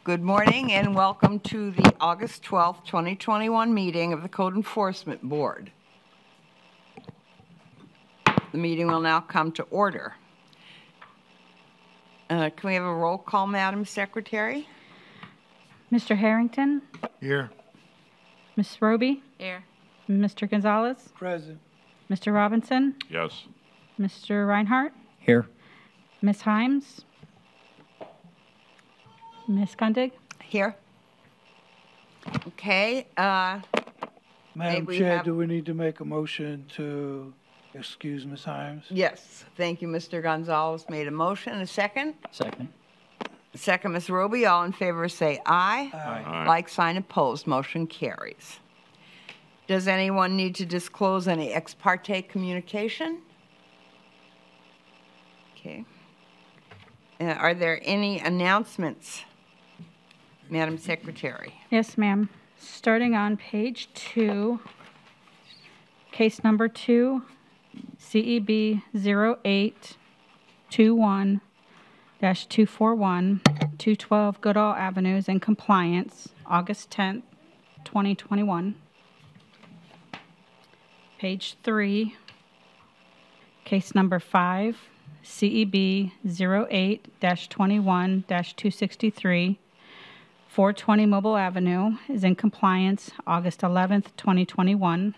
Good morning and welcome to the August 12th, 2021 meeting of the Code Enforcement Board. The meeting will now come to order. Can we have a roll call, Madam Secretary? Mr. Harrington? Here. Ms. Roby? Here. Mr. Gonzalez? Present. Mr. Robinson? Yes. Mr. Reinhardt? Here. Ms. Himes? Ms. Gundig? Here. Okay. Madam we Chair, have- do we need to make a motion to excuse Ms. Himes? Yes. Thank you, Mr. Gonzalez. Made a motion. A second? Second. Second, Ms. Roby. All in favor say aye. Aye. Like sign opposed. Motion carries. Does anyone need to disclose any ex parte communication? Okay. Are there any announcements, Madam Secretary? Yes, ma'am. Starting on page 2, case number 2, CEB 0821-241, 212 Goodall Avenue is in compliance, August 10th, 2021. Page 3, case number 5, CEB 08-21-263, 420 Mobile Avenue is in compliance, August 11th, 2021.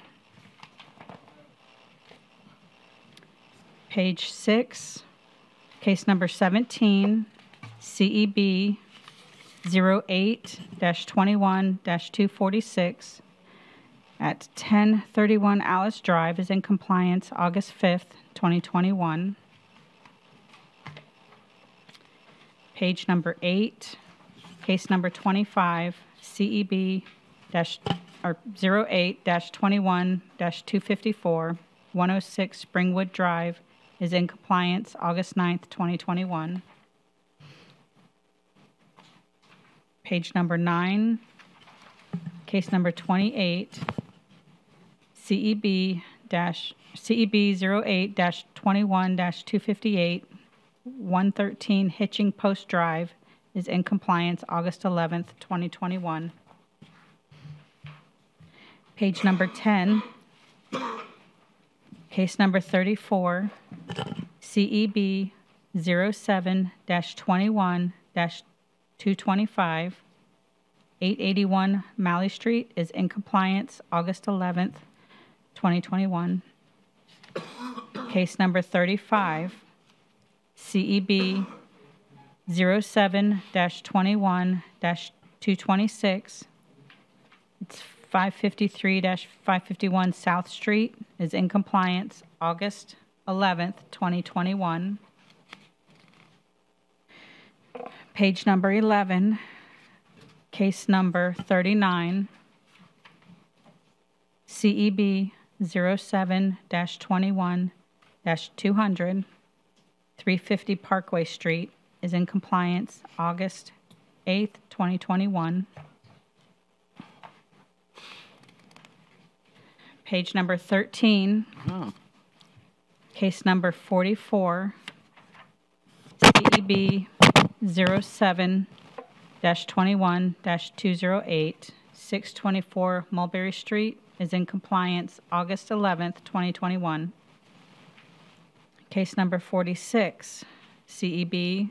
Page 6, case number 17, CEB 08-21-246 at 1031 Alice Drive is in compliance, August 5th, 2021. Page number 8, case number 25, CEB 08-21-254, 106 Springwood Drive is in compliance, August 9th, 2021. Page number 9, case number 28, CEB 08-21-258, 113 Hitching Post Drive is in compliance, August 11th, 2021. Page number 10, case number 34, CEB 07-21-225, 881 Malley Street is in compliance, August 11th, 2021. Case number 35, CEB 07-21-226. It's 553-551 South Street is in compliance, August 11th, 2021. Page number 11, case number 39, CEB 07-21-200, 350 Parkway Street is in compliance, August 8th, 2021. Page number 13, case number 44, CEB 07-21-208, 624 Mulberry Street is in compliance, August 11th, 2021. Case number 46, CEB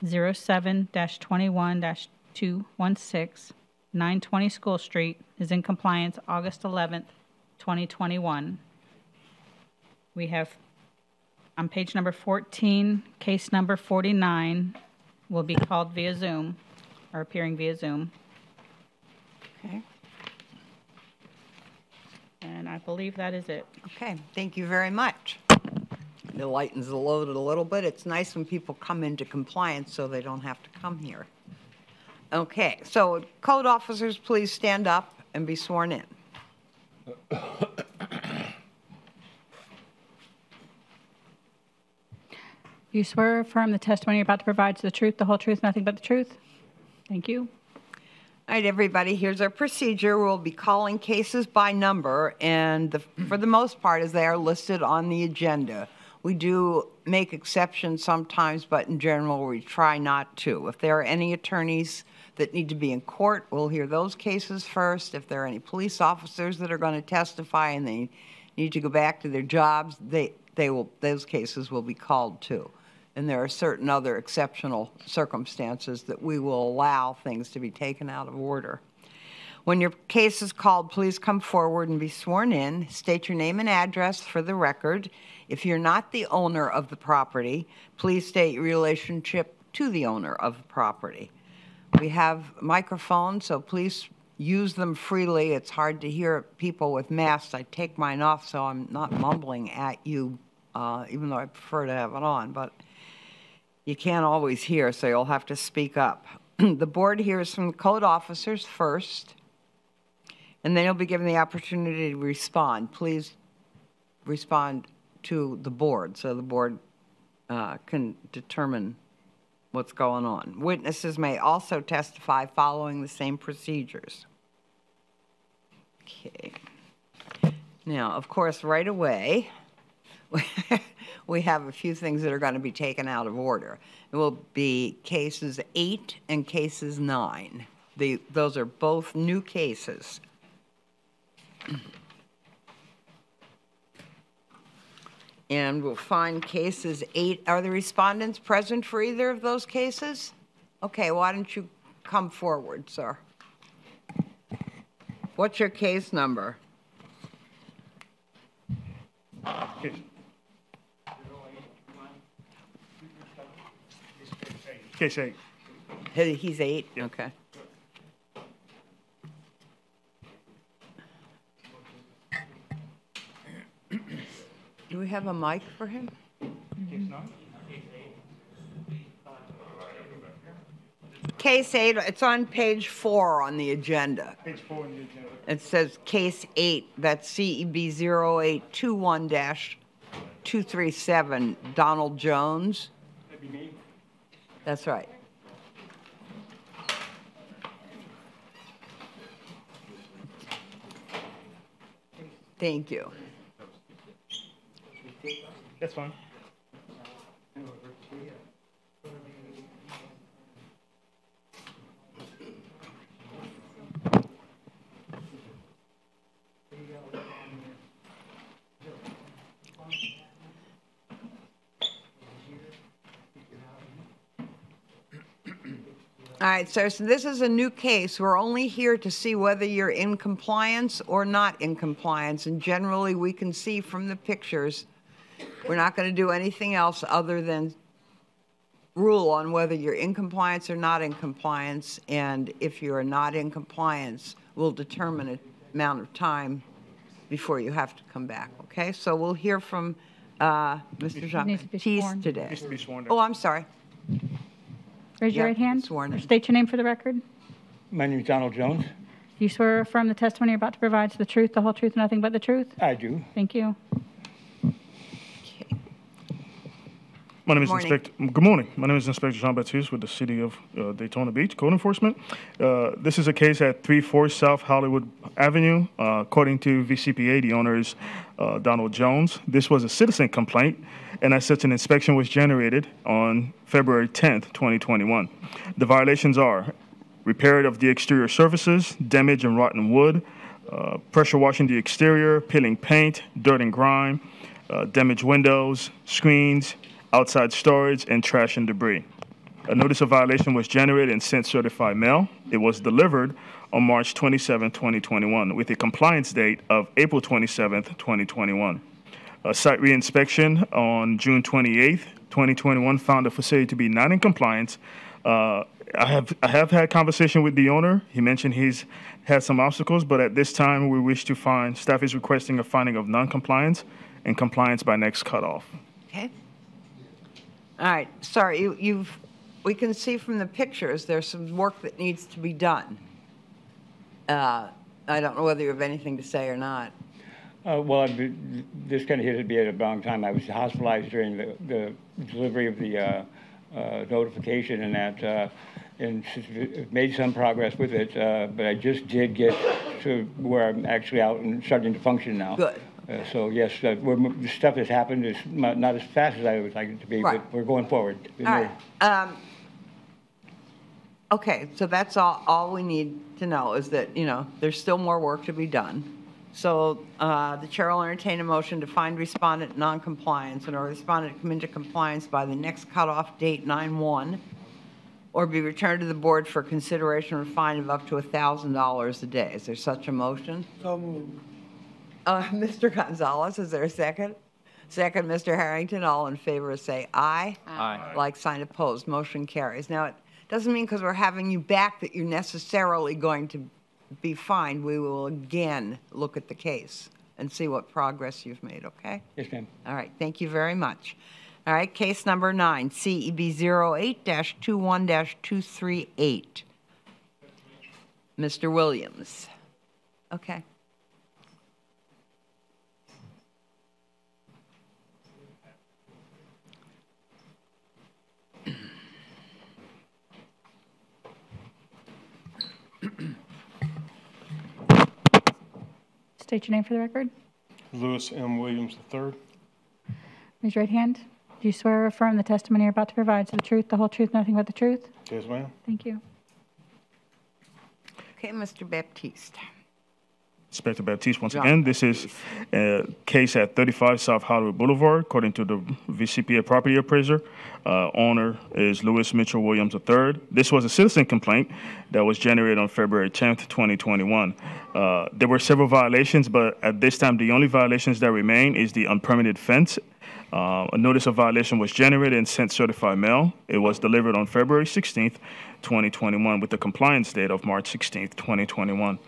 07-21-216, 920 School Street is in compliance, August 11th, 2021. We have on page number 14, case number 49 will be called via Zoom, or appearing via Zoom. Okay. And I believe that is it. Okay. Thank you very much. It lightens the load a little bit. It's nice when people come into compliance so they don't have to come here. Okay. So code officers, please stand up and be sworn in. You swear or affirm the testimony you're about to provide to the truth, the whole truth, nothing but the truth? Thank you. All right, everybody, here's our procedure. We'll be calling cases by number, and for the most part, as they are listed on the agenda. We do make exceptions sometimes, but in general, we try not to. If there are any attorneys that need to be in court, we'll hear those cases first. If there are any police officers that are going to testify and they need to go back to their jobs, those cases will be called too. And there are certain other exceptional circumstances that we will allow things to be taken out of order. When your case is called, please come forward and be sworn in. State your name and address for the record. If you're not the owner of the property, please state your relationship to the owner of the property. We have microphones, so please use them freely. It's hard to hear people with masks. I take mine off so I'm not mumbling at you, even though I prefer to have it on, but you can't always hear, so you'll have to speak up. The board hears from the code officers first, and then you'll be given the opportunity to respond. Please respond to the board so the board can determine what's going on. Witnesses may also testify following the same procedures. Okay. Now, of course, right away, we have a few things that are going to be taken out of order. It will be cases 8 and cases 9. Those are both new cases. And we'll find cases 8. Are the respondents present for either of those cases? Okay, why don't you come forward, sir? What's your case number? Case 8. He's 8? Okay. Do we have a mic for him? Case 8, it's on page 4 on the agenda. Page 4 on the agenda. It says case 8, that's CEB 0821-237, Donald Jones. That'd be me. That's right. Thank you. That's fine. All right, sir, so this is a new case. We're only here to see whether you're in compliance or not in compliance, and generally we can see from the pictures. We're not going to do anything else other than rule on whether you're in compliance or not in compliance, and if you are not in compliance, we'll determine an amount of time before you have to come back, okay? So we'll hear from Mr. Jean-Baptiste today. Needs to be sworn in. Oh, I'm sorry. Raise your Yeah, right hand. sworn in. State your name for the record. My name is Donald Jones. Do you swear or affirm the testimony you're about to provide is the truth, the whole truth, and nothing but the truth? I do. Thank you. My name is Morning. Good morning. My name is Inspector Jean-Baptiste with the City of Daytona Beach Code Enforcement. This is a case at 34 South Hollywood Avenue. According to VCPA, the owner is Donald Jones. This was a citizen complaint, and as such, an inspection was generated on February 10th, 2021. The violations are repair of the exterior surfaces, damage and rotten wood, pressure washing the exterior, peeling paint, dirt and grime, damaged windows, screens, outside storage, and trash and debris. A notice of violation was generated and sent certified mail. It was delivered on March 27, 2021, with a compliance date of April 27, 2021. A site reinspection on June 28, 2021, found the facility to be not in compliance. I have had conversation with the owner. He mentioned he's had some obstacles, but at this time, we wish to find, staff is requesting a finding of non-compliance and compliance by next cutoff. Okay. All right, sorry, we can see from the pictures there's some work that needs to be done. I don't know whether you have anything to say or not. Well, this kind of hit me at a wrong time. I was hospitalized during the delivery of the notification and that, and made some progress with it, but I just did get to where I'm actually out and starting to function now. Good, So yes, the stuff has happened is not as fast as I would like it to be, Right. but we're going forward. All right. Okay, so that's all we need to know is that, you know, there's still more work to be done. So the chair will entertain a motion to find respondent non-compliance and or respondent come into compliance by the next cutoff date, 9/1, or be returned to the board for consideration or fine of up to $1,000 a day. Is there such a motion? So moved. Mr. Gonzalez, is there a second? Second, Mr. Harrington. All in favor say aye. Aye. Like sign opposed. Motion carries. Now, it doesn't mean because we're having you back that you're necessarily going to be fined. We will again look at the case and see what progress you've made, okay? Yes, ma'am. All right, thank you very much. All right, case number 9, CEB 08-21-238. Mr. Williams. Okay. State your name for the record. Lewis M. Williams III. Raise your right hand. Do you swear or affirm the testimony you're about to provide is the truth, the whole truth, nothing but the truth? Yes, ma'am. Thank you. Okay, Mr. Baptiste. Inspector Baptiste, once John again, this is a case at 35 South Hollywood Boulevard, according to the VCPA property appraiser. Owner is Lewis Mitchell Williams III. This was a citizen complaint that was generated on February 10th, 2021. There were several violations, but at this time, the only violations that remain is the unpermitted fence. A notice of violation was generated and sent certified mail. It was delivered on February 16th, 2021, with the compliance date of March 16th, 2021.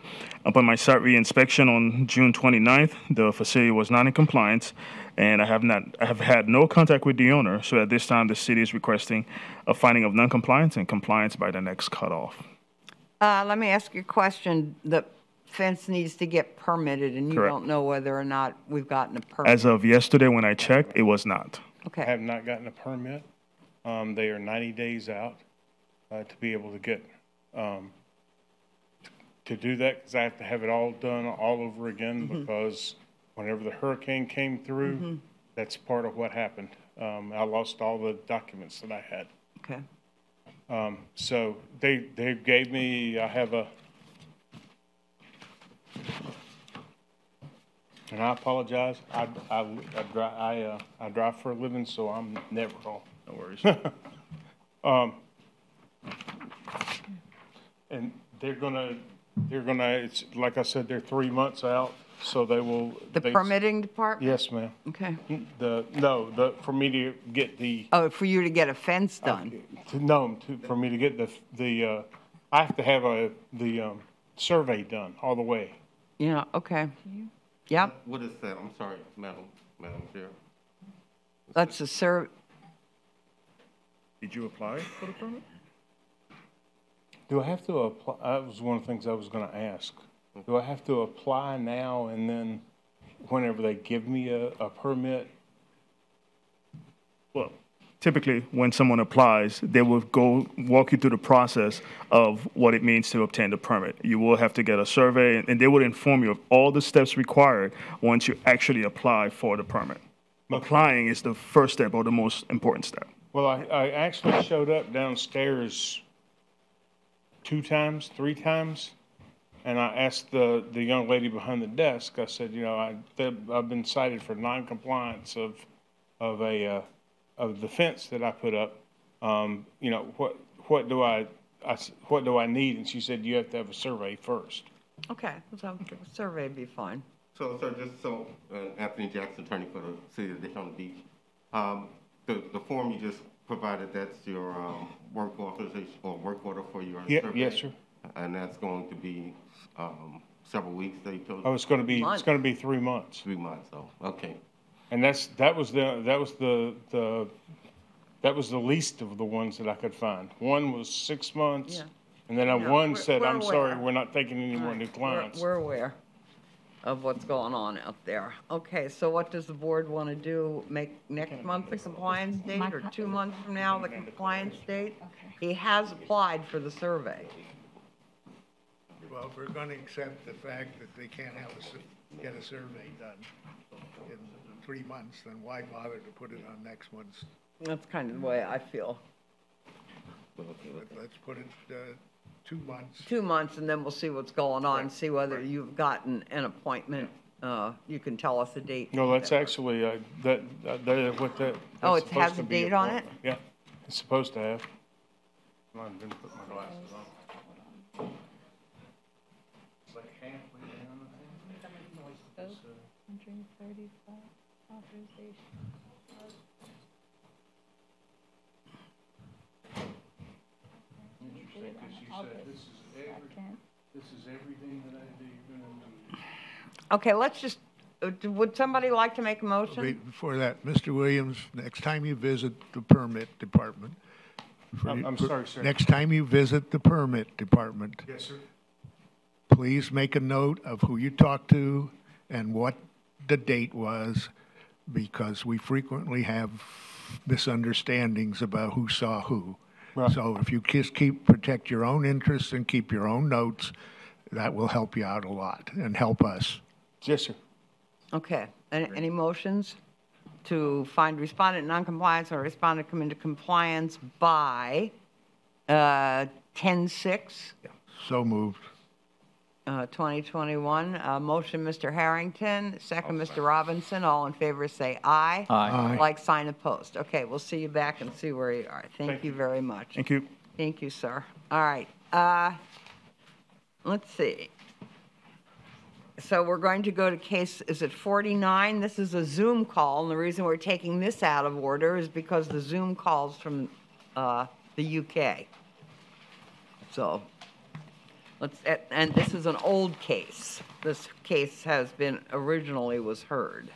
Upon my site reinspection on June 29th, the facility was not in compliance, and I have had no contact with the owner. So at this time, the city is requesting a finding of noncompliance and compliance by the next cutoff. Let me ask you a question. The fence needs to get permitted, and you Correct. don't know whether or not we've gotten a permit. As of yesterday, when I checked, it was not. I Okay, have not gotten a permit. They are 90 days out to be able to get, to do that, because I have to have it all done all over again, because whenever the hurricane came through, that's part of what happened. I lost all the documents that I had. okay. So they gave me, I have a, and I apologize, I drive for a living, so I'm never home. No worries. And they're gonna, it's, like I said, they're 3 months out, so they will. The permitting department? Yes, ma'am. Okay. For me to get the, Oh, for you to get a fence done? for me to get I have to have the survey done all the way. Yeah, okay. Yep, What is that? I'm sorry, Madam Chair. that's a Did you apply for the permit? Do I have to apply? That was one of the things I was gonna ask. Do I have to apply now and then whenever they give me a permit? Well, typically, when someone applies, they will walk you through the process of what it means to obtain the permit. You will have to get a survey, and they will inform you of all the steps required once you actually apply for the permit. Applying is the first step or the most important step. Well, I actually showed up downstairs 2 times, 3 times, and I asked the young lady behind the desk, I said, you know, I've been cited for non-compliance of the fence that I put up. You know, what do I need? And she said, you have to have a survey first. okay, so a survey would be fine. So, sir, Anthony Jackson, attorney for the city of Daytona Beach. The form you just provided, that's your work authorization or work order for your survey? Yes, sir. And that's going to be several weeks, they told Oh, you? it's gonna be 3 months. 3 months, oh, okay. And that was the least of the ones that I could find. One was 6 months. Yeah. And then No, one we're- said, we're I'm sorry, aware. we're not taking any more new clients. We're aware of what's going on out there. Okay, so what does the board want to do? Make next month the compliance date, or 2 months from now the compliance date? He has applied for the survey. Well, if we're going to accept the fact that they can't have get a survey done in 3 months, then why bother to put it on next month's? That's kind of the way I feel. Let's put it 2 months. 2 months, and then we'll see what's going on, see whether you've gotten an appointment. You can tell us the date. No, that's actually, what that. Oh, that's it has supposed a to be date on it? Yeah, it's supposed to have. Come on, didn't put my glasses on. It's like halfway down, I think. 135 authorization. Interesting, 'cause she said this is everything that I do, you're gonna need. Okay, let's just, would somebody like to make a motion? Before that, Mr. Williams, next time you visit the permit department. I'm sorry, sir. Next time you visit the permit department, Yes, sir. please make a note of who you talked to and what the date was, because we frequently have misunderstandings about who saw who. Right. So if you just protect your own interests and keep your own notes, that will help you out a lot and help us. Yes, sir. Okay, any motions to find respondent in noncompliance or respondent come into compliance by 10/6? So moved. 2021. Motion, Mr. Harrington, second, Mr. Robinson. All in favor, say aye. Aye. Like sign opposed. Okay, we'll see you back and see where you are. Thank you very much. Thank you. Thank you, sir. All right. Let's see. So we're going to go to case, is it 49? This is a Zoom call, and the reason we're taking this out of order is because the Zoom calls from the UK. So and this is an old case. This case has been, originally was heard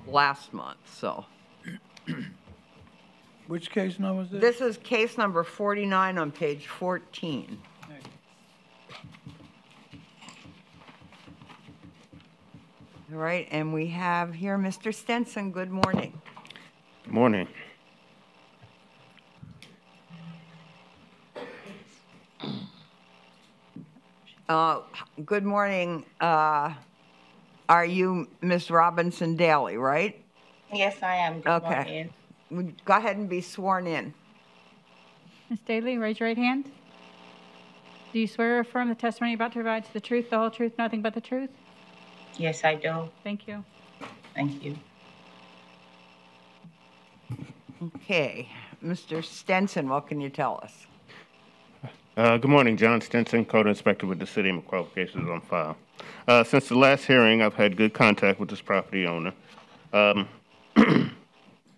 last month, so. Which case number is this? This is case number 49 on page 14. All right, and we have here Mr. Stenson. Good morning. Good morning. Good morning. Are you Ms. Robinson Daly, right? Yes, I am. Good Okay. morning. Go ahead and be sworn in. Ms. Daly, raise your right hand. Do you swear or affirm the testimony you're about to provide to the truth, the whole truth, nothing but the truth? Yes, I do. Thank you. Thank you. Okay. Mr. Stenson, what can you tell us? Good morning, John Stinson, Code Inspector with the City. My qualifications on file. Since the last hearing, I've had good contact with this property owner.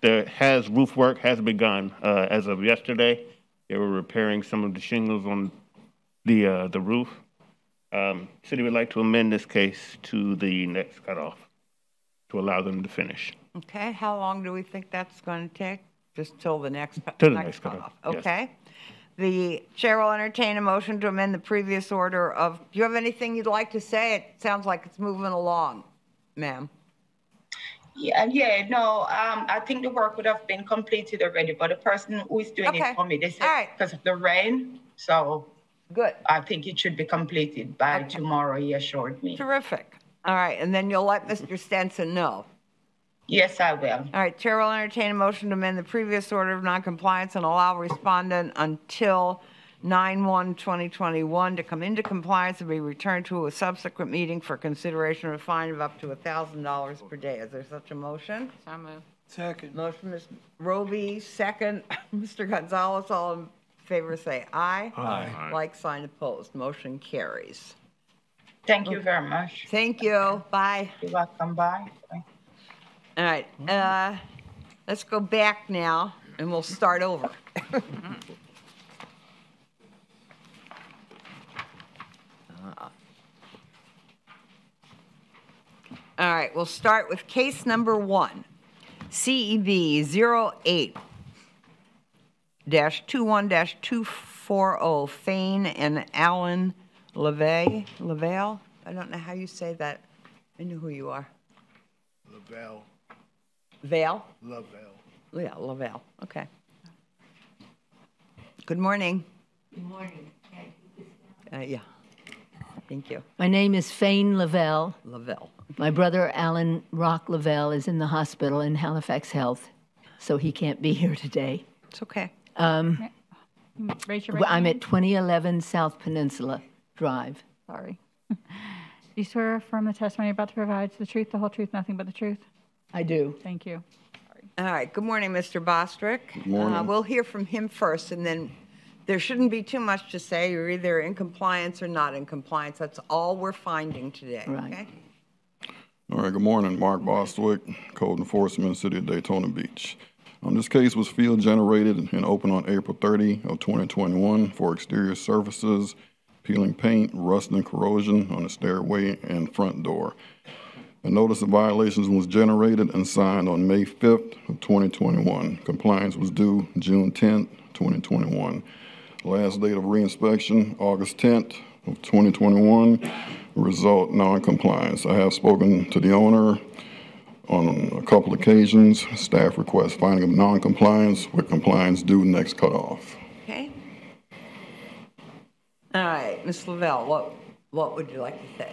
Roof work has begun as of yesterday. They were repairing some of the shingles on the roof. City would like to amend this case to the next cutoff to allow them to finish. Okay. How long do we think that's going to take? Just till the next Till the next cutoff, yes. Okay. The chair will entertain a motion to amend the previous order of, do you have anything you'd like to say? It sounds like it's moving along, ma'am. I think the work would have been completed already, but the person who is doing it for me, they said because of the rain, so. Good. I think it should be completed by tomorrow, he assured me. Terrific. All right, and then you'll let Mr. Stenson know. Yes, I will. All right, chair will entertain a motion to amend the previous order of noncompliance and allow respondent until 9/1/2021 to come into compliance and be returned to a subsequent meeting for consideration of a fine of up to $1,000 per day. Is there such a motion? So moved. Second. Motion, Ms. Roby, second. Mr. Gonzalez, all in favor say aye. Aye. Like sign opposed. Motion carries. Thank you very much. Thank you. Bye. You're welcome. Bye. Bye. All right, let's go back now, and we'll start over. All right, we'll start with case number 1, CEB 08-21-240, Fane and Alan Lavelle. I don't know how you say that. I know who you are. Lavelle. Vale? Lavelle. Yeah, Lavelle. Okay. Good morning. Good morning. Yeah. Thank you. My name is Fane Lavelle. Lavelle. My brother, Alan Rock Lavelle, is in the hospital in Halifax Health, so he can't be here today. It's okay. Raise your right I'm hand. at 2011 South Peninsula Drive. Sorry. Do you swear or affirm the testimony you're about to provide is the truth, the whole truth, nothing but the truth? I do. Thank you. All right. Good morning, Mr. Bostrick. Good morning. We'll hear from him first, and then there shouldn't be too much to say. You're either in compliance or not in compliance. That's all we're finding today. Right. Okay? All right, good morning. Mark Bostwick, Code Enforcement, City of Daytona Beach. This case was field generated and opened on April 30 of 2021 for exterior surfaces, peeling paint, rust and corrosion on the stairway and front door. A notice of violations was generated and signed on May 5th of 2021. Compliance was due June 10th, 2021. Last date of reinspection, August 10th of 2021. Result, non-compliance. I have spoken to the owner on a couple occasions. Staff requests finding of non-compliance with compliance due next cutoff. Okay. All right, Ms. Lavelle, what would you like to say?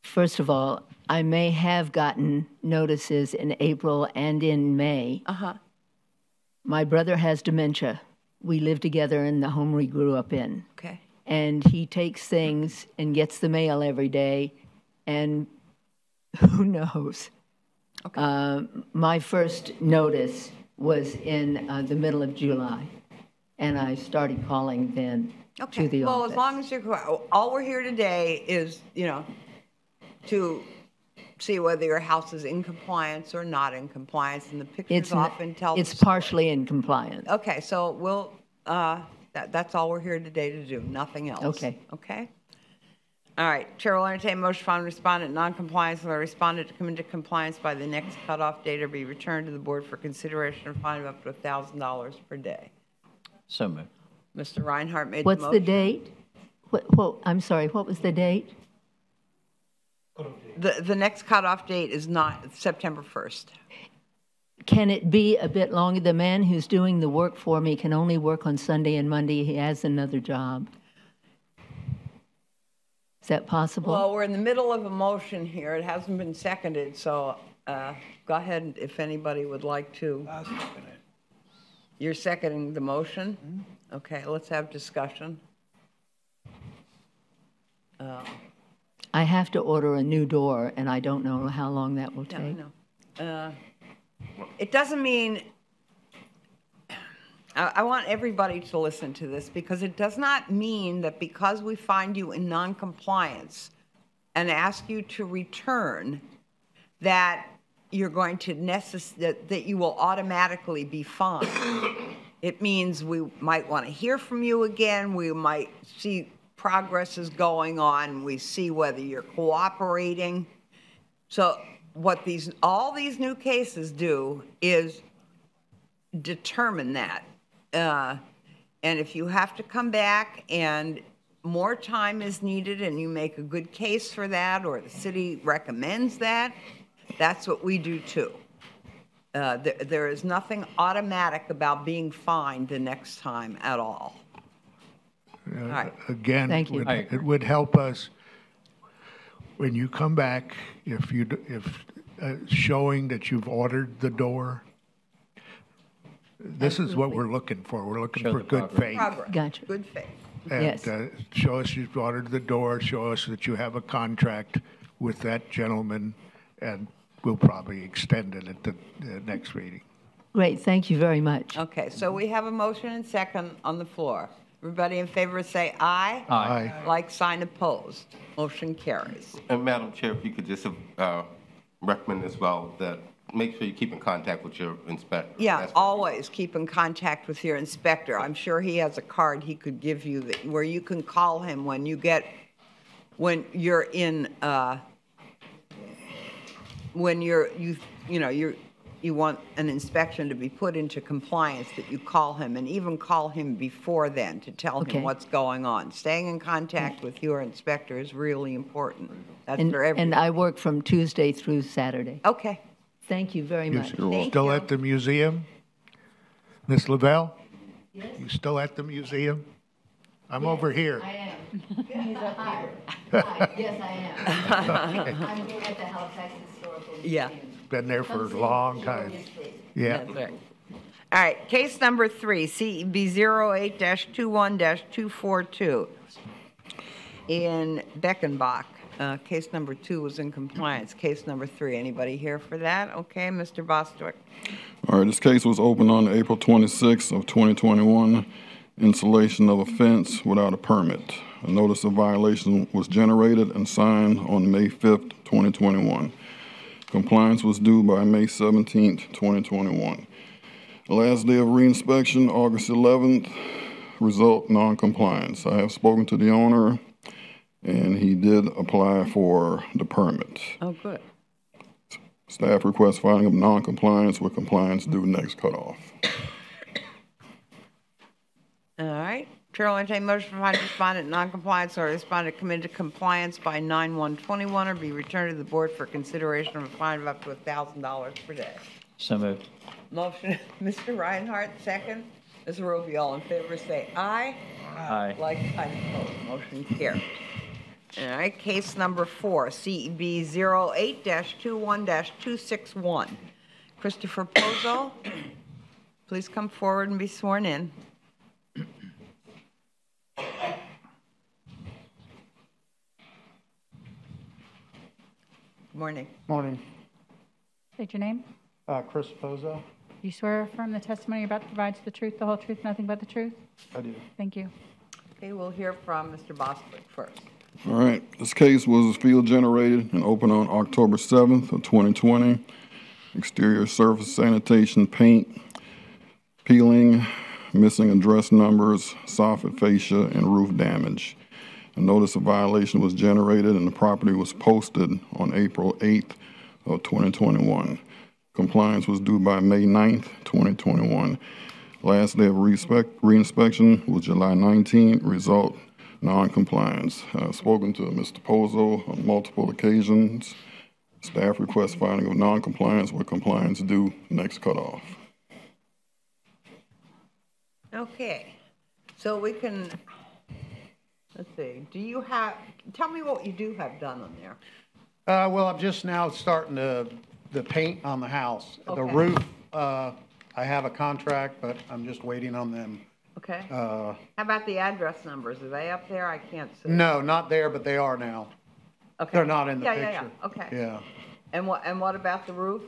First of all, I may have gotten notices in April and in May. Uh-huh. My brother has dementia. We live together in the home we grew up in. Okay. And he takes things and gets the mail every day, and who knows? Okay. My first notice was in the middle of July, and I started calling then to the well, office. as long as you're, all we're here today is, to see whether your house is in compliance or not in compliance, and the pictures often tell It's the story. partially in compliance. Okay, so we'll, that's all we're here today to do, nothing else. Okay. Okay? All right, Chair will entertain a motion found respondent non-compliance, and the respondent to come into compliance by the next cutoff date or be returned to the board for consideration or fine of up to $1,000 per day. So moved. Mr. Reinhardt made What's the the motion. date? I'm sorry, what was the date? The next cutoff date is not September 1st. Can it be a bit longer? The man who's doing the work for me can only work on Sunday and Monday. He has another job. Is that possible? Well, we're in the middle of a motion here. It hasn't been seconded, so go ahead if anybody would like to. I'll second it. You're seconding the motion? Mm-hmm. Okay, let's have discussion. I have to order a new door, and I don't know how long that will take. No. It doesn't mean, I want everybody to listen to this, because it does not mean that because we find you in noncompliance and ask you to return, that you're going to that you will automatically be fined. It means we might want to hear from you again. We might see progress is going on. We see whether you're cooperating. So what all these new cases do is determine that. And if you have to come back and more time is needed and you make a good case for that, or the city recommends that, that's what we do too. There is nothing automatic about being fined the next time at all. All right. Again, Thank you. it would help us when you come back, if showing that you've ordered the door. This is what we're looking for. We're looking for good faith. Progress. Gotcha. Good faith. And Yes. show us you've ordered the door, show us that you have a contract with that gentleman, and we'll probably extend it at the next meeting. Great, thank you very much. Okay, so we have a motion and second on the floor. Everybody in favor say aye. Aye. Like sign opposed. Motion carries. And Madam Chair, if you could just recommend as well that make sure you keep in contact with your inspector. Yeah, always keep in contact with your inspector. I'm sure he has a card he could give you where you can call him when you're in, you want an inspection to be put into compliance, that you call him, and even call him before then to tell Okay. him what's going on. Staying in contact with your inspector is really important. That's And, for everyone. and I work from Tuesday through Saturday. Okay. Thank you very much. You're still at the museum? Ms. Lavelle? Yes. You still at the museum? I'm over here. I am. He's up here. Yes, I am. I'm here at the Halifax Historical Museum. Yeah. Been there for a Come see long it. time. Yes, please. Yeah. That's right. All right, case number 3, CEB 08-21-242 in Beckenbach. Case number 2 was in compliance. Case number 3, anybody here for that? Okay, Mr. Bostwick. All right, this case was opened on April 26th of 2021. Installation of a fence without a permit. A notice of violation was generated and signed on May 5th, 2021. Compliance was due by May 17th, 2021. The last day of reinspection, August 11th, result non-compliance. I have spoken to the owner, and he did apply for the permit. Oh, good. Staff requests filing of non-compliance with compliance due next cutoff. All right. Chair will entertain motion to find respondent non-compliance or respondent committed to compliance by 9/1/21 or be returned to the board for consideration of a fine of up to $1,000 per day. So moved. Motion, Mr. Reinhardt, second. Ms. Roby, all in favor, say aye. Aye. Like sign opposed, motion carries. All right, case number 4, CEB 08-21-261. Christopher Pozo, please come forward and be sworn in. Good morning. Morning. State your name. Chris Pozo. You swear or affirm the testimony you're about to provide is the truth, the whole truth, nothing but the truth? I do. Thank you. Okay, we'll hear from Mr. Bostwick first. All right, this case was field generated and opened on October 7th of 2020. Exterior surface sanitation, paint, peeling, missing address numbers, soffit fascia, and roof damage. A notice of violation was generated and the property was posted on April 8th of 2021. Compliance was due by May 9th, 2021. Last day of reinspection was July 19th. Result, non-compliance. I've spoken to Mr. Pozo on multiple occasions. Staff requests finding of non-compliance with compliance due next cutoff. Okay, so we can, let's see, do you have, tell me what you do have done on there. Well, I'm just now starting the paint on the house. The Okay. roof, I have a contract, but I'm just waiting on them. Okay. How about the address numbers? Are they up there? I can't see. No, not there, but they are now. Okay. They're not in the Yeah, picture. yeah, yeah, okay. Yeah. And what about the roof?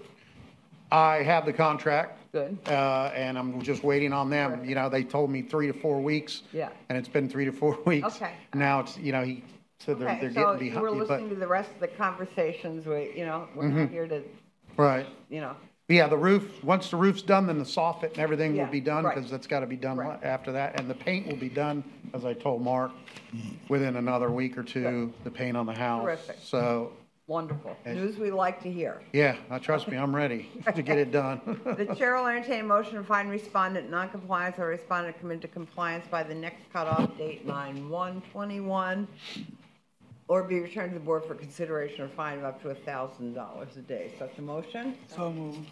I have the contract. Good. And I'm just waiting on them. You know, they told me 3 to 4 weeks. Yeah. And it's been 3 to 4 weeks. Okay. Now it's, you know, he said they're Okay, getting so behind. you were but- listening to the rest of the conversations, we're not here to, Right. you know, Yeah, the roof, once the roof's done, then the soffit and everything will Yeah, be done, right. because that's gotta be done Right. after that. And the paint will be done, as I told Mark, within another week or two, the paint on the house. Terrific. So, wonderful. News we like to hear. yeah, trust me, I'm ready to get it done. The chair will entertain a motion to find respondent non-compliance or respondent committed to compliance by the next cutoff date, 9/1/21, or be returned to the board for consideration or fine of up to $1,000 a day. Such a motion? So moved.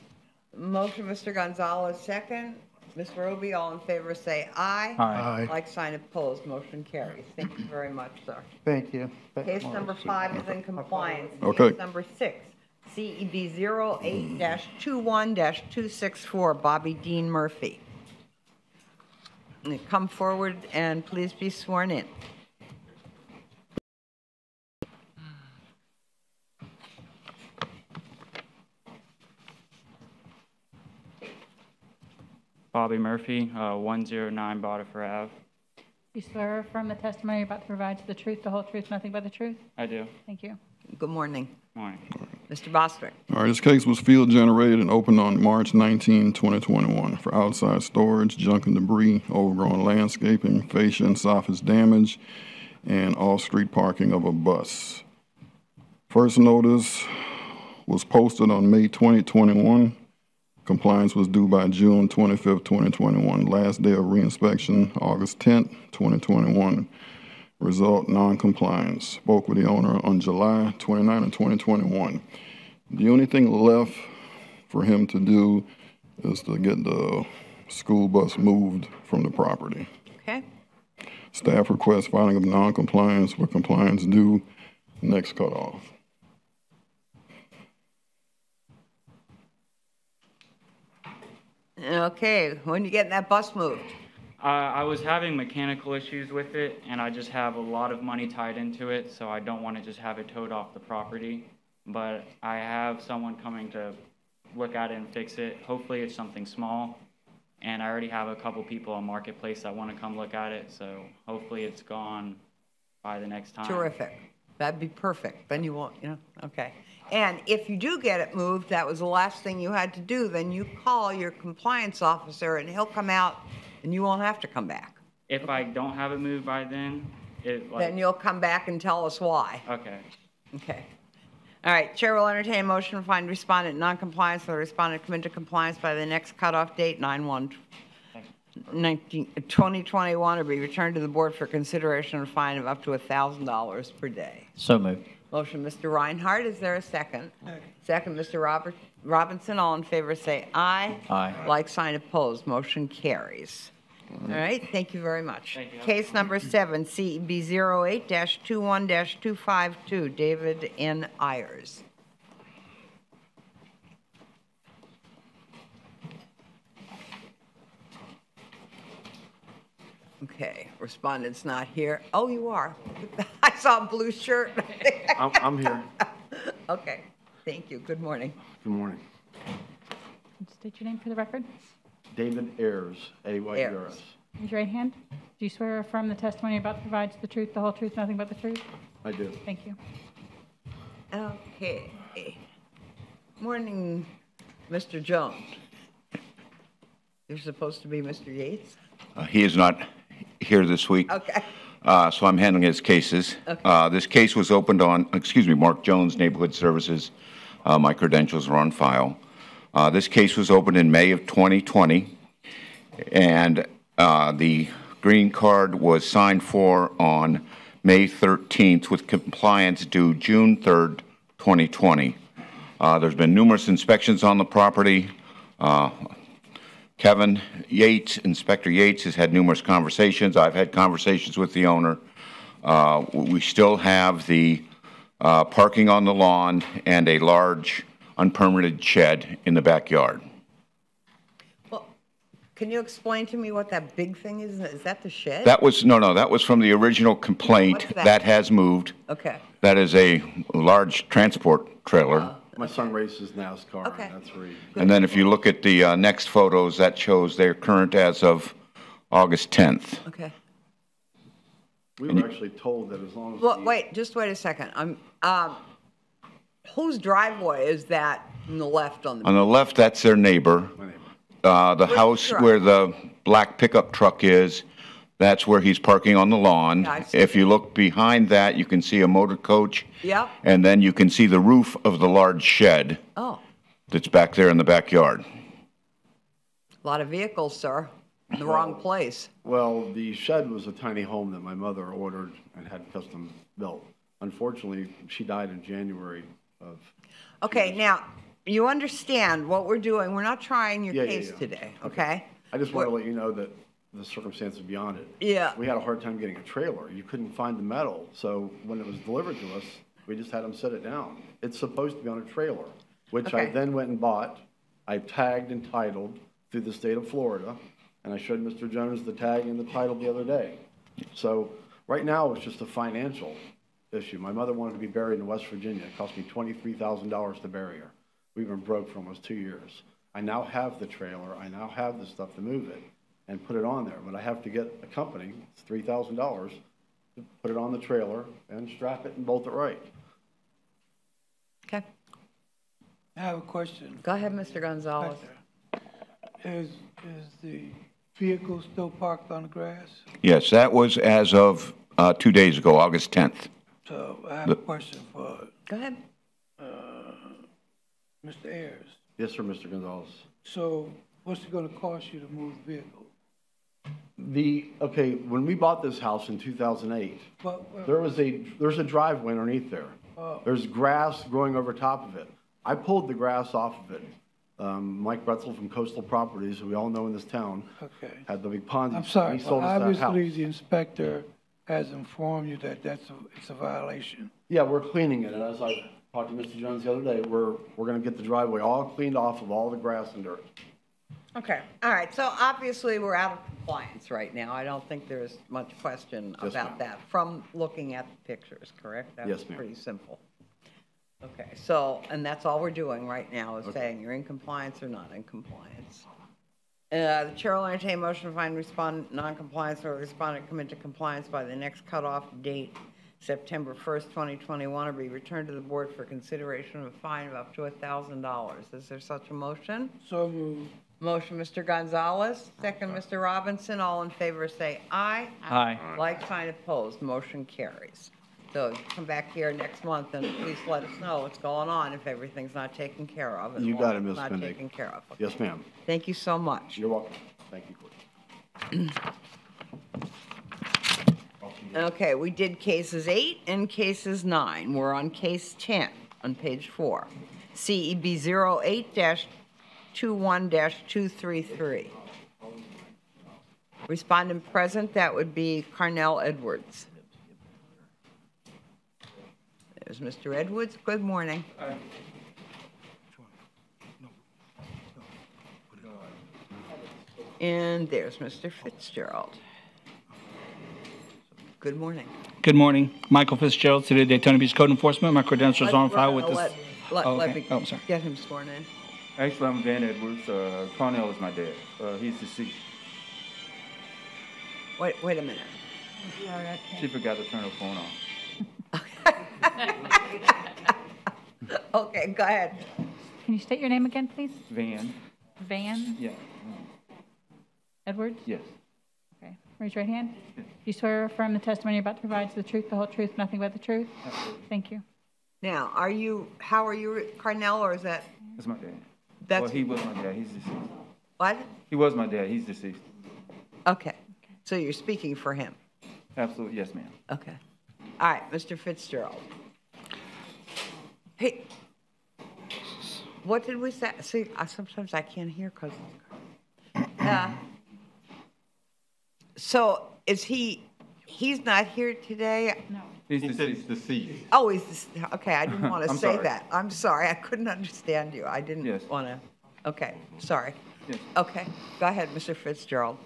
Motion, Mr. Gonzalez, second. Ms. Roby, all in favor, say aye. Aye. Like sign opposed, motion carries. Thank you very much, sir. Thank you. Case number 5 is in compliance. Okay. Case number 6, CEB 08-21-264, Bobby Dean Murphy. Come forward and please be sworn in. Bobby Murphy, 109 Botifer Ave. You swear or affirm the testimony you're about to provide is the truth, the whole truth, nothing but the truth? I do. Thank you. Good morning. Morning. Mr. Bostwick. All right, this case was field generated and opened on March 19, 2021 for outside storage, junk and debris, overgrown landscaping, fascia and soffit damage, and off-street parking of a bus. First notice was posted on May 2021. Compliance was due by June 25th, 2021. Last day of reinspection, August 10th, 2021. Result, non-compliance. Spoke with the owner on July 29 of 2021. The only thing left for him to do is to get the school bus moved from the property. Okay. Staff requests filing of non-compliance with compliance due Next cutoff. Okay, when you getting that bus moved? I was having mechanical issues with it, and I just have a lot of money tied into it, so I don't want to just have it towed off the property. But I have someone coming to look at it and fix it. Hopefully it's something small. And I already have a couple people on Marketplace that want to come look at it, so hopefully it's gone by the next time. Terrific. That'd be perfect. Then you won't, okay. And if you do get it moved, that was the last thing you had to do, then you call your compliance officer and he'll come out and you won't have to come back. If I don't have it moved by then, Then you'll come back and tell us why. Okay. Okay. All right, Chair will entertain a motion to find respondent in noncompliance, or the respondent come into compliance by the next cutoff date, 9/1/2021, or be returned to the board for consideration of a fine of up to $1,000 per day. So moved. Motion, Mr. Reinhardt. Is there a second? Second, Mr. Robinson. All in favor say aye. Aye. Like sign opposed. Motion carries. All right, thank you very much. Thank you. Case number 7, CEB 08-21-252, David N. Ayers. Okay, respondent's not here. Oh, you are. I saw a blue shirt. I'm here. Okay, thank you. Good morning. Good morning. State your name for the record. David Ayers, A-Y-E-R-S. Raise your right hand. Do you swear or affirm the testimony you're about to provide is the truth, the whole truth, nothing but the truth? I do. Thank you. Okay. Morning, Mr. Jones. You're supposed to be Mr. Yates? He is not here this week. Okay. So I'm handling his cases. Okay. This case was opened on, Mark Jones, Neighborhood Services. My credentials are on file. This case was opened in May of 2020, and the green card was signed for on May 13th with compliance due June 3rd, 2020. There's been numerous inspections on the property. Kevin Yates, Inspector Yates, has had numerous conversations. I've had conversations with the owner. We still have the parking on the lawn and a large unpermitted shed in the backyard. Well, can you explain to me what that big thing is? Is that the shed? That was, no, that was from the original complaint. What's that? That has moved. Okay. That is a large transport trailer. My son races NASCAR, Okay. and that's where he... And then if you look at the next photos, that shows they're current as of August 10th. Okay. We were actually told that as long as... Well, wait, just wait a second. Whose driveway is that on the left on the... On the left, that's their neighbor. The house truck? where the black pickup truck is, that's where he's parking on the lawn. Yeah, I see If you look behind that, you can see a motor coach. Yep. And then you can see the roof of the large shed Oh, that's back there in the backyard. a lot of vehicles, sir. In the wrong place. Well, the shed was a tiny home that my mother ordered and had custom built. Unfortunately, she died in January of... Okay, now, you understand what we're doing. We're not trying your Yeah, case yeah. today, okay? I just want to let you know that the circumstances beyond it. Yeah. We had a hard time getting a trailer. You couldn't find the metal, so when it was delivered to us, we just had them set it down. It's supposed to be on a trailer, which I Okay. then went and bought. I tagged and titled through the state of Florida, and I showed Mr. Jones the tag and the title the other day. So right now, it's just a financial issue. My mother wanted to be buried in West Virginia. It cost me $23,000 to bury her. We've been broke for almost 2 years. I now have the trailer. I now have the stuff to move it and put it on there, but I have to get a company, it's $3,000, to put it on the trailer and strap it and bolt it right. Okay. I have a question. Go ahead, Mr. Gonzalez. Is the vehicle still parked on the grass? Yes, that was as of 2 days ago, August 10th. So I have a question for Go ahead. Mr. Ayers. Yes, sir, Mr. Gonzalez. So what's it gonna cost you to move the vehicle? Okay, when we bought this house in 2008, there's a driveway underneath there. Oh. There's grass growing over top of it. I pulled the grass off of it. Mike Bretzel from Coastal Properties, who we all know in this town, Okay. had the big pond. I'm sorry, He sold but us that house. obviously the inspector has informed you that it's a violation. Yeah, we're cleaning it, and as I talked to Mr. Jones the other day, we're gonna get the driveway all cleaned off of all the grass and dirt. Okay, all right, so obviously we're out of compliance right now. I don't think there's much question Yes, about ma'am. that from looking at the pictures, correct? Yes, That's ma'am. pretty simple. Okay, so, and that's all we're doing right now is Okay. saying you're in compliance or not in compliance. The chair will entertain a motion to find respondent non-compliance or respondent come into compliance by the next cutoff date, September 1st, 2021, or be returned to the board for consideration of a fine of up to $1,000. Is there such a motion? So moved. Motion, Mr. Gonzalez, second, Mr. Robinson. All in favor say aye. Aye. Like sign opposed, motion carries. So come back here next month and please let us know what's going on if everything's not taken care of. and You got it, why Ms. it's not Pinnick. taken care of. Yes, ma'am. Thank you so much. You're welcome. Thank you, Courtney. Okay, we did cases 8 and cases 9. We're on case 10 on page 4. CEB 08-21-233. Respondent present, that would be Carnell Edwards. There's Mr. Edwards. Good morning. And there's Mr. Fitzgerald. Good morning. Good morning. Michael Fitzgerald, City of Daytona Beach Code Enforcement. My credentials are on file with this. Let okay. me I'm sorry. get him sworn in. Actually, I'm Van Edwards. Cornell is my dad. He's deceased. Wait a minute. She forgot to turn her phone on. Okay, go ahead. Can you state your name again, please? Van? Van Yeah. Edwards? Yes. Okay. Raise your right hand. Do you swear or affirm the testimony you're about to provide is the truth, the whole truth, nothing but the truth? Absolutely. Thank you. Now, how are you, Carnell, or is that, That's my dad. That's- Well, he was my dad. He's deceased. what? He was my dad. He's deceased. Okay, so you're speaking for him. Absolutely. Yes, ma'am. Okay. All right, Mr. Fitzgerald. Hey, what did we say? See, sometimes I can't hear because. So is he's not here today? No. He's deceased. Oh, okay, I didn't want to I'm say sorry. that. I'm sorry, I couldn't understand you. I didn't Yes. want to, okay, sorry. Yes. Okay, go ahead, Mr. Fitzgerald.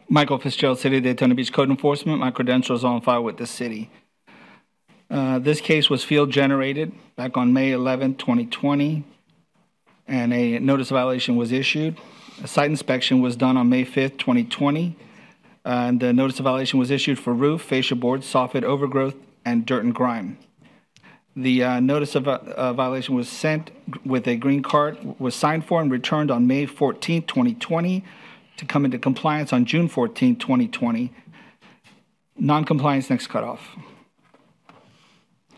Michael Fitzgerald, City of Daytona Beach Code Enforcement. My credentials are on file with the city. This case was field generated back on May 11, 2020, and a notice of violation was issued. A site inspection was done on May 5th, 2020, and the notice of violation was issued for roof, fascia boards, soffit overgrowth, and dirt and grime. The notice of violation was sent with a green card, was signed for and returned on May 14, 2020, to come into compliance on June 14, 2020. Non-compliance next cutoff.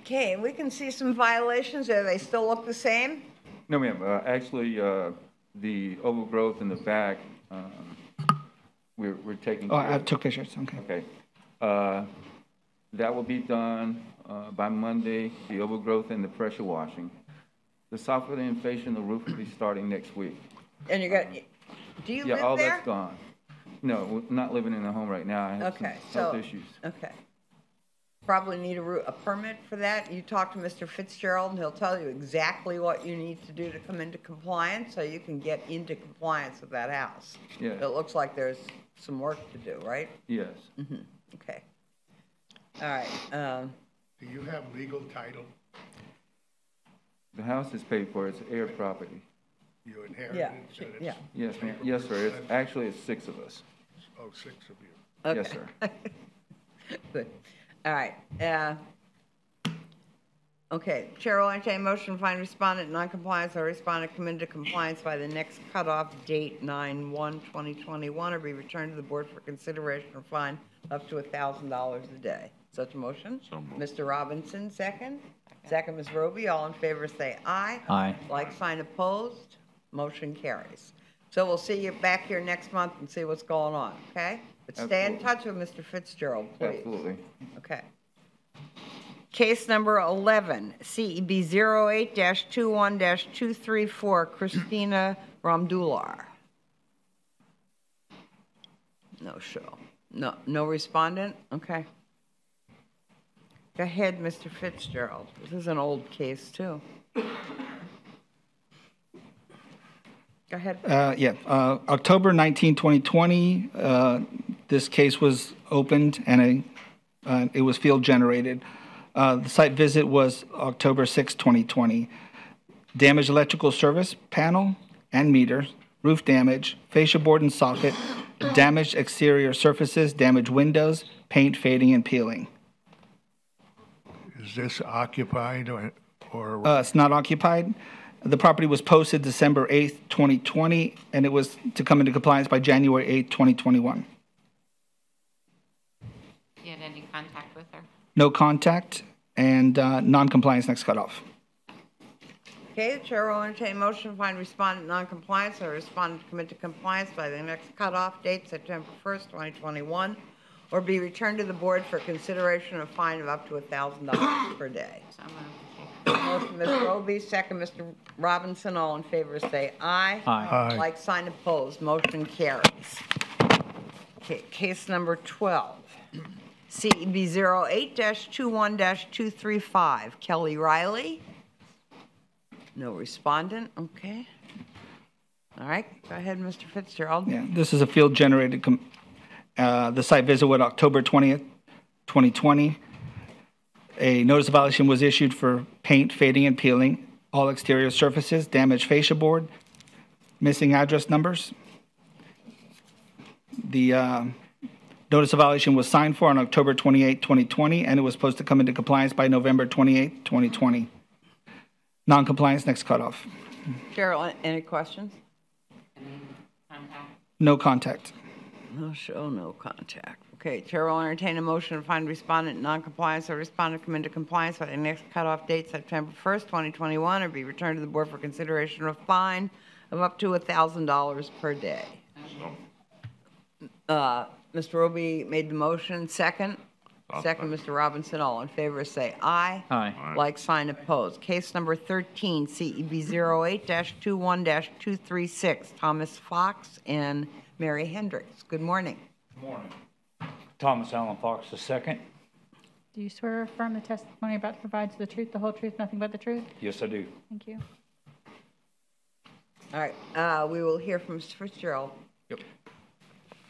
Okay, we can see some violations. Do they still look the same? No, ma'am. Actually, the overgrowth in the back, we're taking. Oh, care I of. took pictures, okay. Okay. That will be done by Monday, the overgrowth and the pressure washing. The soffit and fascia in the roof will be starting next week. And you're gonna, do you Yeah, live all there? that's gone. No, we're not living in the home right now. I have Okay, some health so- issues. Okay. Probably need a permit for that. You talk to Mr. Fitzgerald and he'll tell you exactly what you need to do to come into compliance so you can get into compliance with that house. Yeah. It looks like there's some work to do, right? Yes. Mm-hmm. Okay. All right. Do you have legal title? The house is paid for. It's heir property. You inherited? Yeah, so it's- yeah. Yes, ma'am. Yes, sir. It's actually it's 6 of us. Oh, 6 of you. Okay. Yes, sir. Good. All right. Okay, Chair will entertain a motion to find respondent in noncompliance or respondent come into compliance by the next cutoff date, 9/1/2021, or be returned to the board for consideration or fine up to $1,000 a day. Such a motion? Mr. Robinson, second. Second, Ms. Roby. All in favor say aye. Aye. Like sign opposed. Motion carries. So we'll see you back here next month and see what's going on, okay? But stay in touch with Mr. Fitzgerald, please. Absolutely. Okay. Case number 11, CEB 08-21-234, Christina Ramdular. No show. No respondent? Okay. Go ahead, Mr. Fitzgerald. This is an old case, too. Go ahead. October 19, 2020, this case was opened and it was field generated. The site visit was October 6, 2020. Damaged electrical service panel and meter, roof damage, fascia board and socket, damaged exterior surfaces, damaged windows, paint fading and peeling. Is this occupied or? It's not occupied. The property was posted December 8th, 2020, and it was to come into compliance by January 8th, 2021. You had any contact with her? No contact and non-compliance next cutoff. Okay, the chair will entertain a motion to find respondent non-compliance or respondent to commit to compliance by the next cutoff date, September 1st, 2021, or be returned to the board for consideration of a fine of up to $1,000 per day. Motion, Ms. Roby, second, Mr. Robinson. All in favor say aye. Aye. Like sign opposed. Motion carries. Okay, case number 12. CEB 08-21-235. Kelly Riley. No respondent. Okay. All right. Go ahead, Mr. Fitzgerald. Yeah, this is a field generated. The site visit was October 20th, 2020. A notice of violation was issued for paint fading and peeling, all exterior surfaces, damaged fascia board, missing address numbers. The notice of violation was signed for on October 28, 2020, and it was supposed to come into compliance by November 28, 2020. Non-compliance next cutoff. Cheryl, any questions? No contact. No show, no contact. Okay, chair will entertain a motion to find respondent in non-compliance or respondent come into compliance by the next cutoff date, September 1st, 2021, or be returned to the board for consideration of a fine of up to $1,000 per day. Mr. Roby made the motion. Second? Second, Mr. Robinson. All in favor say aye. Aye. Like sign opposed. Case number 13, CEB 08-21-236, Thomas Fox and Mary Hendricks. Good morning. Good morning. Thomas Allen Fox II. Do you swear or affirm the testimony you're about to provide to the truth, the whole truth, nothing but the truth? Yes, I do. Thank you. All right, we will hear from Mr. Fitzgerald. Yep.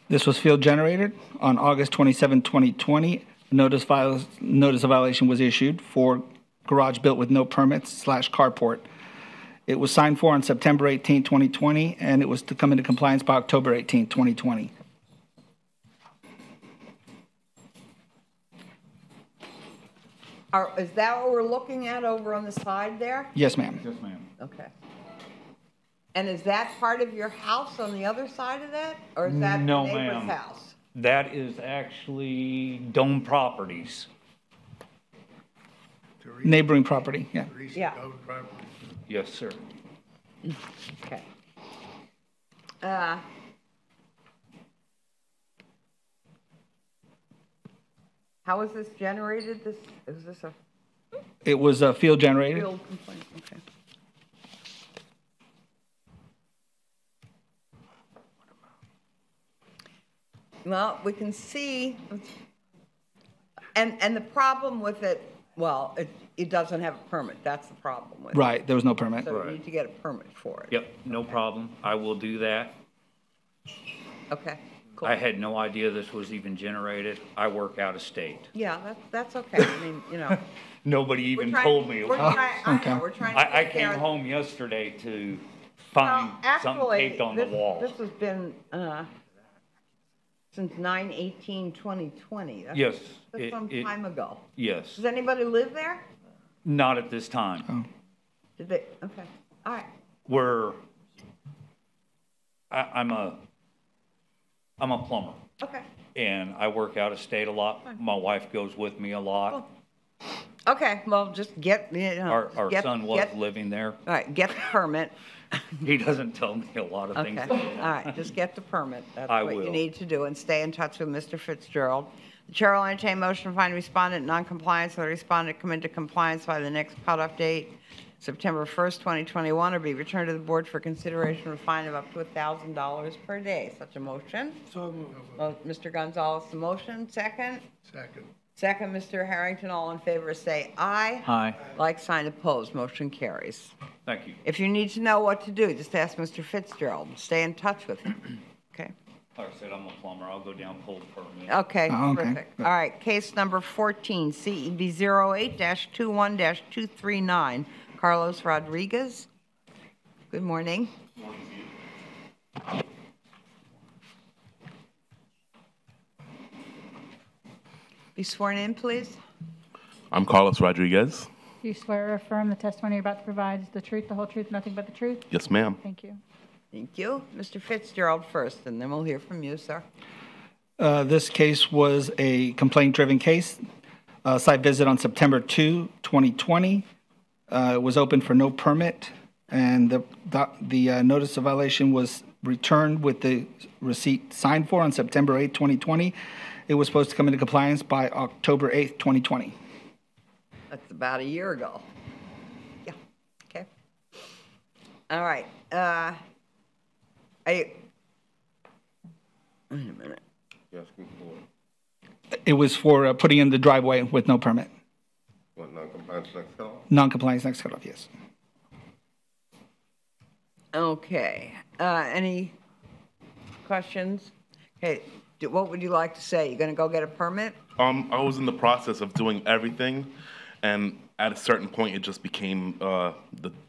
This was field generated on August 27, 2020. Notice of violation was issued for garage built with no permits / carport. It was signed for on September 18, 2020, and it was to come into compliance by October 18, 2020. Is that what we're looking at over on the side there? Yes, ma'am. Yes, ma'am. Okay. And is that part of your house on the other side of that? Or is that No, the neighbor's ma'am. house? That is actually Dome Properties. Neighboring property, yeah. Yeah. Yes, sir. Okay. How was this generated? Is this a It was field generated. field complaint? Okay. Well, we can see, and the problem with it, well, it doesn't have a permit. That's the problem with it. Right, there was no permit. So you need to get a permit for it. Yep, no problem. I will do that. Okay, cool. I had no idea this was even generated. I work out of state. Yeah, that's okay. I mean, you know. Nobody even trying- told me. we're trying- I know, we're trying to I take care came of- home yesterday to find something Actually, taped on the wall. This has been since 9/18/2020. Yes, That's some time ago. Yes, Does anybody live there? not at this time. Oh. Did they? Okay. All right. I'm a plumber. Okay. And I work out of state a lot. My wife goes with me a lot. Okay. Well, just get Our son was living there. All right. Get the permit. He doesn't tell me a lot of Okay. things. All right. Just get the permit. That's I what you will. need to do, and stay in touch with Mr. Fitzgerald. The chair will entertain motion to find respondent non-compliance or the respondent come into compliance by the next cutoff date, September 1st, 2021, or be returned to the board for consideration of a fine of up to $1,000 per day. Such a motion? So moved. Mr. Gonzalez, the motion. Second? Second. Second, Mr. Harrington. All in favor say aye. Aye. Like sign opposed. Motion carries. Thank you. If you need to know what to do, just ask Mr. Fitzgerald. Stay in touch with him. Okay? Like I said, I'm a plumber. I'll go down, pull the permit. Okay, Oh, okay. terrific. All right, case number 14, CEB 08-21-239, Carlos Rodriguez. Good morning. Be sworn in, please. I'm Carlos Rodriguez. Do you swear or affirm the testimony you're about to provide is the truth, the whole truth, nothing but the truth? Yes, ma'am. Thank you. Thank you. Mr. Fitzgerald first, and then we'll hear from you, sir. This case was a complaint-driven case. Site visit on September 2, 2020. It was open for no permit, and the notice of violation was returned with the receipt signed for on September 8, 2020. It was supposed to come into compliance by October 8, 2020. That's about a year ago. Yeah, okay. All right. Wait a minute. It was for putting in the driveway with no permit. What, non-compliance next cutoff? Non-compliance next cutoff, yes. Okay. Any questions? Okay. What would you like to say? You going to go get a permit? I was in the process of doing everything, and at a certain point, it just became the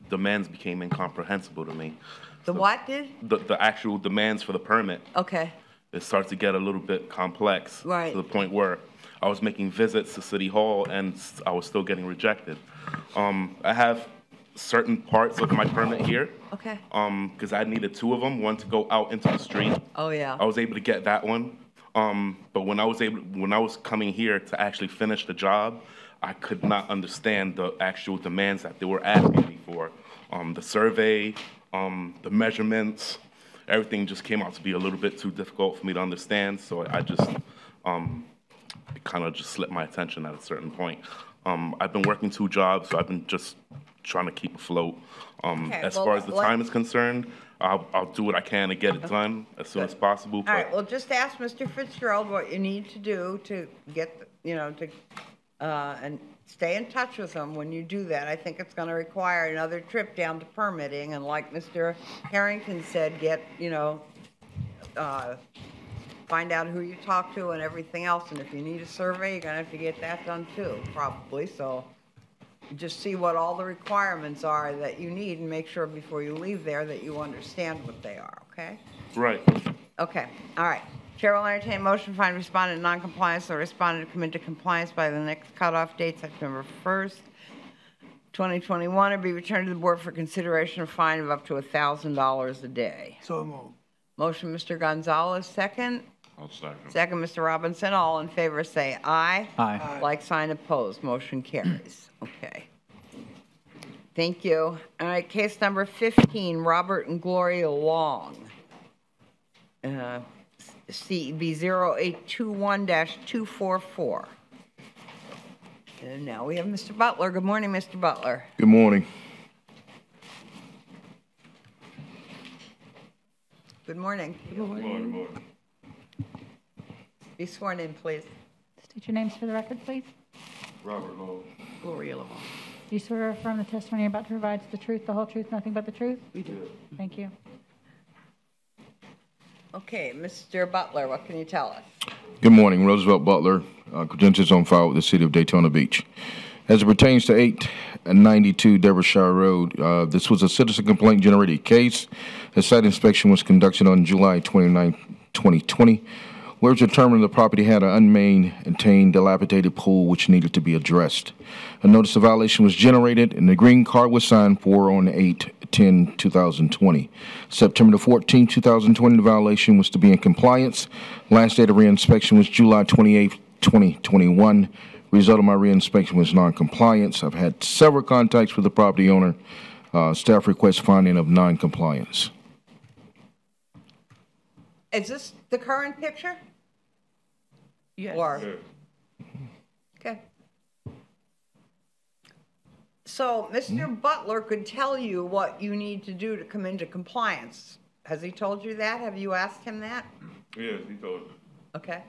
demands became incomprehensible to me. The what did? The actual demands for the permit. Okay. It starts to get a little bit complex. Right. To the point where I was making visits to City Hall, and I was still getting rejected. I have certain parts of my permit here. Okay. Because I needed two of them, one to go out into the street. Oh yeah. I was able to get that one. But when I was coming here to actually finish the job, I could not understand the actual demands that they were asking me for. The survey, the measurements, everything just came out to be a little bit too difficult for me to understand. So I just, it kind of just slipped my attention at a certain point. I've been working two jobs, so I've been just trying to keep afloat. As far as the time is concerned, I'll do what I can to get it done as soon as possible. All right. Well, just ask Mr. Fitzgerald what you need to do to get, and stay in touch with him when you do that. I think it's going to require another trip down to permitting, and like Mr. Harrington said, find out who you talk to and everything else. And if you need a survey, you're going to have to get that done too, probably. So just see what all the requirements are that you need and make sure before you leave there that you understand what they are, okay? Right. Okay, all right. Chair will entertain a motion to find respondent in non-compliance or respondent to come into compliance by the next cutoff date, September 1st, 2021, or be returned to the board for consideration of fine of up to $1,000 a day. So moved. Motion, Mr. Gonzalez, second. I'll second. Second, Mr. Robinson. All in favor say aye. Aye. Like sign opposed. Motion carries. Okay. Thank you. All right, case number 15, Robert and Gloria Long. CEB 0821-244. And now we have Mr. Butler. Good morning, Mr. Butler. Good morning. Good morning. Good morning. Be sworn in, please. State your names for the record, please. Robert Long. Gloria Long. Do you swear or affirm the testimony you're about to provide is the truth, the whole truth, nothing but the truth? We do. Thank you. Okay, Mr. Butler, what can you tell us? Good morning. Roosevelt Butler, credentials on file with the City of Daytona Beach. As it pertains to 892 Derbyshire Road, this was a citizen complaint generated case. The site inspection was conducted on July 29, 2020, where it was determined the property had an unmaintained, dilapidated pool which needed to be addressed. A notice of violation was generated and the green card was signed for on 8/10/2020. September 14, 2020, the violation was to be in compliance. Last date of reinspection was July 28, 2021. Result of my reinspection was non-compliance. I've had several contacts with the property owner. Staff requests finding of non-compliance. Is this the current picture? Yes. Or, okay. So Mr. Butler could tell you what you need to do to come into compliance. Has he told you that? Have you asked him that? Yes, he told me. Okay.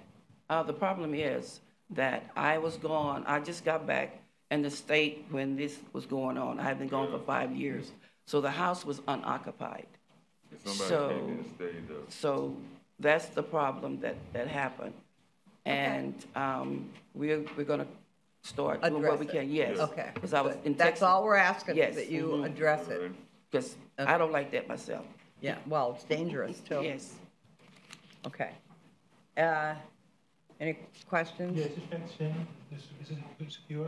The problem is that I was gone, I just got back in the state when this was going on. I had been gone for 5 years. So the house was unoccupied. So that's the problem that happened. And we're going to start doing what we can. Yes. Okay. Because I was in Texas. That's all we're asking, Yes. that you address it. Because I don't like that myself. Yeah, well, it's dangerous too. Yes. Okay. Any questions? Yes, is it secure?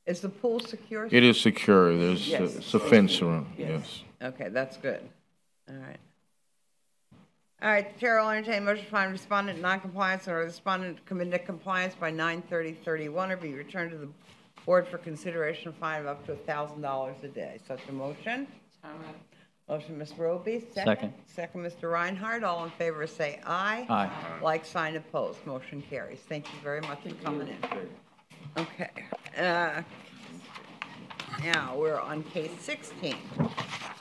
Is the pool secure? It is secure. There's it's a fence around. Yes. Okay, that's good. All right. All right, the chair will entertain a motion to find respondent in noncompliance or respondent to come into compliance by 9/30/31 or be returned to the board for consideration of fine of up to $1,000 a day. Such a motion? Motion, Ms. Roby. Second. Second, Mr. Reinhardt. All in favor say aye. Aye. Like, sign, opposed. Motion carries. Thank you very much for coming in. Okay. Now, we're on case 16.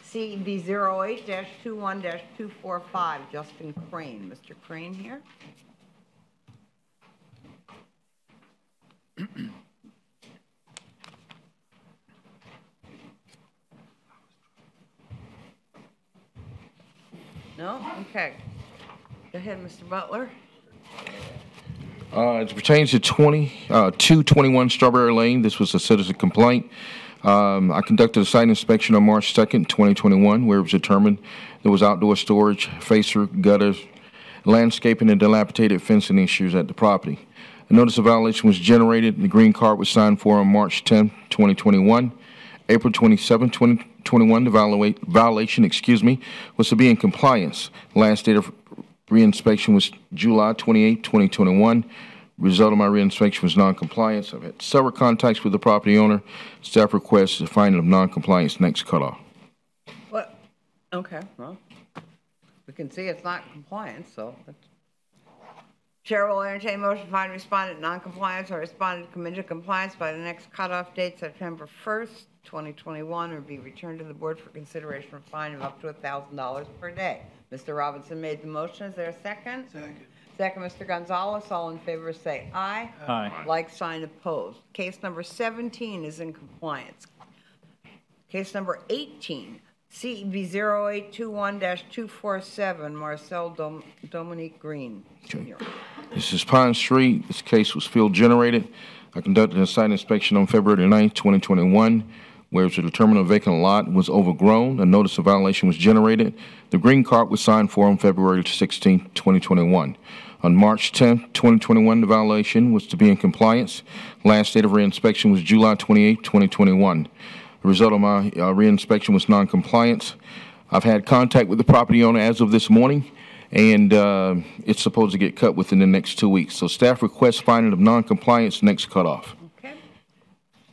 CB 08-21-245, Justin Crane. Mr. Crane here. No? Okay. Go ahead, Mr. Butler. As it pertains to 221 Strawberry Lane, this was a citizen complaint. I conducted a site inspection on March 2nd, 2021, where it was determined there was outdoor storage, facer, gutters, landscaping, and dilapidated fencing issues at the property. A notice of violation was generated, and the green card was signed for on March 10, 2021. April 27, 2021, the violation, was to be in compliance. Last date of reinspection was July 28, 2021. Result of my reinspection was non-compliance. I've had several contacts with the property owner. Staff requests a finding of non-compliance next cutoff. What? Okay, well, we can see it's not compliance, so. Chair will entertain a motion to find respondent non-compliance or respondent to come into compliance by the next cutoff date, September 1st, 2021, or be returned to the board for consideration of fine of up to $1,000 per day. Mr. Robinson made the motion. Is there a second? Second. Second, Mr. Gonzalez. All in favor say aye. Aye. Like, sign, opposed. Case number 17 is in compliance. Case number 18, CEB 0821-247, Marcel Dominique Green. Okay. This is Pine Street. This case was field generated. I conducted a site inspection on February 9th, 2021, where it was determined a vacant lot was overgrown. A notice of violation was generated. The green card was signed for on February 16th, 2021. On March 10th, 2021, the violation was to be in compliance. Last date of reinspection was July 28th, 2021. The result of my reinspection was non-compliance. I've had contact with the property owner as of this morning, and it's supposed to get cut within the next 2 weeks. So staff requests finding of non-compliance next cutoff. Okay.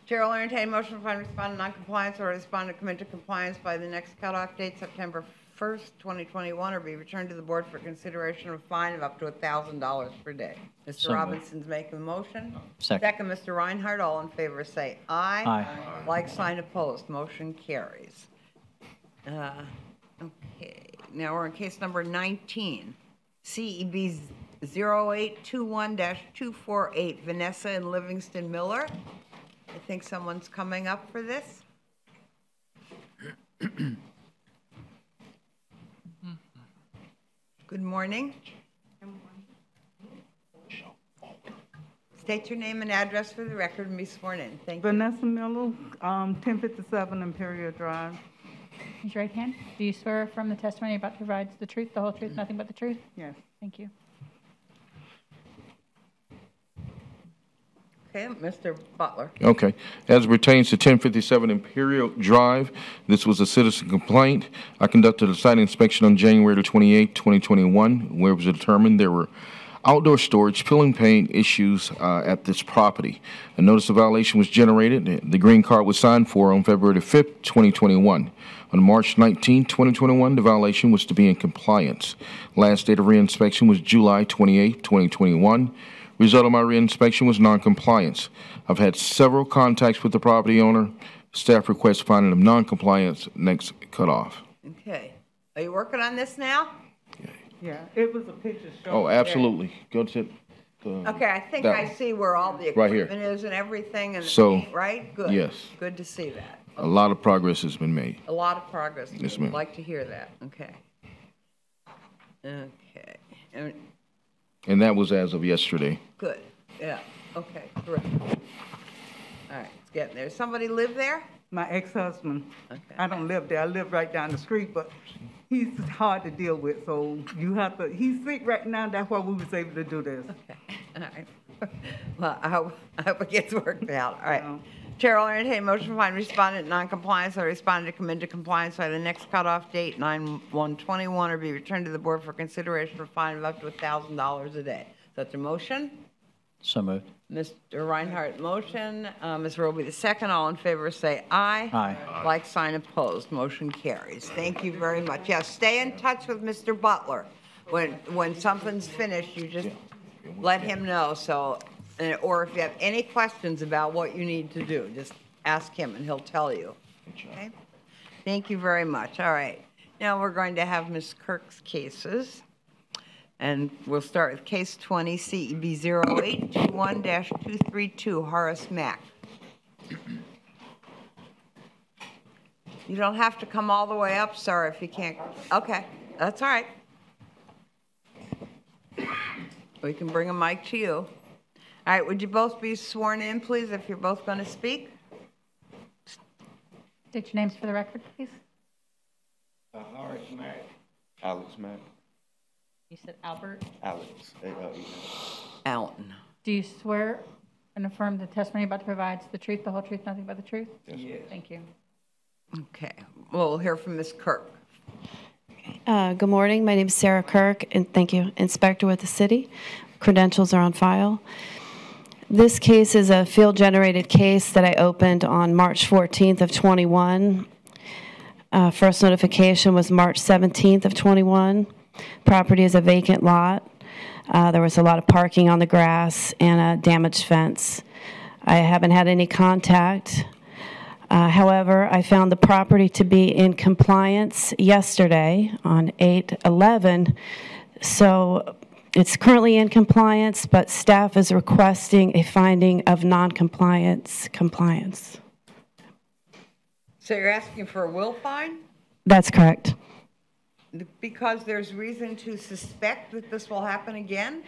Chair will entertain a motion to find respondent non-compliance or respondent to come into compliance by the next cutoff date, September 1st, 2021, or be returned to the board for consideration of a fine of up to $1,000 per day. Mr. So Robinson's making the motion. Second. Second, Mr. Reinhardt. All in favor say aye. Aye. Like, sign, opposed. Motion carries. Okay. Now we're on case number 19, CEB 0821-248, Vanessa and Livingston Miller. I think someone's coming up for this. Good morning. State your name and address for the record and be sworn in. Thank you. Vanessa Miller, 1057 Imperial Drive. Raise your right hand. Do you swear from the testimony you're about to provide the truth, the whole truth, nothing but the truth? Yes. Thank you. Okay, Mr. Butler. Okay. As it pertains to 1057 Imperial Drive, this was a citizen complaint. I conducted a site inspection on January 28, 2021, where it was determined there were outdoor storage, peeling paint issues at this property. A notice of violation was generated. The green card was signed for on February 5th, 2021. On March 19, 2021, the violation was to be in compliance. Last date of reinspection was July 28, 2021. Result of my reinspection was non-compliance. I've had several contacts with the property owner. Staff requests finding of non-compliance next cutoff. Okay. Are you working on this now? Yeah, it was a picture showing. Oh, absolutely. Go to the. Okay, I think that I one. see where all the Right here. equipment is and everything, and So, right? Good. yes. Good to see that. A lot of progress has been made. A lot of progress. Yes, I'd ma'am. like to hear that. Okay. Okay. And that was as of yesterday. Good. Yeah. Okay. Terrific. All right. It's getting there. Somebody live there? My ex-husband. Okay. I don't live there. I live right down the street, but he's hard to deal with. So you have to. He's sick right now. That's why we was able to do this. Okay. All right. Well, I hope it gets worked out. All right. Chair will entertain a motion to find respondent in noncompliance or respondent to come into compliance by the next cutoff date, 9/1/21, or be returned to the board for consideration for a fine of up to $1,000 a day. Such a motion? So moved. Mr. Reinhardt, motion. Ms. Roby, the second. All in favor say aye. Aye. Like sign opposed. Motion carries. Thank you very much. Yes, stay in touch with Mr. Butler. When something's finished, you just let him know. So, or if you have any questions about what you need to do, just ask him and he'll tell you. Okay? Thank you very much. All right. Now we're going to have Ms. Kirk's cases. And we'll start with case 20, CEB 0821-232, Horace Mack. You don't have to come all the way up, sir, if you can't. Okay, that's all right. We can bring a mic to you. All right, would you both be sworn in, please, if you're both going to speak? State your names for the record, please. Horace Mack. Alex Mack. You said Albert. Alex. Alton. Do you swear and affirm the testimony you're about to provide is the truth, the whole truth, nothing but the truth? Yes. Thank you. Okay, well, we'll hear from Ms. Kirk. Good morning. My name is Sarah Kirk, and thank you. Inspector with the city. Credentials are on file. This case is a field-generated case that I opened on March 14th of 21. First notification was March 17th of 21. Property is a vacant lot. There was a lot of parking on the grass and a damaged fence. I haven't had any contact. However, I found the property to be in compliance yesterday on 8/11. So it's currently in compliance, but staff is requesting a finding of non-compliance compliance. So you're asking for a will fine? That's correct. Because there's reason to suspect that this will happen again?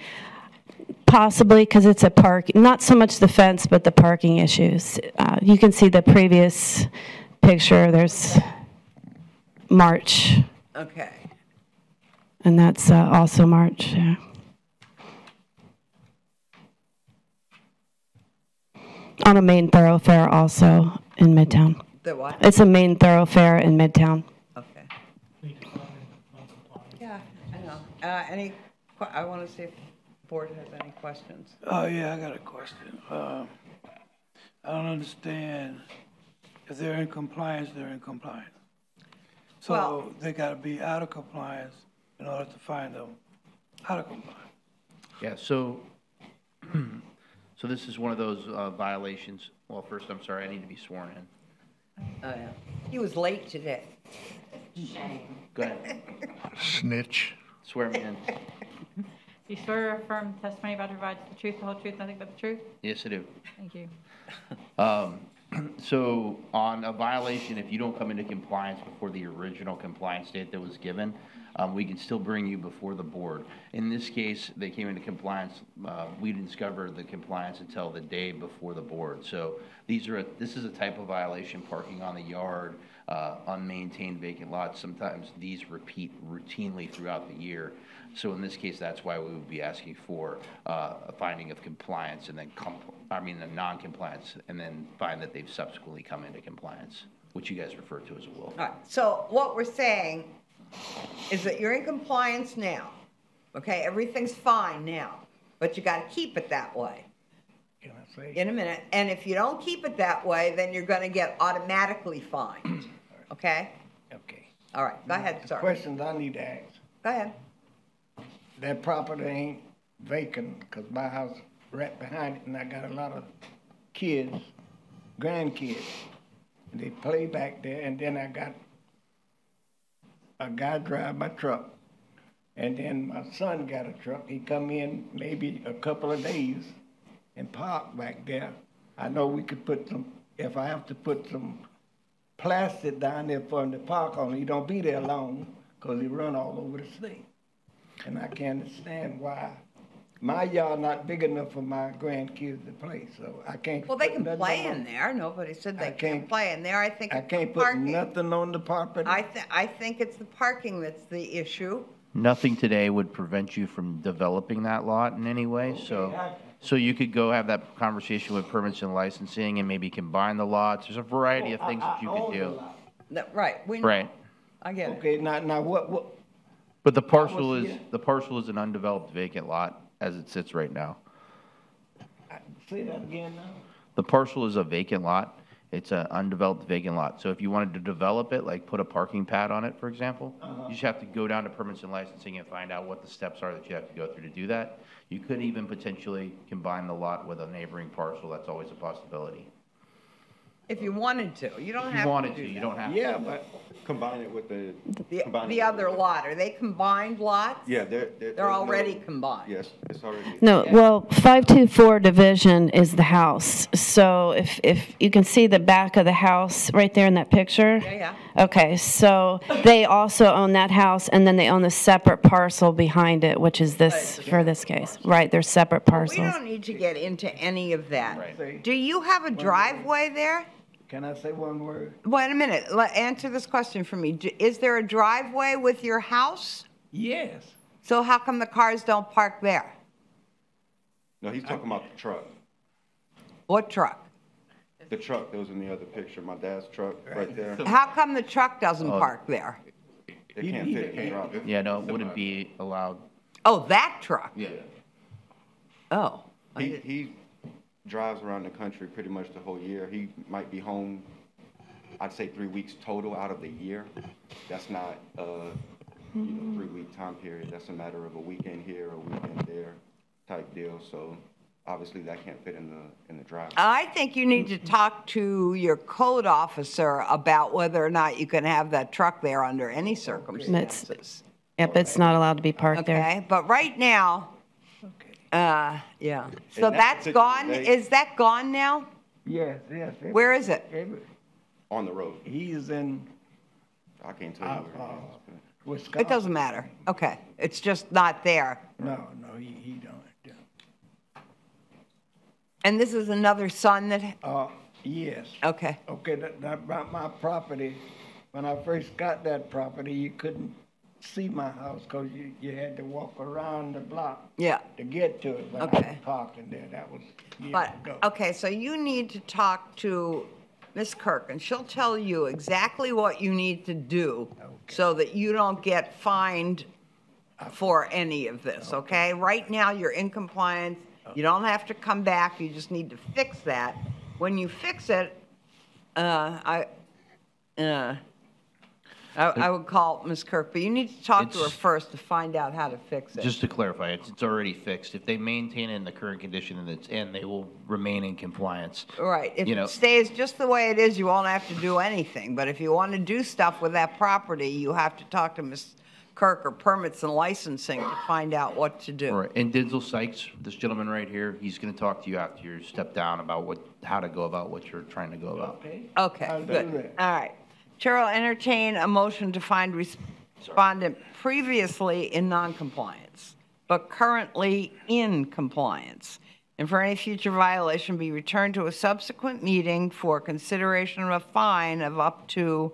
Possibly because it's a park, not so much the fence, but the parking issues. You can see the previous picture. There's March. Okay. And that's also March. Yeah. On a main thoroughfare also in Midtown. The what? It's a main thoroughfare in Midtown. Okay. Yeah, I know. I want to see if the board has any questions. Oh, yeah, I got a question. I don't understand. If they're in compliance, they're in compliance. So they got to be out of compliance in order to find them out of compliance. Yeah, so this is one of those violations. Well, first, I'm sorry, I need to be sworn in. Oh, yeah. He was late today. Go ahead. Snitch. Swear me in. Do you swear or affirm the testimony you're about to provide is the truth, the whole truth, nothing but the truth? Yes, I do. Thank you. So on a violation, if you don't come into compliance before the original compliance date that was given, we can still bring you before the board. In this case, they came into compliance. We didn't discover the compliance until the day before the board. So this is a type of violation, parking on the yard, unmaintained vacant lots. Sometimes these repeat routinely throughout the year. So in this case, that's why we would be asking for a finding of compliance and then a non-compliance, and then find that they've subsequently come into compliance, which you guys refer to as a will. All right, so what we're saying is that you're in compliance now, okay? Everything's fine now, but you got to keep it that way. In a minute, and if you don't keep it that way, then you're going to get automatically fined, okay? Okay. All right, go ahead, sir. Questions I need to ask. Go ahead. That property ain't vacant because my house right behind it, and I got a lot of kids, grandkids. They play back there, and then I got a guy drive my truck. And then my son got a truck. He come in maybe a couple of days and park back there. I know we could put some, if I have to put some plastic down there for him to park on, he don't be there long because he run all over the state. And I can't understand why. My yard not big enough for my grandkids to play, so I can't. Well, they put can nothing play on- in there. Nobody said they I can't can't- play in there. I think I it's can't the put parking. nothing on the property. I think it's the parking that's the issue. Nothing today would prevent you from developing that lot in any way, so you could go have that conversation with permits and licensing and maybe combine the lots. There's a variety of things that you could do. Right, we know. Right. I get it. Okay, now what, But the parcel is an undeveloped vacant lot as it sits right now. say that again now? The parcel is a vacant lot. It's an undeveloped vacant lot. So if you wanted to develop it, like put a parking pad on it, for example, you just have to go down to permits and licensing and find out what the steps are that you have to go through to do that. You could even potentially combine the lot with a neighboring parcel. That's always a possibility. If you wanted to, you don't If have you wanted to to, do you that. don't have to. Yeah, but Combine it with the. The other lot, are they combined lots? Yeah, They're already combined. Yes, it's already. No, well, 524 division is the house. So if you can see the back of the house right there in that picture? Yeah. Okay, so they also own that house, and then they own the separate parcel behind it, which is this, for this case. Right, they're separate We parcels. don't need to get into any of that. Do you have a driveway there? Can I say one word? Wait a minute, answer this question for me. Is there a driveway with your house? Yes. So how come the cars don't park there? No, he's talking about the truck. What truck? The truck that was in the other picture, my dad's truck, right there. How come the truck doesn't Oh. park there? They can't fit in the truck. Yeah, no, it wouldn't be allowed. Oh, that truck? Yeah. Oh. He drives around the country pretty much the whole year. He might be home, I'd say 3 weeks total out of the year. That's not a 3-week time period. That's a matter of a weekend here, a weekend there type deal. So obviously that can't fit in the drive. I think you need to talk to your code officer about whether or not you can have that truck there under any circumstances. Yep, it's not allowed to be parked there. Okay, but right now, yeah. So In that that's particular gone? day- Is that gone now? Yes. Where is it? On the road. He's in I can't tell you where it is. but- Wisconsin. It doesn't matter. Okay, it's just not there. No, he don't. And this is another son that, Yes. okay. Okay, that about my property. When I first got that property, you couldn't see my house because you had to walk around the block Yeah. to get to it. But I Okay. was parking there. That was years But, ago. okay, so you need to talk to Ms. Kirk, and she'll tell you exactly what you need to do so that you don't get fined for any of this, okay? Right now, you're in compliance. You don't have to come back. You just need to fix that. When you fix it, I would call Ms. Kirk, but you need to talk to her It's- first to find out how to fix it. Just to clarify, it's already fixed. If they maintain it in the current condition that it's in, they will remain in compliance. Right, if You know- it stays just the way it is, you won't have to do anything, but if you want to do stuff with that property, you have to talk to Ms. Kirk or Permits and Licensing to find out what to do. All right, and Denzel Sykes, this gentleman right here, he's gonna talk to you after you step down about how to go about what you're trying to go about. Okay, I'll do good, that. all right. Chair will entertain a motion to find respondent previously in non-compliance, but currently in compliance, and for any future violation be returned to a subsequent meeting for consideration of a fine of up to,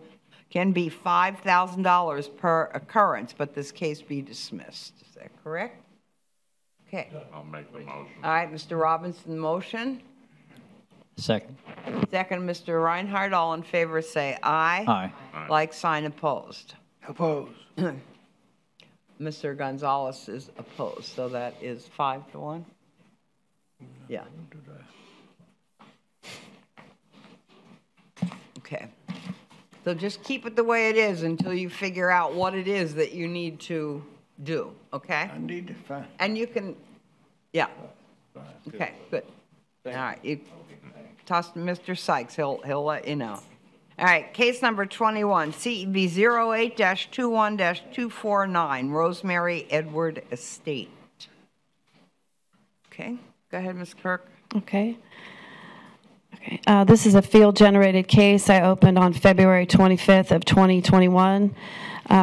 can be $5,000 per occurrence, but this case be dismissed. Is that correct? Okay. I'll make the motion. All right, Mr. Robinson, motion. Second. Second, Mr. Reinhardt, all in favor say aye. Aye. Like sign opposed. Opposed. Mr. Gonzalez is opposed, so that is 5-1? Yeah. Okay. So just keep it the way it is until you figure out what it is that you need to do, okay? I need to find. And you can, yeah. Okay, good. All right, you toss to Mr. Sykes, he'll let you know. All right, case number 21, CEB 08-21-249, Rosemary Edward Estate. Okay, go ahead, Ms. Kirk. Okay. This is a field-generated case I opened on February 25th of 2021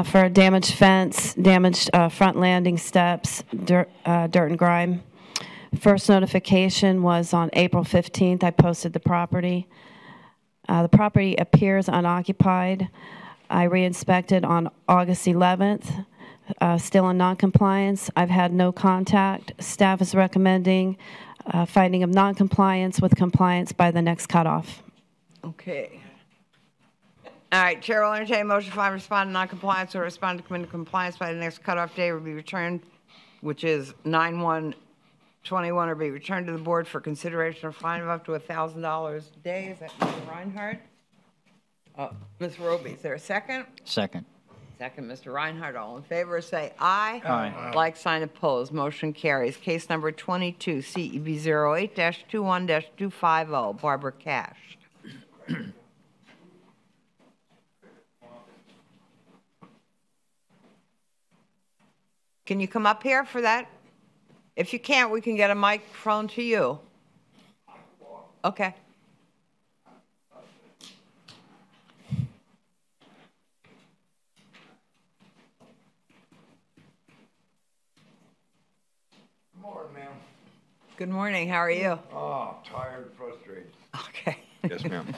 for a damaged fence, damaged front landing steps, dirt and grime. First notification was on April 15th. I posted the property. The property appears unoccupied. I re-inspected on August 11th, still in noncompliance. I've had no contact. Staff is recommending finding of noncompliance with compliance by the next cutoff. Okay. All right, Chair will entertain a motion to find respond to noncompliance or respond to come into compliance by the next cutoff day or be returned, which is 9/1/21, or be returned to the board for consideration or fine of up to $1,000 a day. Is that Mr. Reinhardt? Ms. Roby, is there a second? Second. Second, Mr. Reinhardt. All in favor, say aye. Aye. Like sign opposed. Motion carries. Case number 22, CEB 08-21-250, Barbara Cash. Can you come up here for that? If you can't, we can get a microphone to you. Okay. Good morning. How are you? Oh, tired, frustrated. Okay. Yes, ma'am.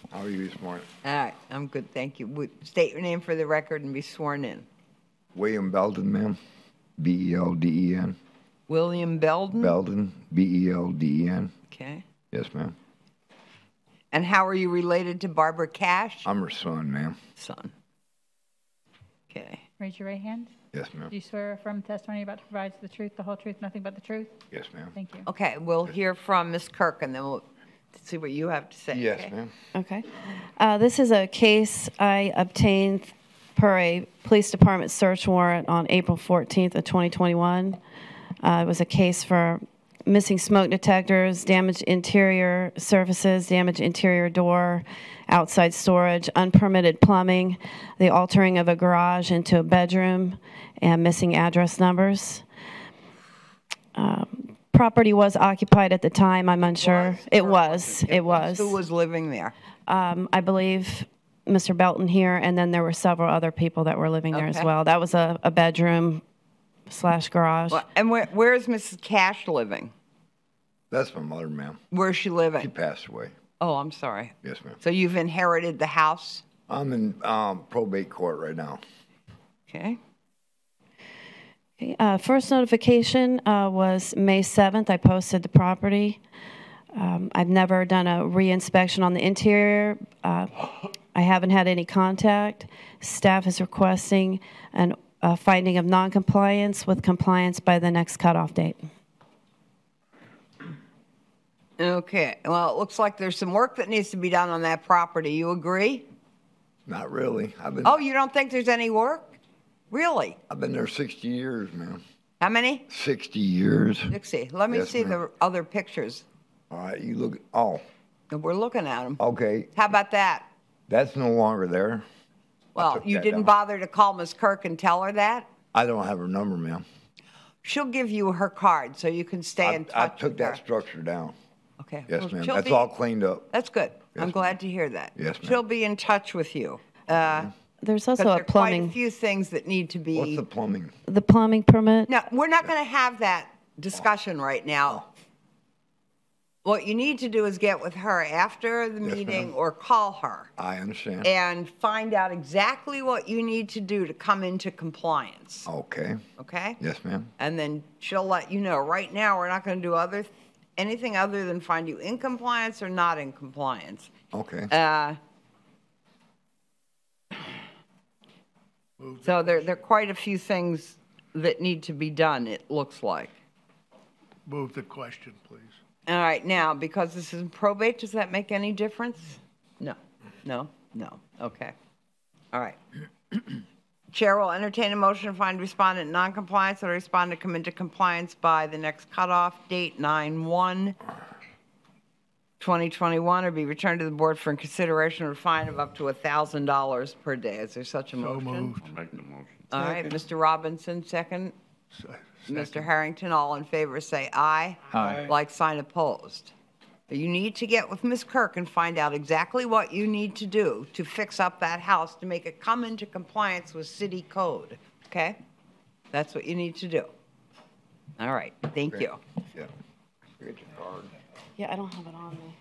How are you this morning? All right. I'm good. Thank you. State your name for the record and be sworn in. William Belden, ma'am. B-E-L-D-E-N. William Belden? Belden, B-E-L-D-E-N. Okay. Yes, ma'am. And how are you related to Barbara Cash? I'm her son, ma'am. Son. Okay. Raise your right hand. Yes, ma'am. Do you swear or affirm the testimony you're about to provide is the truth, the whole truth, nothing but the truth? Yes, ma'am. Thank you. Okay. We'll hear from Ms. Kirk and then we'll see what you have to say. Yes, okay? ma'am. Okay. This is a case I obtained per a police department search warrant on April 14th of 2021. It was a case for missing smoke detectors, damaged interior surfaces, damaged interior door, outside storage, unpermitted plumbing, the altering of a garage into a bedroom, and missing address numbers. Property was occupied at the time. I'm unsure. It was. Who was living there? I believe Mr. Belton here, and then there were several other people that were living there as Okay. well. That was a bedroom / garage. Well, and where is Mrs. Cash living? That's my mother, ma'am. Where's she living? She passed away. Oh, I'm sorry. Yes, ma'am. So you've inherited the house? I'm in probate court right now. Okay. First notification was May 7th. I posted the property. I've never done a re-inspection on the interior. I haven't had any contact. Staff is requesting a finding of noncompliance with compliance by the next cutoff date. Okay. Well, it looks like there's some work that needs to be done on that property. You agree? Not really. Oh, you don't think there's any work? Really? I've been there 60 years, ma'am. How many? 60 years. 60. Let me Yes, see ma'am. the other pictures. All right, you look. Oh, We're looking at them. okay. How about that? That's no longer there. Well, took you that didn't down. bother to call Ms. Kirk and tell her that? I don't have her number, ma'am. She'll give you her card so you can stay in touch I took with that her. structure down. Okay. Yes, Well, ma'am. she'll That's be- all cleaned up. That's good. Yes, I'm glad to hear that. Yes, ma'am. She'll be in touch with you. There's also Because a there are quite a plumbing, few things that need to be. What's the plumbing? the plumbing permit. No, we're not going to have that discussion right now. What you need to do is get with her after the Yes, meeting ma'am. or call her I understand. and find out exactly what you need to do to come into compliance. Okay. Okay? Yes, ma'am. And then she'll let you know. Right now, we're not going to do anything other than find you in compliance or not in compliance. Okay. So there are quite a few things that need to be done, it looks like. Move the question, please. All right, now, because this is probate, does that make any difference? No, no, no, okay. All right. Chair will entertain a motion to find respondent non-compliance or respondent come into compliance by the next cutoff date, 9/1. 2021, or be returned to the board for consideration of a fine of up to $1,000 per day. Is there such a motion? So moved. I'll make the motion. All right, Mr. Robinson, second. Mr. Harrington, all in favor, say aye. Aye. Like sign opposed. You need to get with Ms. Kirk and find out exactly what you need to do to fix up that house to make it come into compliance with city code, okay? That's what you need to do. All right, thank you. Yeah. Get your card. Yeah, I don't have it on me.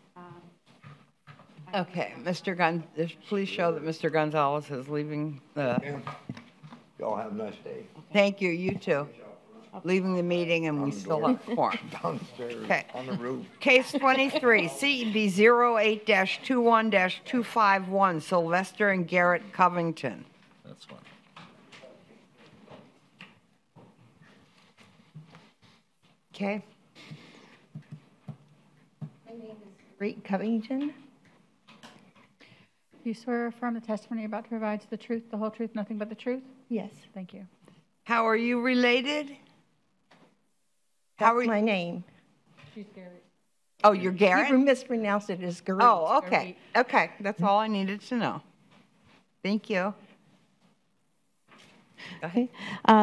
Okay, Mr. please show that Mr. Gonzalez is leaving the, Y'all have a nice day. thank you, you too. Leaving the meeting and we still have quorum. Downstairs, Okay. on the roof. Case 23, CEB 08-21-251, Sylvester and Garrett Covington. That's one. Okay. My name is Rita Covington. Do you swear or affirm the testimony you're about to provide to the truth, the whole truth, nothing but the truth? Yes. Thank you. How are you related? How are That's my name. She's Garrett. Oh, you're Garrett? You mispronounced it as Garrett. Oh, okay. Okay, that's all I needed to know. Thank you. Okay.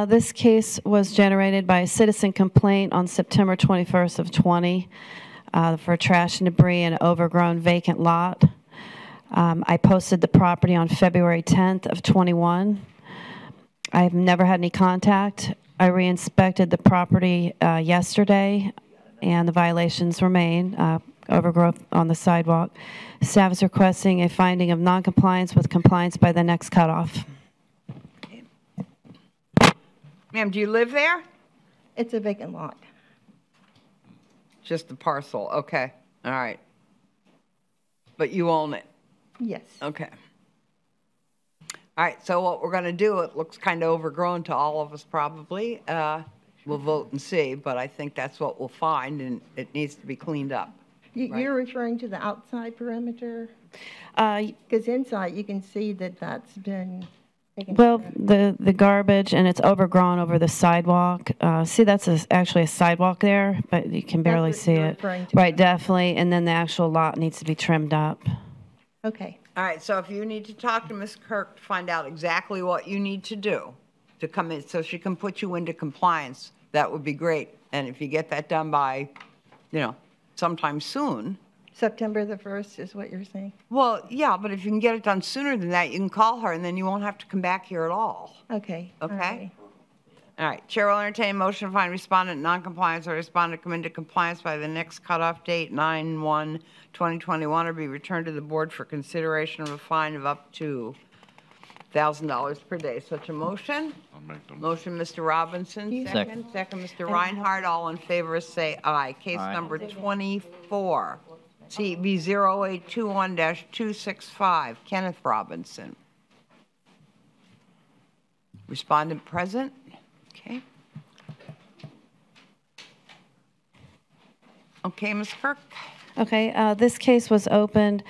This case was generated by a citizen complaint on September 21st of 20 for trash and debris in an overgrown vacant lot. I posted the property on February 10th of 21. I've never had any contact. I re-inspected the property yesterday, and the violations remain. Overgrowth on the sidewalk. Staff is requesting a finding of noncompliance with compliance by the next cutoff. Ma'am, do you live there? It's a vacant lot. Just the parcel, okay. All right. But you own it? Yes. Okay. All right, so what we're going to do, it looks kind of overgrown to all of us probably. We'll vote and see, but I think that's what we'll find, and it needs to be cleaned up. Right. You're referring to the outside perimeter? Because inside, you can see that that's been taken Well, care of. the garbage, and it's overgrown over the sidewalk. See, that's actually a sidewalk there, but you can barely That's what see you're it. referring to. Right, definitely, and then the actual lot needs to be trimmed up. Okay. All right, so if you need to talk to Ms. Kirk to find out exactly what you need to do to come in, so she can put you into compliance, that would be great. And if you get that done by, sometime soon. September the 1st is what you're saying? Well, yeah, but if you can get it done sooner than that, you can call her, and then you won't have to come back here at all. Okay. Okay? All right, Chair will entertain a motion to find respondent in noncompliance or respondent come into compliance by the next cutoff date, 9/1/2021, or be returned to the board for consideration of a fine of up to $1,000 per day. Such a motion? I'll make the Motion, Mr. Robinson, second. Second, Mr. Reinhardt. All in favor, say aye. Case Aye. number 24, CB 0821-265, Kenneth Robinson. Respondent present? Okay. Okay, Ms. Kirk? Okay, this case was opened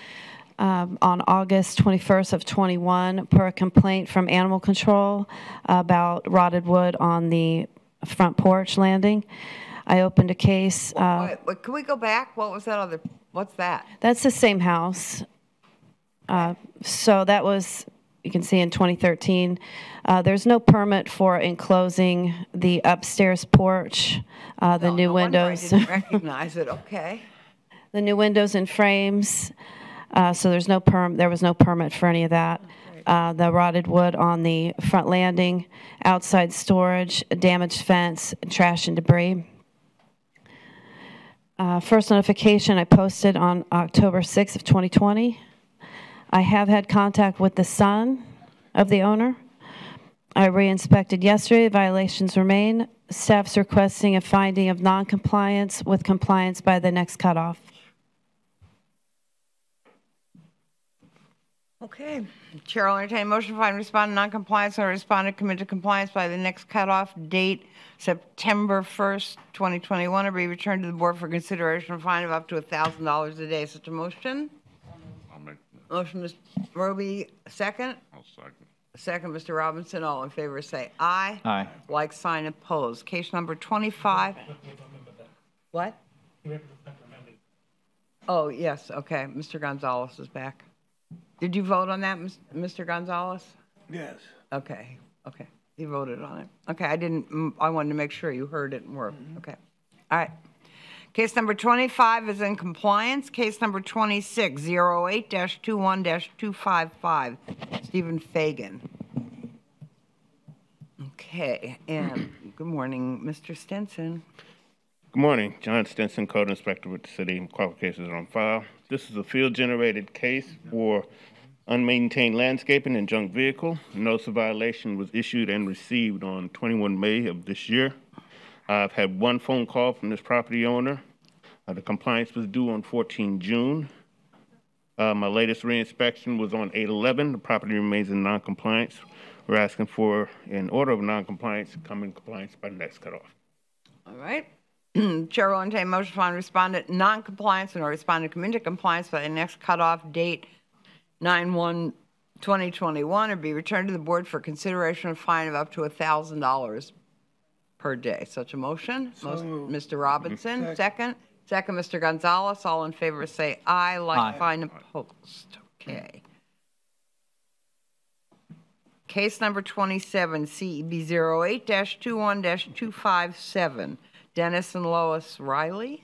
on August 21st of 21 per a complaint from Animal Control about rotted wood on the front porch landing. I opened a case. Wait, can we go back? What was that other, what's that? That's the same house. So that was, you can see in 2013. There's no permit for enclosing the upstairs porch, the new No wonder I windows. didn't recognize it, okay. The new windows and frames, so there was no permit for any of that. The rotted wood on the front landing, outside storage, damaged fence, trash and debris. First notification I posted on October 6th of 2020. I have had contact with the son of the owner. I re-inspected yesterday. Violations remain. Staff's requesting a finding of non-compliance with compliance by the next cutoff. Okay. Chair will entertain a motion to find respondent non-compliance or respondent come into compliance by the next cutoff date, September 1st, 2021, or be returned to the board for consideration of a fine of up to $1,000 a day. Such a motion? I'll make Motion, Mr. Roby, second. I'll second. Second, Mr. Robinson. All in favor say aye. Aye. Like sign opposed. Case number 25. What? Oh, yes, okay, Mr. Gonzalez is back. Did you vote on that, Mr. Gonzalez? Yes. Okay, okay, you voted on it. Okay, I wanted to make sure you heard it and were, okay. All right. Case number 25 is in compliance. Case number 26, 08-21-255, Stephen Fagan. Okay, and good morning, Mr. Stinson. Good morning. John Stinson, Code Inspector with the City. Qualifications are on file. This is a field-generated case for unmaintained landscaping and junk vehicle. Notice of violation was issued and received on 21 May of this year. I've had one phone call from this property owner. The compliance was due on 14 June. My latest reinspection was on 8/11. The property remains in non-compliance. We're asking for an order of non-compliance to come in compliance by the next cutoff. All right. Chair will entertain motion to find respondent non-compliance and or respondent come into compliance by the next cutoff date 9/1/2021 or be returned to the board for consideration of fine of up to $1,000 per day. Such a motion? Mr. Robinson, second. Second, Mr. Gonzalez. All in favor say aye. Like, sign, opposed. Okay. Case number 27, CEB 08-21-257, Dennis and Lois Riley.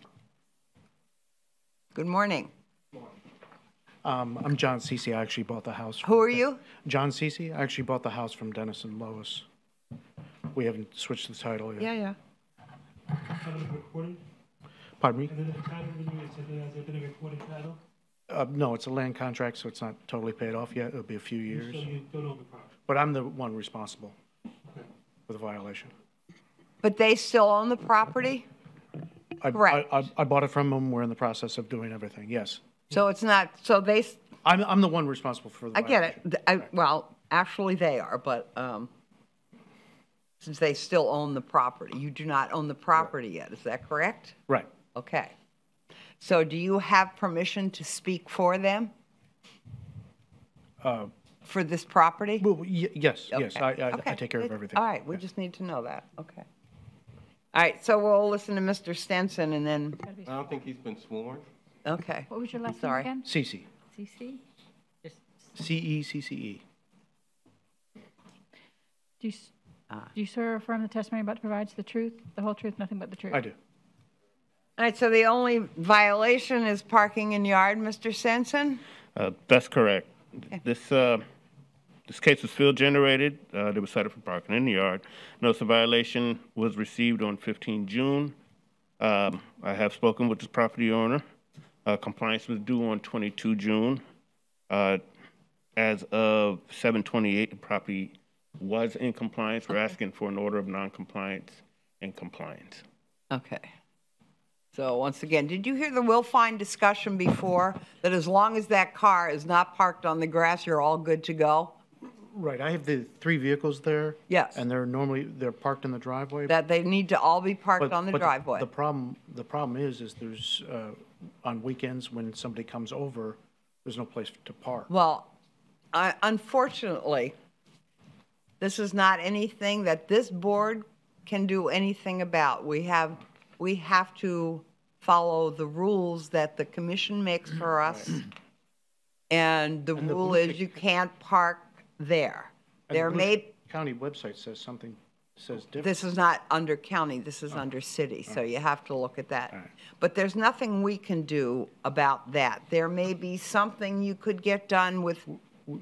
Good morning. I'm John Cece. I actually bought the house. Who are you? John Cece. I actually bought the house from Dennis and Lois. We haven't switched the title yet. Yeah. Pardon me? No, it's a land contract, so it's not totally paid off yet. It'll be a few years. So you don't own the property? But I'm the one responsible for the violation. But they still own the property? Correct. I bought it from them. We're in the process of doing everything, yes. So it's not, so they... I'm the one responsible for the violation. I get it. Well, actually they are, but since they still own the property, you do not own the property yet. Is that correct? Right. Okay. So do you have permission to speak for them? For this property? Well, yes, Okay. yes. I Okay. take care of everything. All right, we just need to know that. Okay. All right, so we'll listen to Mr. Stenson and then, I don't think he's been sworn. okay. What was your last name Sorry. again? Cece. CC? Just, CECCE. do you swear or affirm the testimony about to provide the truth, the whole truth, nothing but the truth? I do. All right, so the only violation is parking in yard, Mr. Stenson? That's correct. This case was field generated. They were cited for parking in the yard. Notice of violation was received on 15 June. I have spoken with this property owner. Compliance was due on 22 June. As of 7/28, the property was in compliance. We're asking for an order of non-compliance and compliance. Okay. So once again, did you hear the will find discussion before, that as long as that car is not parked on the grass, you're all good to go? Right. I have the 3 vehicles there. Yes. And they're parked in the driveway. That they need to all be parked on the but driveway? The problem is there's, on weekends when somebody comes over, there's no place to park. Well, unfortunately, this is not anything that this board can do anything about. We have to follow the rules that the commission makes for us. And the rule is you can't park there. There may... County website says different. This is not under county, this is under city, so you have to look at that. But there's nothing we can do about that. There may be something you could get done with...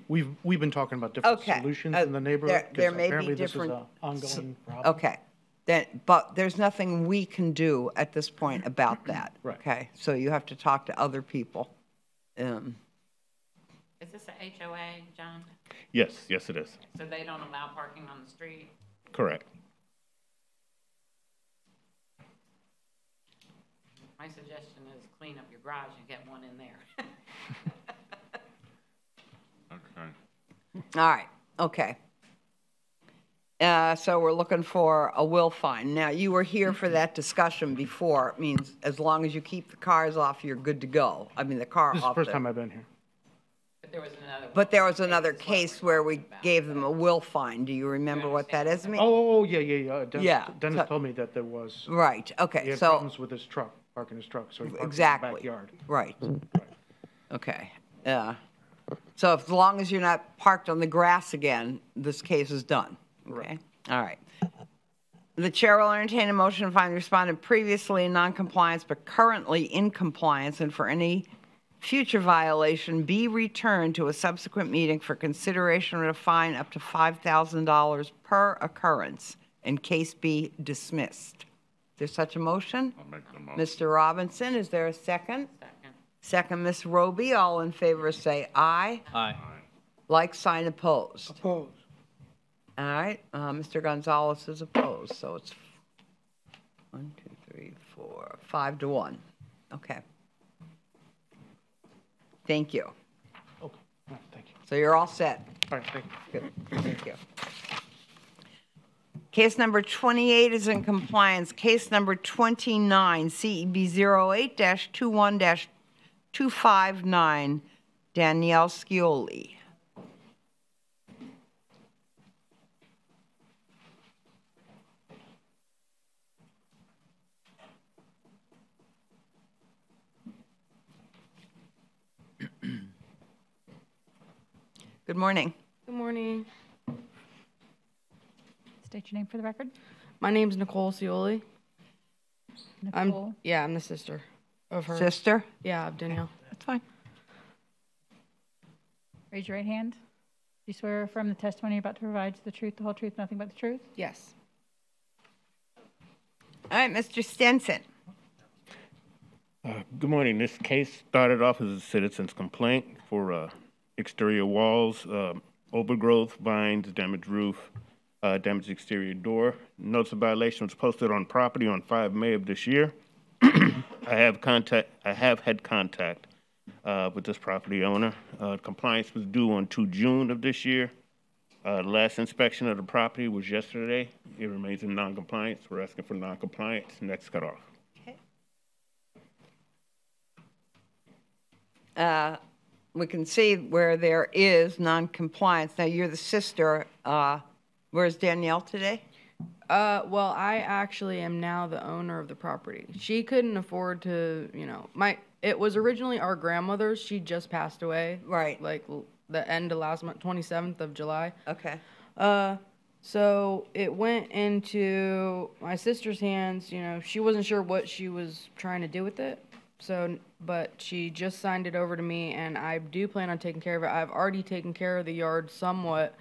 We've been talking about different solutions in the neighborhood. There may apparently be different... This is an ongoing problem. Okay. But there's nothing we can do at this point about that. Right. Okay, so you have to talk to other people. Is this a HOA, John? Yes, it is. So they don't allow parking on the street? Correct. My suggestion is clean up your garage and get one in there. Okay. All right, okay. So we're looking for a will find. Now, you were here for that discussion before. It means as long as you keep the cars off, you're good to go. I mean, the car off. This is the first time I've been here. But there was another case where we gave them a will find. Do you remember what that is? Yeah. Yeah. Dennis told me that there was. Right, okay, He had so. problems with his truck. parking his truck, so he parks in the Exactly. backyard. Right. Okay. Yeah. So as long as you're not parked on the grass again, this case is done. Okay. All right. The chair will entertain a motion to find the respondent previously in noncompliance but currently in compliance, and for any future violation be returned to a subsequent meeting for consideration of a fine up to $5,000 per occurrence, and case be dismissed. Is there such a motion? I'll make the motion. Mr. Robinson, is there a second? Second, Ms. Roby. All in favor say aye. Aye. Like sign opposed. Opposed. All right, Mr. Gonzalez is opposed, so it's 1, 2, 3, 4, 5 to 1. Okay. Thank you. Okay, thank you. So you're all set. All right, thank you. Good, thank you. Case number 28 is in compliance. Case number 29, CEB 08-21-259, Danielle Scioli. Good morning. Good morning. State your name for the record. My name's Nicole Scioli. Nicole. I'm the sister of her. Sister? Yeah, of Danielle. That's fine. Raise your right hand. Do you swear or affirm the testimony you're about to provide is the truth, the whole truth, nothing but the truth? Yes. All right, Mr. Stenson. Good morning. This case started off as a citizen's complaint for exterior walls, overgrowth, vines, damaged roof, damaged exterior door. Notice of violation was posted on property on 5 May of this year. I have had contact with this property owner. Compliance was due on 2 June of this year. The last inspection of the property was yesterday. It remains in non-compliance. We're asking for non-compliance. Next cutoff. We can see where there is non-compliance. Now, you're the sister. Where's Danielle today? Well, I actually am now the owner of the property. She couldn't afford to, it was originally our grandmother's. She just passed away. Right. Like the end of last month, 27th of July. Okay. So it went into my sister's hands. She wasn't sure what she was trying to do with it. But she just signed it over to me, and I do plan on taking care of it. I've already taken care of the yard somewhat.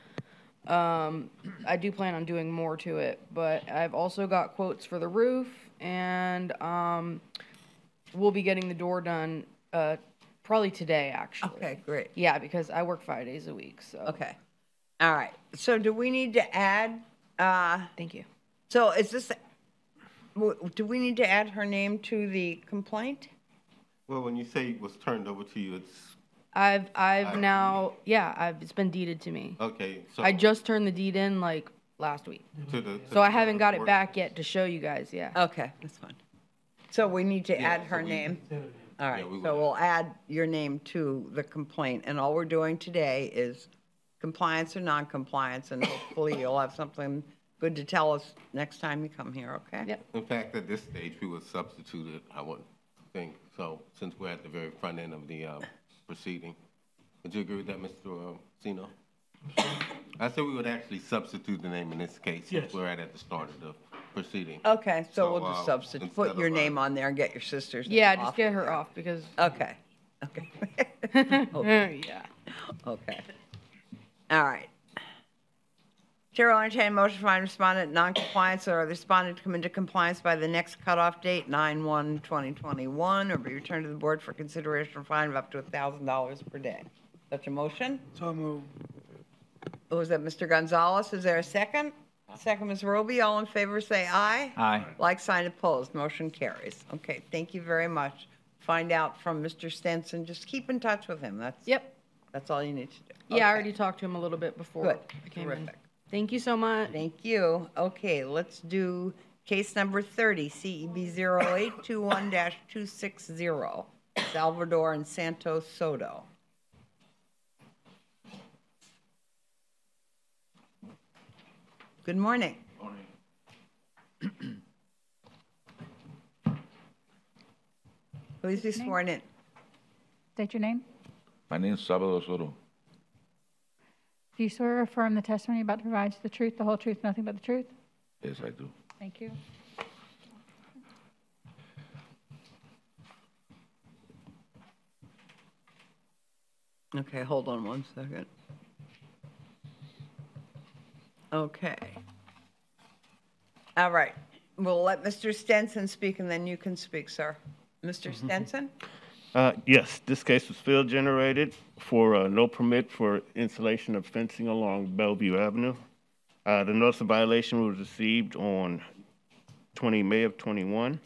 I do plan on doing more to it, but I've also got quotes for the roof, and we'll be getting the door done probably today, actually. Okay, great. Yeah, because I work 5 days a week, so. Okay. All right. So do we need to add? Thank you. So is this? Do we need to add her name to the complaint? Well, when you say it was turned over to you, it's it's been deeded to me. okay. So I just turned the deed in like last week. So I haven't got it back yet to show you guys, yeah. Okay, that's fine. So we need to add her name? All right, so we'll add your name to the complaint, and all we're doing today is compliance or non-compliance, and hopefully you'll have something good to tell us next time you come here, okay? Yep. in fact, at this stage, we would substitute it, I would think. So since we're at the very front end of the proceeding. Would you agree with that, Mr. Sino? I said we would actually substitute the name in this case since we're at the start of the proceeding. Okay, so we'll just substitute, put your name on there and get your sister's name Yeah, off. just get her off because. Okay, okay. Yeah. Okay. All right. Chair will entertain a motion to find respondent non-compliance or the respondent to come into compliance by the next cutoff date, 9/1/2021, or be returned to the board for consideration of fine of up to $1,000 per day. Such a motion? So moved. Was that Mr. Gonzalez? Is there a second? Second, Ms. Roby. All in favor, say aye. Aye. Like sign opposed. Motion carries. Okay, thank you very much. Find out from Mr. Stenson. Just keep in touch with him. That's all you need to do. Yeah, I already talked to him a little bit before Good. I came in. Terrific. Thank you so much. Thank you. Okay, let's do case number 30, CEB 0821-260, Salvador and Santos Soto. Good morning. Please be sworn in. State your name. My name is Salvador Soto. Do you swear or affirm the testimony you're about to provide is the truth, the whole truth, nothing but the truth? Yes, I do. Thank you. Okay, hold on one second. Okay. All right. We'll let Mr. Stenson speak, and then you can speak, sir. Mr. Stenson? Yes, this case was field generated for no permit for installation of fencing along Bellevue Avenue. The notice of violation was received on May of 21.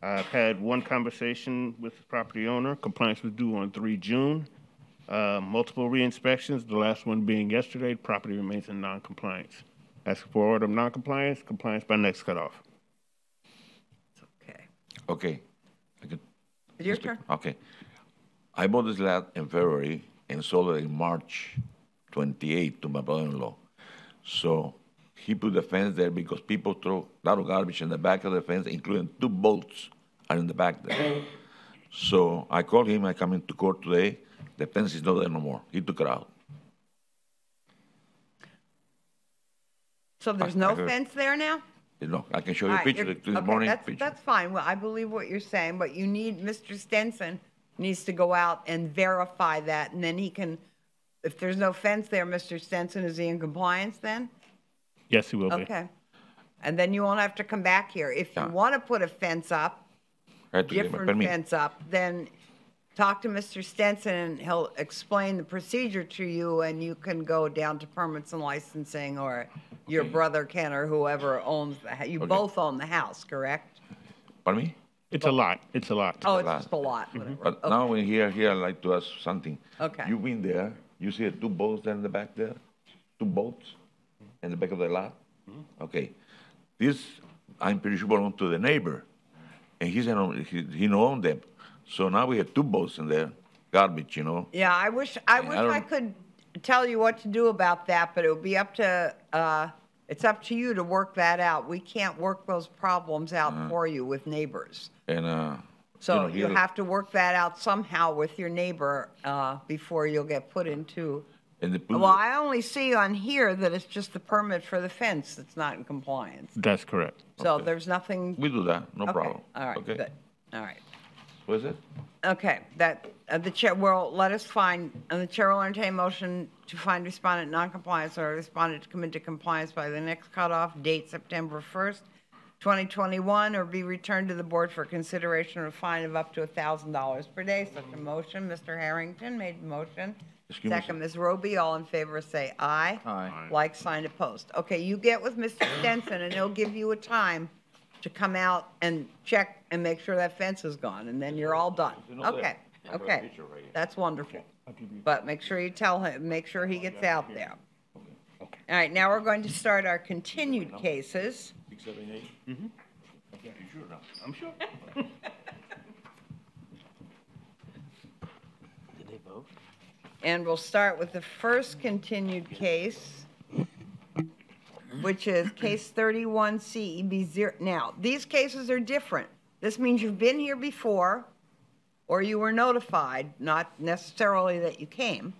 I've had one conversation with the property owner. Compliance was due on 3 June. Multiple re-inspections, the last one being yesterday. Property remains in non-compliance. Asking for order of non-compliance, compliance by next cutoff. Okay. Your turn. Okay. I bought this land in February and sold it in March 28 to my brother-in-law. So he put the fence there because people throw a lot of garbage in the back of the fence, including 2 boats are in the back there. So I called him. I come into court today. The fence is not there no more. He took it out. So there's no fence there now? No, I can show you All a right, picture you're- this okay, morning. That's fine. Well, I believe what you're saying, but you need, Mr. Stenson needs to go out and verify that, and then he can, if there's no fence there, Mr. Stenson, is he in compliance then? Yes, he will be. Okay. And then you won't have to come back here. If you want to put a fence up, I had to get my different permit. fence up, then talk to Mr. Stenson, and he'll explain the procedure to you, and you can go down to permits and licensing, or your brother can, or whoever owns the, you both own the house, correct? Pardon me? It's a lot. It's a lot. Oh, it's just a lot, whatever. But now when here, I'd like to ask something. Okay. You've been there, you see the 2 boats there in the back there? 2 boats in the back of the lot? Okay. This, I'm pretty sure belongs to the neighbor, and he don't own them. So now we have 2 boats in there, garbage, you know? Yeah, I wish I could tell you what to do about that, but it would be up to, it's up to you to work that out. We can't work those problems out for you with neighbors. And, So you you have to work that out somehow with your neighbor, before you'll get put into. Well, I only see on here that it's just the permit for the fence that's not in compliance. That's correct. So there's nothing. We do that, no Okay, problem. All right, Okay. good. All right. What is it? Okay, that, the chair will let us find, and the chair will entertain a motion to find respondent non-compliance or respondent to come into compliance by the next cutoff date, September 1st, 2021, or be returned to the board for consideration of a fine of up to $1,000 per day. Such a motion, Mr. Harrington made the motion. Excuse me, Second, Ms. Roby, all in favor say aye. Aye. Like, sign, opposed. Okay, you get with Mr. Stenson, and he'll give you a time to come out and check and make sure that fence is gone, and then you're all done. Okay, okay, that's wonderful. But make sure you tell him, make sure he gets out there. All right, now we're going to start our continued cases. 6, 7, 8? Mm-hmm. Okay, you sure now? I'm sure. Did they vote? And we'll start with the first continued case, which is case 31 CEB 0. Now, these cases are different. This means you've been here before, or you were notified, not necessarily that you came,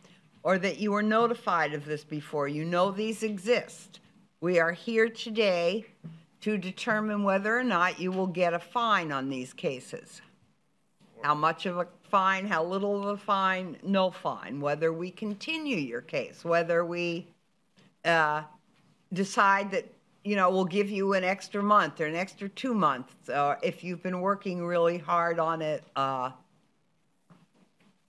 or that you were notified of this before. You know these exist. We are here today to determine whether or not you will get a fine on these cases. How much of a fine, how little of a fine, no fine, whether we continue your case, whether we decide that, you know, we'll give you an extra month or an extra 2 months, if you've been working really hard on it,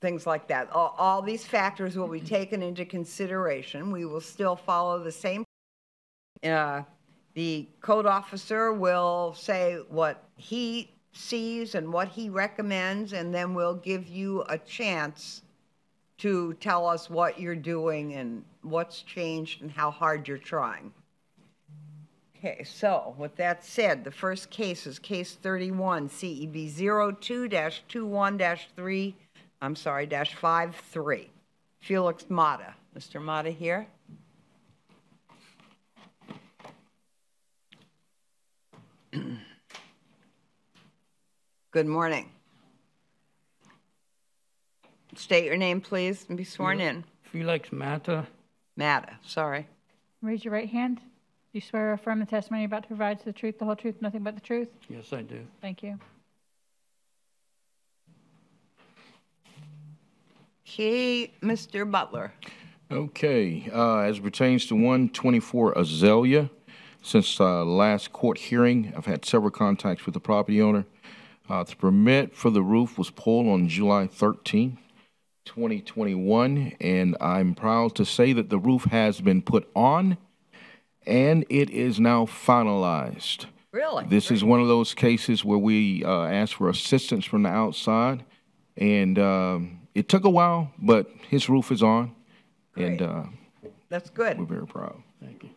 things like that. All these factors will be taken into consideration. We will still follow the same. The code officer will say what he sees and what he recommends, and then we'll give you a chance to tell us what you're doing and what's changed and how hard you're trying. Okay, so with that said, the first case is case 31, CEB 02-21-3, I'm sorry, -53. Felix Mata. Mr. Mata here? Good morning. State your name, please, and be sworn in. Felix Mata. Matta, sorry. Raise your right hand. Do you swear or affirm the testimony you're about to provide is the truth, the whole truth, nothing but the truth? Yes, I do. Thank you. Okay, Mr. Butler. Okay, as it pertains to 124 Azalea, since last court hearing, I've had several contacts with the property owner. The permit for the roof was pulled on July 13, 2021, and I'm proud to say that the roof has been put on and it is now finalized. Really? This is one of those cases where we asked for assistance from the outside, and it took a while, but his roof is on, and That's good. we're very proud. Thank you.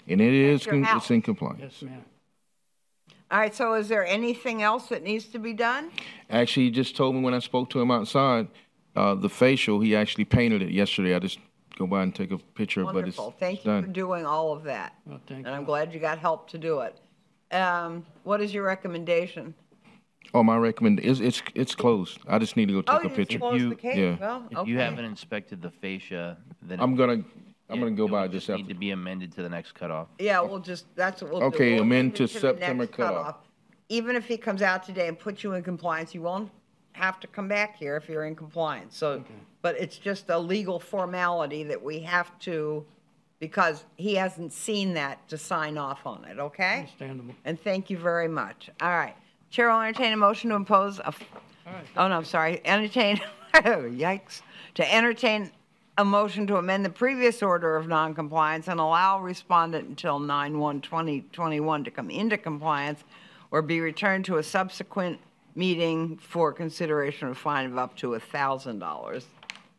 And it is your house. it's in compliance. Yes, ma'am. All right, so is there anything else that needs to be done? Actually, he just told me when I spoke to him outside, the facial, he actually painted it yesterday. I just go by and take a picture, but it's Wonderful. Thank it's you done. for doing all of that. Well, thank And I'm glad you got help to do it. What is your recommendation? Oh, my it's closed. I just need to go Oh, take a you picture. just closed the case? Yeah. Well, If okay. you haven't inspected the fascia, then. I'm gonna go it by would this just need to be amended to the next cutoff. Yeah, we'll just, that's what we'll do. Okay, We'll amend move to it the September next cutoff. Even if he comes out today and puts you in compliance, you won't have to come back here if you're in compliance. So, but it's just a legal formality that we have to, because he hasn't seen that to sign off on it, okay? Understandable. And thank you very much. All right. Chair will entertain a motion to impose a, oh, no, I'm sorry, entertain, yikes, to entertain a motion to amend the previous order of noncompliance and allow respondent until 9/1/2021 to come into compliance or be returned to a subsequent meeting for consideration of a fine of up to $1,000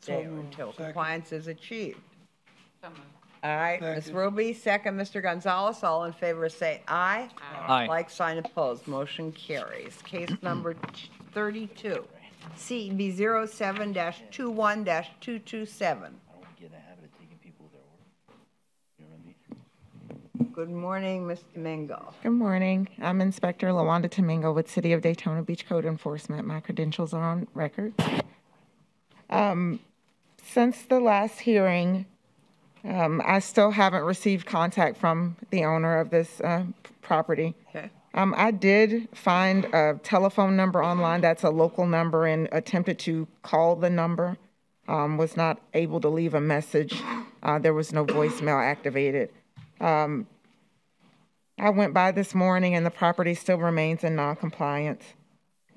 until compliance is achieved. All right, Ms. Ruby, second, Mr. Gonzalez, all in favor say aye. Aye. Like sign opposed, motion carries. Case number 32, CB 07-21-227. Good morning, Ms. Domingo. Good morning. I'm Inspector LaWanda Domingo with City of Daytona Beach Code Enforcement. My credentials are on record. Since the last hearing, I still haven't received contact from the owner of this property. Okay. I did find a telephone number online that's a local number and attempted to call the number. Was not able to leave a message. There was no voicemail activated. I went by this morning and the property still remains in noncompliance.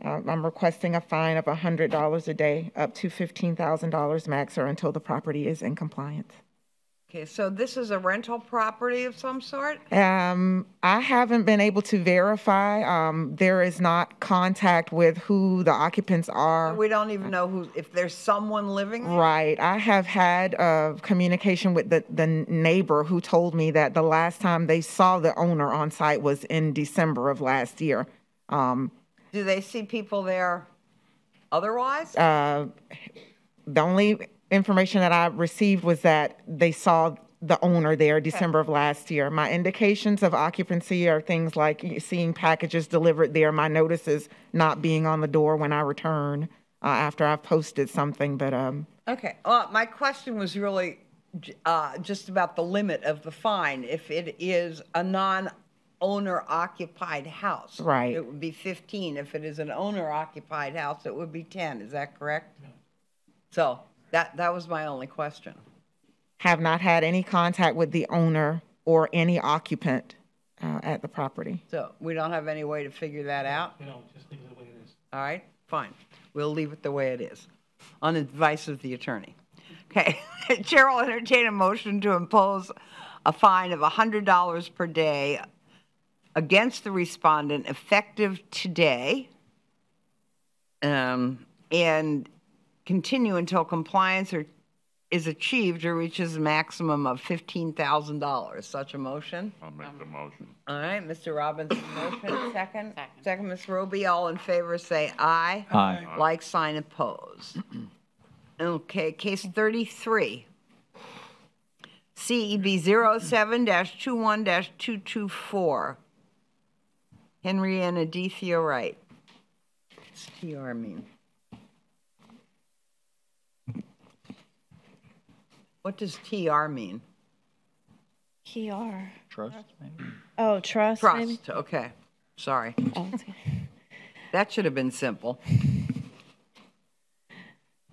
I'm requesting a fine of $100 a day, up to $15,000 max, or until the property is in compliance. Okay, so this is a rental property of some sort? I haven't been able to verify. There is not contact with who the occupants are. We don't even know who, if there's someone living there? Right. I have had communication with the neighbor who told me that the last time they saw the owner on site was in December of last year. Do they see people there otherwise? The only information that I received was that they saw the owner there December of last year. My indications of occupancy are things like seeing packages delivered there, my notices not being on the door when I return after I've posted something, but Okay, my question was really just about the limit of the fine. If it is a non-owner occupied house. Right. It would be 15. If it is an owner occupied house, it would be 10. Is that correct? So that was my only question. have not had any contact with the owner or any occupant at the property. So we don't have any way to figure that out? No, just leave it the way it is. All right, fine. We'll leave it the way it is, on advice of the attorney. Okay, Chair will entertain a motion to impose a fine of $100 per day against the respondent effective today, and continue until compliance is achieved or reaches a maximum of $15,000. Such a motion? I'll make the motion. All right, Mr. Robinson, motion, second? Second, Ms. Roby, all in favor say aye. Aye. Like sign opposed. Okay, case 33. CEB 07-21-224. Henrietta D. Theorite. What's TR mean? What does TR mean? PR. Trust, maybe? Oh, trust, maybe? Trust, okay. Sorry. Oh, it's okay. That should have been simple.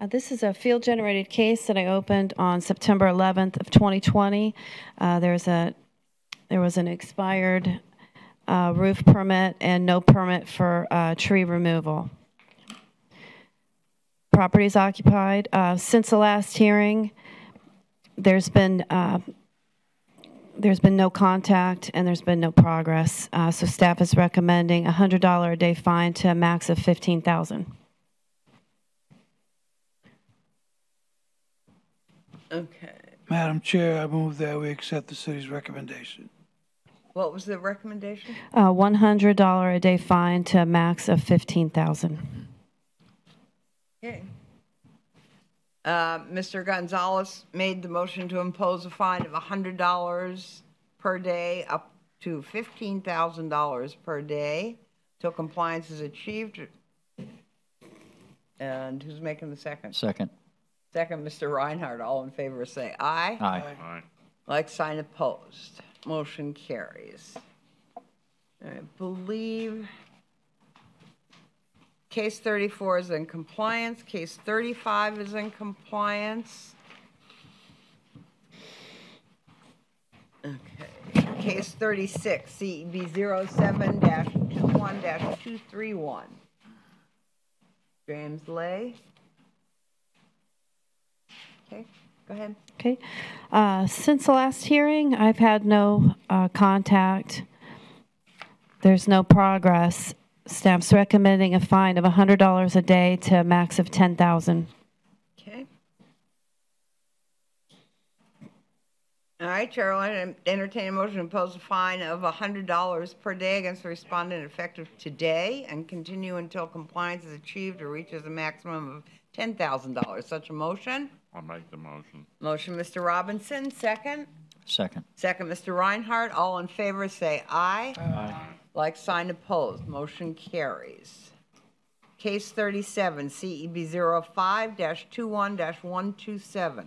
This is a field-generated case that I opened on September 11th of 2020. There was an expired roof permit and no permit for tree removal. Property is occupied. Since the last hearing, there's been no contact and there's been no progress. So staff is recommending a $100 a day fine to a max of $15,000. Okay. Madam Chair, I move that we accept the city's recommendation. What was the recommendation? $100 a day fine to a max of $15,000. Okay. Mr. Gonzalez made the motion to impose a fine of $100 per day up to $15,000 per day till compliance is achieved. And who's making the second? Second. Second, Mr. Reinhardt. All in favor say aye. Aye. Like sign opposed. Motion carries. I believe case 34 is in compliance. Case 35 is in compliance. Okay. Case 36, CEB 07-21-231. James Lay. Okay, go ahead. Okay. Since the last hearing, I've had no contact. There's no progress. Staff's recommending a fine of $100 a day to a max of $10,000. Okay. All right, Chair will entertain a motion to impose a fine of $100 per day against the respondent effective today and continue until compliance is achieved or reaches a maximum of $10,000. Such a motion? I'll make the motion. Motion, Mr. Robinson, second. Second. Second, Mr. Reinhardt. All in favor say aye. Aye. Like sign opposed. Motion carries. Case 37, CEB 05-21-127.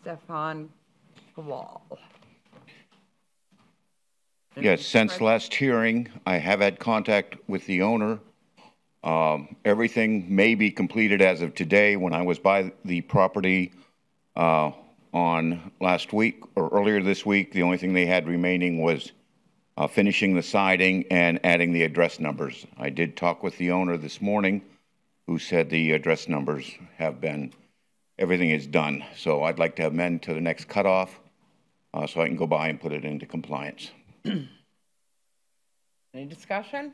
Stefan Kowal. Yes, since last hearing, I have had contact with the owner. Everything may be completed as of today. When I was by the property on last week or earlier this week, the only thing they had remaining was finishing the siding and adding the address numbers. I did talk with the owner this morning, who said the address numbers have been, everything is done. So I'd like to amend to the next cutoff so I can go by and put it into compliance. Any discussion?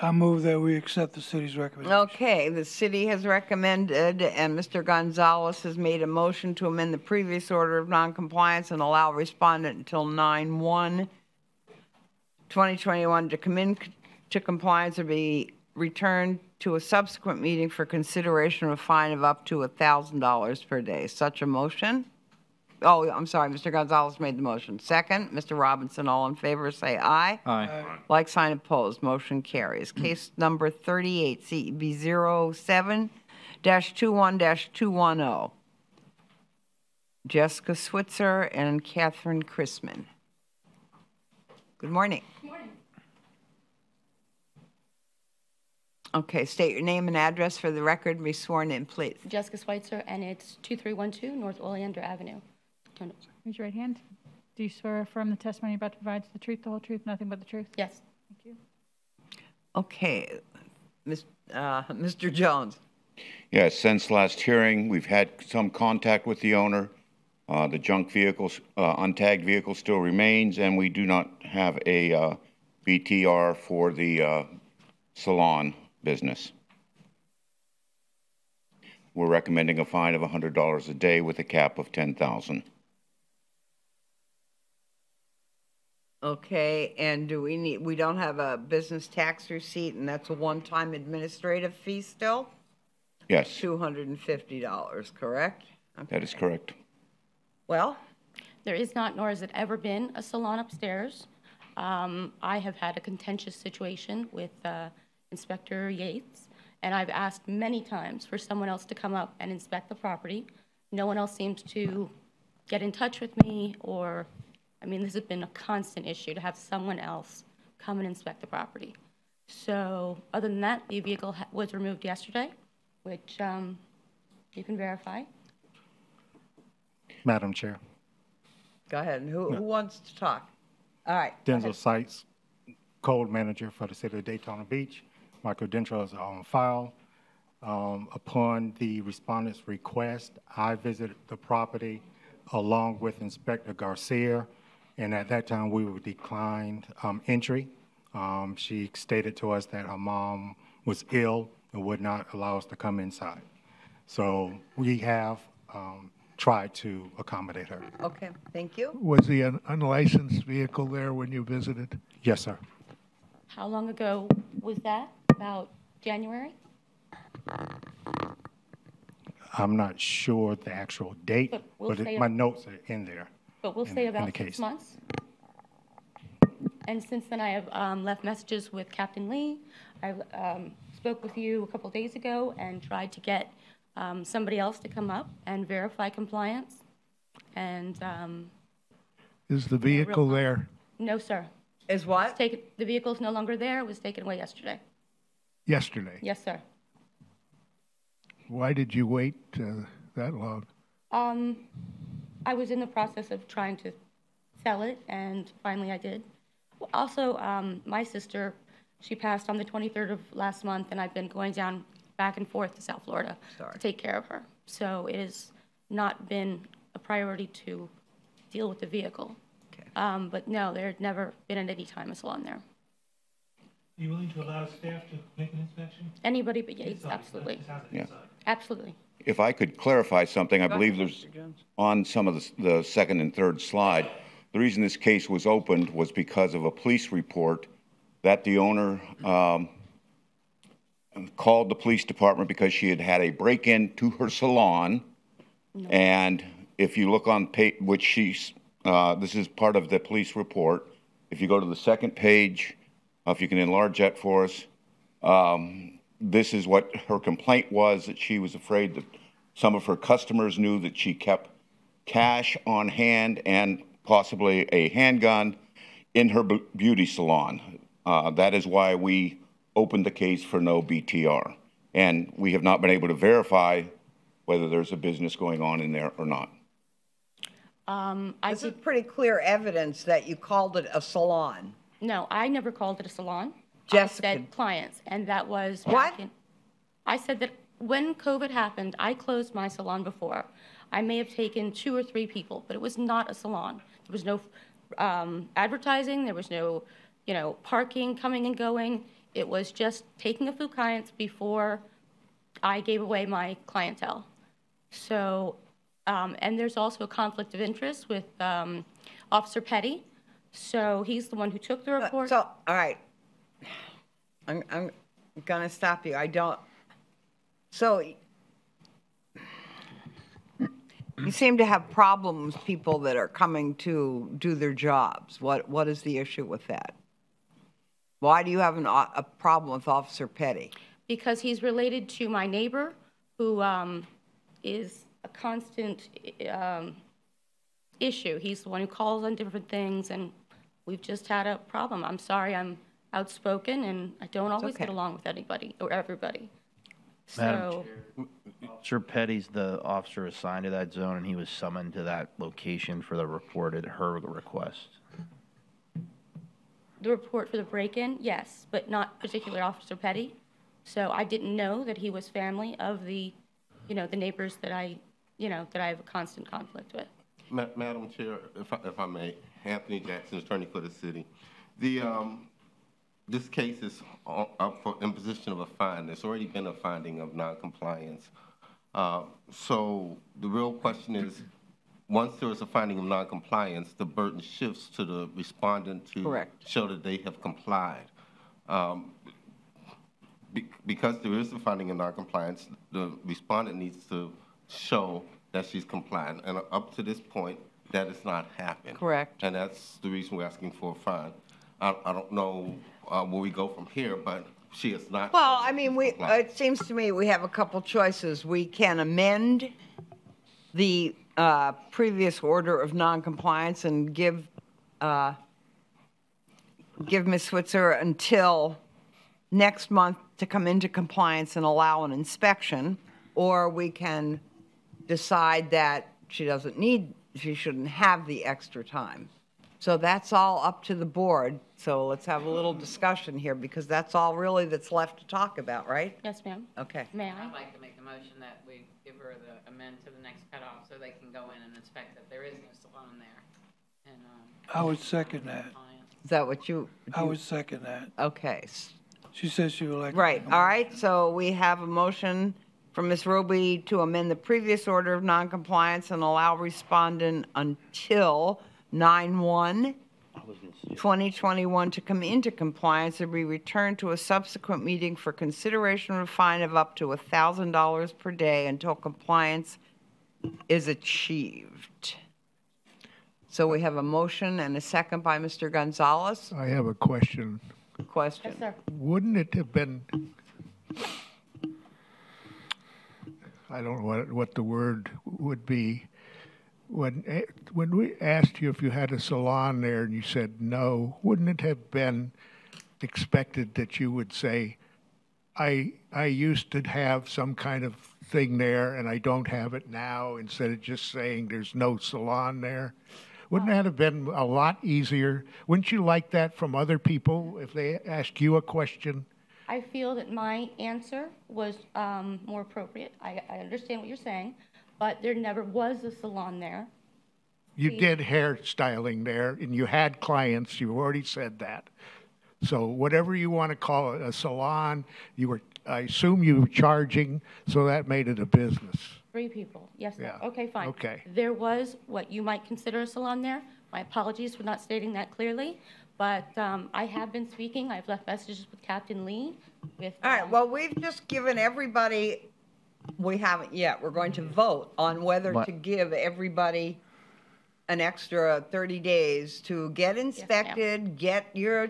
I move that we accept the city's recommendation. Okay, the city has recommended, and Mr. Gonzalez has made a motion to amend the previous order of noncompliance and allow respondent until 9/1/2021 to come into compliance or be returned to a subsequent meeting for consideration of a fine of up to $1,000 per day. Such a motion? Oh, I'm sorry, Mr. Gonzalez made the motion. Second, Mr. Robinson, all in favor, say aye. Aye. Like sign opposed, motion carries. Case number 38, CEB 07-21-210. Jessica Switzer and Catherine Chrisman. Good morning. Good morning. Okay, state your name and address for the record and be sworn in, please. Jessica Schweitzer, and it's 2312 North Oleander Avenue. Raise your right hand. Do you swear or affirm the testimony you're about to provide is the truth, the whole truth, nothing but the truth? Yes. Thank you. Okay, Mr. Jones. Yes, since last hearing, we've had some contact with the owner. The junk vehicles, untagged vehicle still remains, and we do not have a BTR for the salon business. We're recommending a fine of $100 a day with a cap of $10,000. Okay, and we don't have a business tax receipt, and that's a one-time administrative fee still? Yes. $250, correct? Okay. That is correct. Well? There is not, nor has it ever been, a salon upstairs. I have had a contentious situation with Inspector Yates, And I've asked many times for someone else to come up and inspect the property. No one else seems to get in touch with me, or, I mean, this has been a constant issue to have someone else come and inspect the property. So other than that, the vehicle was removed yesterday, which you can verify. Madam Chair. Go ahead. And who wants to talk? All right. go Denzel ahead. Sykes, Code Manager for the City of Daytona Beach. My credentials are on file. Upon the respondent's request, I visited the property along with Inspector Garcia, and at that time we were declined entry. She stated to us that her mom was ill and would not allow us to come inside. So we have tried to accommodate her. Okay, thank you. Was the unlicensed vehicle there when you visited? Yes, sir. How long ago was that? About January? I'm not sure the actual date, But we'll say my notes are in there. But we'll in- say in about the 6 case. months. And since then, I have left messages with Captain Lee. I spoke with you a couple days ago and tried to get somebody else to come up and verify compliance. And Is the vehicle there? no, sir. Is what? The vehicle's no longer there. It was taken away yesterday. Yesterday? Yes, sir. Why did you wait that long? I was in the process of trying to sell it, and finally I did. Also, my sister, she passed on the 23rd of last month, and I've been going down back and forth to South Florida to take care of her. So it has not been a priority to deal with the vehicle. But no, there had never been at any time a salon there. Are you willing to allow staff to make an inspection? Anybody but Yates, Inside, absolutely. Yeah. Absolutely. If I could clarify something, I Go believe ahead, there's, Mr. Jones. on some of the second and third slide, the reason this case was opened was because of a police report that the owner called the police department because she had had a break-in to her salon. And if you look on page, which she's, this is part of the police report. If you go to the second page, if you can enlarge that for us, this is what her complaint was, that she was afraid that some of her customers knew that she kept cash on hand and possibly a handgun in her beauty salon. That is why we opened the case for no BTR. And we have not been able to verify whether there's a business going on in there or not. This is pretty clear evidence that you called it a salon. No, I never called it a salon. Jessica. I said clients, and that was What? back in, I said that when COVID happened, I closed my salon before. I may have taken 2 or 3 people, but it was not a salon. There was no advertising. There was no, parking coming and going. It was just taking a few clients before I gave away my clientele. So, and there's also a conflict of interest with Officer Petty. So he's the one who took the report. So, all right. I'm going to stop you. I don't. So, you seem to have problems, people that are coming to do their jobs. What is the issue with that? Why do you have a problem with Officer Petty? Because he's related to my neighbor, who is a constant issue. He's the one who calls on different things, and we've just had a problem. I'm sorry, I'm outspoken, and I don't always get along with anybody or everybody. Madam So, Sir Petty's the officer assigned to that zone, and he was summoned to that location for the report at her request. the report for the break-in, yes, but not particularly Officer Petty. So I didn't know that he was family of the, the neighbors that I have a constant conflict with. Madam Chair, if I may, Anthony Jackson, attorney for the city. This case is up for imposition of a fine. There's already been a finding of noncompliance. So the real question is, once there is a finding of noncompliance, the burden shifts to the respondent to show that they have complied. Because there is a finding of noncompliance, the respondent needs to show that she's compliant. And up to this point, that has not happened. Correct. And that's the reason we're asking for a fine. I don't know where we go from here, but she is not. Well, I mean, it seems to me we have a couple choices. We can amend the previous order of noncompliance and give Ms. Switzer until next month to come into compliance and allow an inspection, or we can decide that she shouldn't have the extra time. So that's all up to the board. So let's have a little discussion here, because that's all really that's left to talk about, right? Yes, ma'am. Okay. May I? I'd like to make the motion that we give her the amend to the next cutoff so they can go in and inspect that there is no salon there. And, I would second that. Is that what you? I would second that. Okay. She says she would like. Right, all right, so we have a motion from Ms. Roby to amend the previous order of noncompliance and allow respondent until 9/1/2021 to come into compliance and be returned to a subsequent meeting for consideration of a fine of up to $1,000 per day until compliance is achieved. So we have a motion and a second by Mr. Gonzalez. I have a question. Question. Yes, sir. Wouldn't it have been, I don't know what the word would be, when we asked you if you had a salon there and you said no, wouldn't it have been expected that you would say, I used to have some kind of thing there and I don't have it now, instead of just saying there's no salon there? Wouldn't that have been a lot easier? Wouldn't you like that from other people if they ask you a question? I feel that my answer was more appropriate. I understand what you're saying, but there never was a salon there. You did hairstyling there, and you had clients. You already said that. So whatever you want to call it, a salon, I assume you were charging, so that made it a business. 3 people. Yes, no. Yeah. Okay, fine. Okay. There was what you might consider a salon there. My apologies for not stating that clearly, but I have been speaking. I've left messages with Captain Lee. All right, well, we've just given everybody, we haven't yet. We're going to vote on whether to give everybody an extra 30 days to get inspected, get your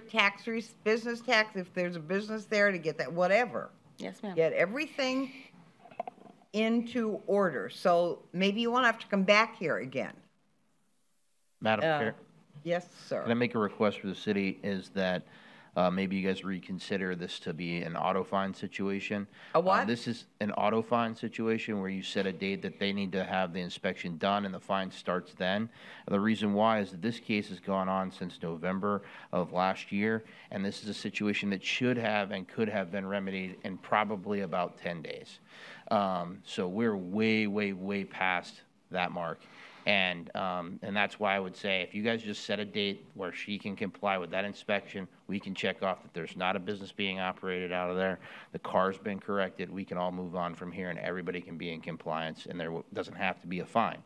business tax, if there's a business there, to get that, whatever. Yes, ma'am. Get everything into order. So maybe you won't have to come back here again. Madam Chair, Yes, sir. can I make a request for the city is that maybe you guys reconsider this to be an auto fine situation. A what? This is an auto fine situation where you set a date that they need to have the inspection done and the fine starts then. And the reason why is that this case has gone on since November of last year, and this is a situation that should have and could have been remedied in probably about 10 days. So we're way, way, way past that mark. And that's why I would say if you guys just set a date where she can comply with that inspection, we can check off that there's not a business being operated out of there, the car's been corrected, we can all move on from here and everybody can be in compliance and there doesn't have to be a fine.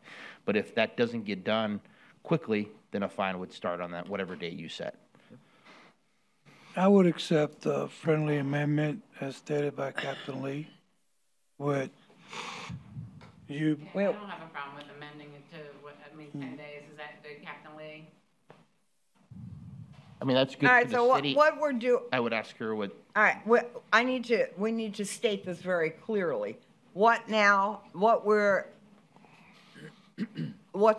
But if that doesn't get done quickly, then a fine would start on that, whatever date you set. I would accept the friendly amendment as stated by Captain Lee. Would you? I don't have a problem with amending it to, 10 days. Is that good, Captain Lee? I mean, that's good All right, for the so city. what we're doing. I would ask her what. All right, we need to state this very clearly. What's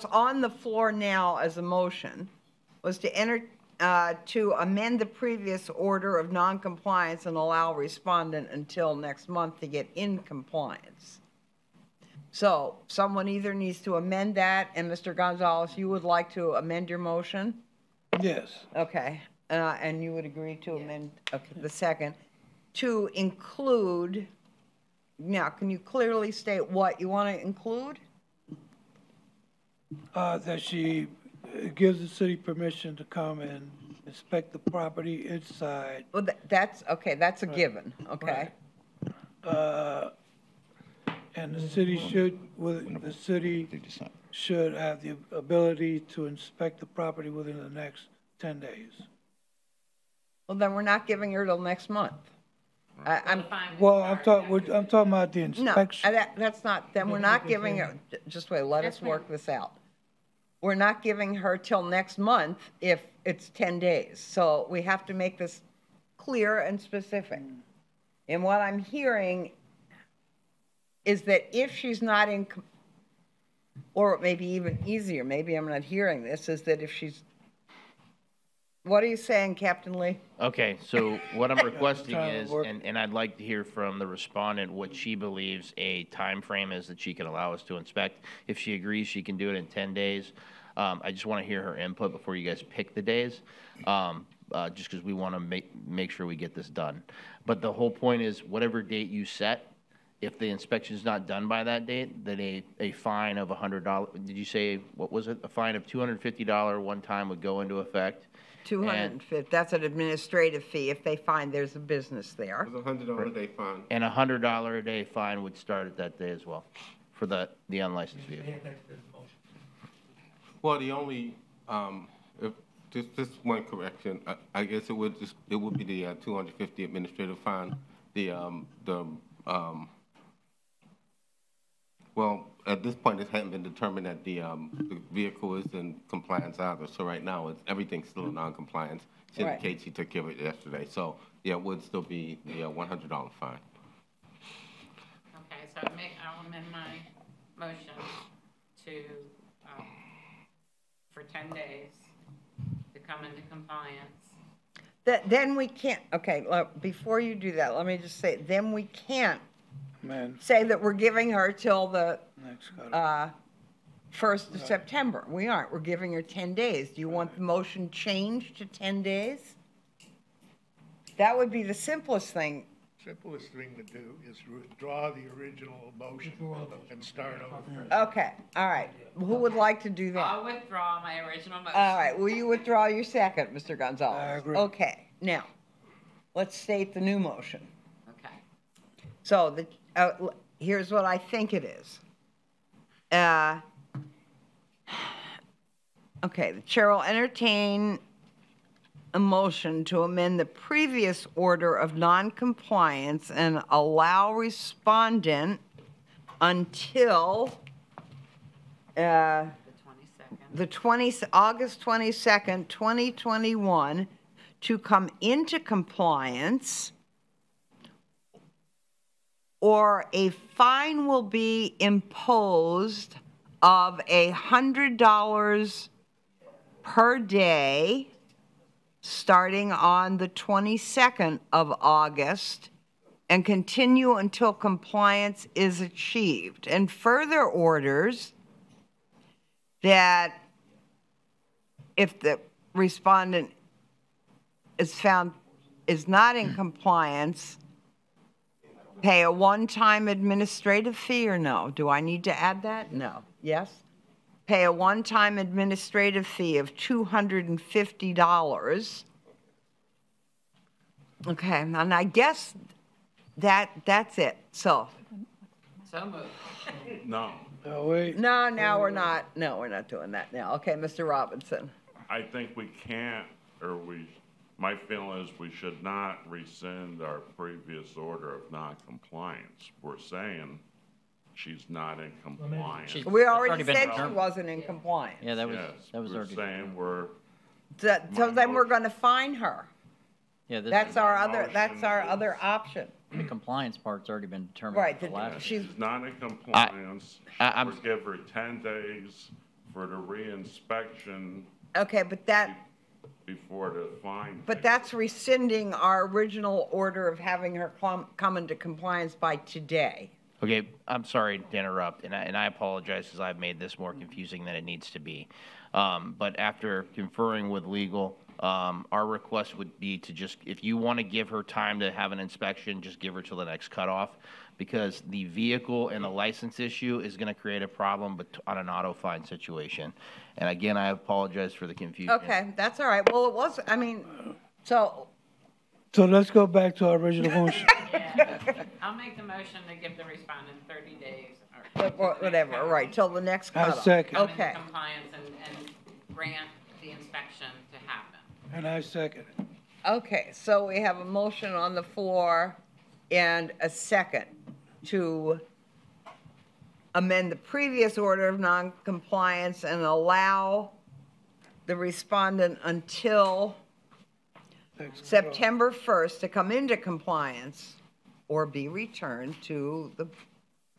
on the floor now as a motion was to amend the previous order of noncompliance and allow respondent until next month to get in compliance. So someone either needs to amend that, and Mr. Gonzalez, you would like to amend your motion? Yes. Okay, and you would agree to amend, okay, the second, to include, now, can you clearly state what you want to include? That she gives the city permission to come and inspect the property inside. Well, that's, okay, that's a given, okay? And the city should have the ability to inspect the property within the next 10 days. Well, then we're not giving her till next month. I'm talking about the inspection. No, that's not, then we're not giving her, just wait, let us work this out. We're not giving her till next month if it's 10 days. So we have to make this clear and specific. And what I'm hearing is that if she's not in, or maybe even easier, maybe I'm not hearing this, is that if she's, what are you saying, Captain Lee? Okay, so what I'm requesting is, and I'd like to hear from the respondent what she believes a time frame is that she can allow us to inspect. If she agrees she can do it in 10 days, I just want to hear her input before you guys pick the days, just because we want to make sure we get this done. But the whole point is, whatever date you set, if the inspection is not done by that date, then a fine of $100, did you say, what was it? A fine of $250 one time would go into effect. 250, that's an administrative fee if they find there's a business there. It's $100 a day fine. And a $100 a day fine would start at that day as well for the unlicensed vehicle. Well, the only, if just one correction, I guess it would be the 250 administrative fine. Well, at this point, it hasn't been determined that the vehicle is in compliance either. So right now, everything's still in non-compliance. She indicates she took care of it yesterday. So yeah, it would still be the $100 fine. Okay, so I'll amend my motion to, for 10 days to come into compliance. Then we can't, okay, look, before you do that, let me just say, then we can't say that we're giving her till the 1st of September. We aren't. We're giving her 10 days. Do you want the motion changed to 10 days? That would be the simplest thing. Simplest thing to do is withdraw the original motion and start over. Okay, all right. Who would like to do that? I'll withdraw my original motion. All right, will you withdraw your second, Mr. Gonzalez? I agree. Okay, now, let's state the new motion. Okay. So here's what I think it is. Okay, the chair will entertain a motion to amend the previous order of noncompliance and allow respondent until August 22nd, 2021 to come into compliance, or a fine will be imposed of $100 per day starting on the 22nd of August and continue until compliance is achieved. And further orders that if the respondent is found is not in compliance, pay a one-time administrative fee or no? Do I need to add that? No. Yes? Pay a one-time administrative fee of $250. Okay, and I guess that's it. So moved. No. Oh, wait. No, now we're not. No, we're not doing that now. Okay, Mr. Robinson. I think we can't, my feeling is we should not rescind our previous order of non-compliance. We're saying she's not in compliance. We already said she wasn't in compliance. Yeah, that was we're already. saying we're. So then we're going to fine her. Yeah, that's our other option. The compliance part's already been determined. Right, She's not in compliance. We'll give her 10 days for the reinspection. Okay, but that. Before the fine. But that's rescinding our original order of having her come into compliance by today. Okay, I'm sorry to interrupt, and I apologize because I've made this more confusing than it needs to be. But after conferring with legal, our request would be to just, if you want to give her time to have an inspection, just give her till the next cutoff, because the vehicle and the license issue is going to create a problem on an auto fine situation. And again, I apologize for the confusion. Okay, that's all right. Well, it was, I mean, so. So let's go back to our original motion. Yeah. I'll make the motion to give the respondent 30 days. Or whatever, right, till the next cutoff. I second. Come into Okay. compliance and grant the inspection to happen. And I second it. Okay, so we have a motion on the floor and a second to amend the previous order of noncompliance and allow the respondent until September 1st to come into compliance or be returned to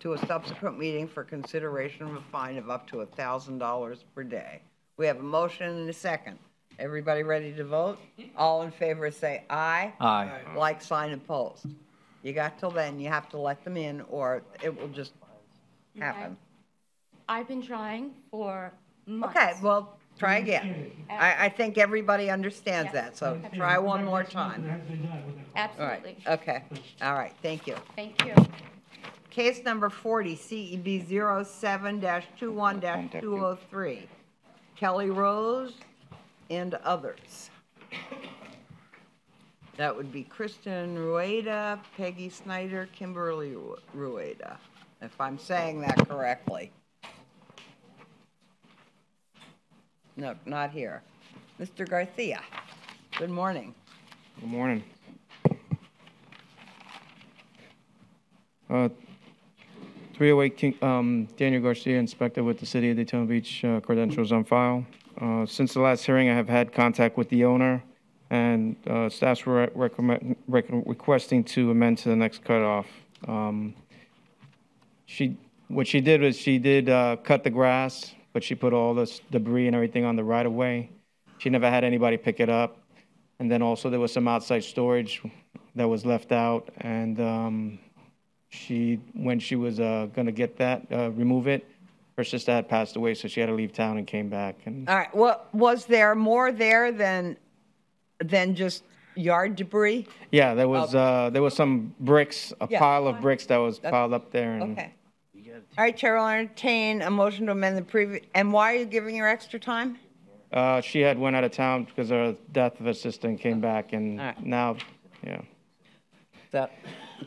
a subsequent meeting for consideration of a fine of up to $1,000 per day. We have a motion and a second. Everybody ready to vote? All in favor say aye. Aye. Like, sign, opposed. You got till then. You have to let them in or it will just happen. I've been trying for months. Okay, well, try again. I think everybody understands that, so try one more time. Absolutely. All right, okay. All right, thank you. Thank you. Case number 40, CEB 07-21-203. Kelly Rose and others. That would be Kristen Rueda, Peggy Snyder, Kimberly Rueda, if I'm saying that correctly. No, not here. Mr. Garcia, good morning. Good morning. 308 Daniel Garcia, inspector with the City of Daytona Beach, credentials on file. Since the last hearing, I have had contact with the owner, and staff's requesting to amend to the next cutoff. What she did was she did cut the grass, but she put all this debris and everything on the right of way. She never had anybody pick it up. And then also there was some outside storage that was left out. And when she was going to get that, remove it, her sister had passed away, so she had to leave town and came back. And All right, well, was there more there than just yard debris? yeah, there was some bricks, a Yeah. pile of bricks that was That's- piled up there. And Okay. All right, Chair will entertain a motion to amend the previous, and why are you giving her extra time? She had went out of town because of the death of her sister and came back, and now, yeah. The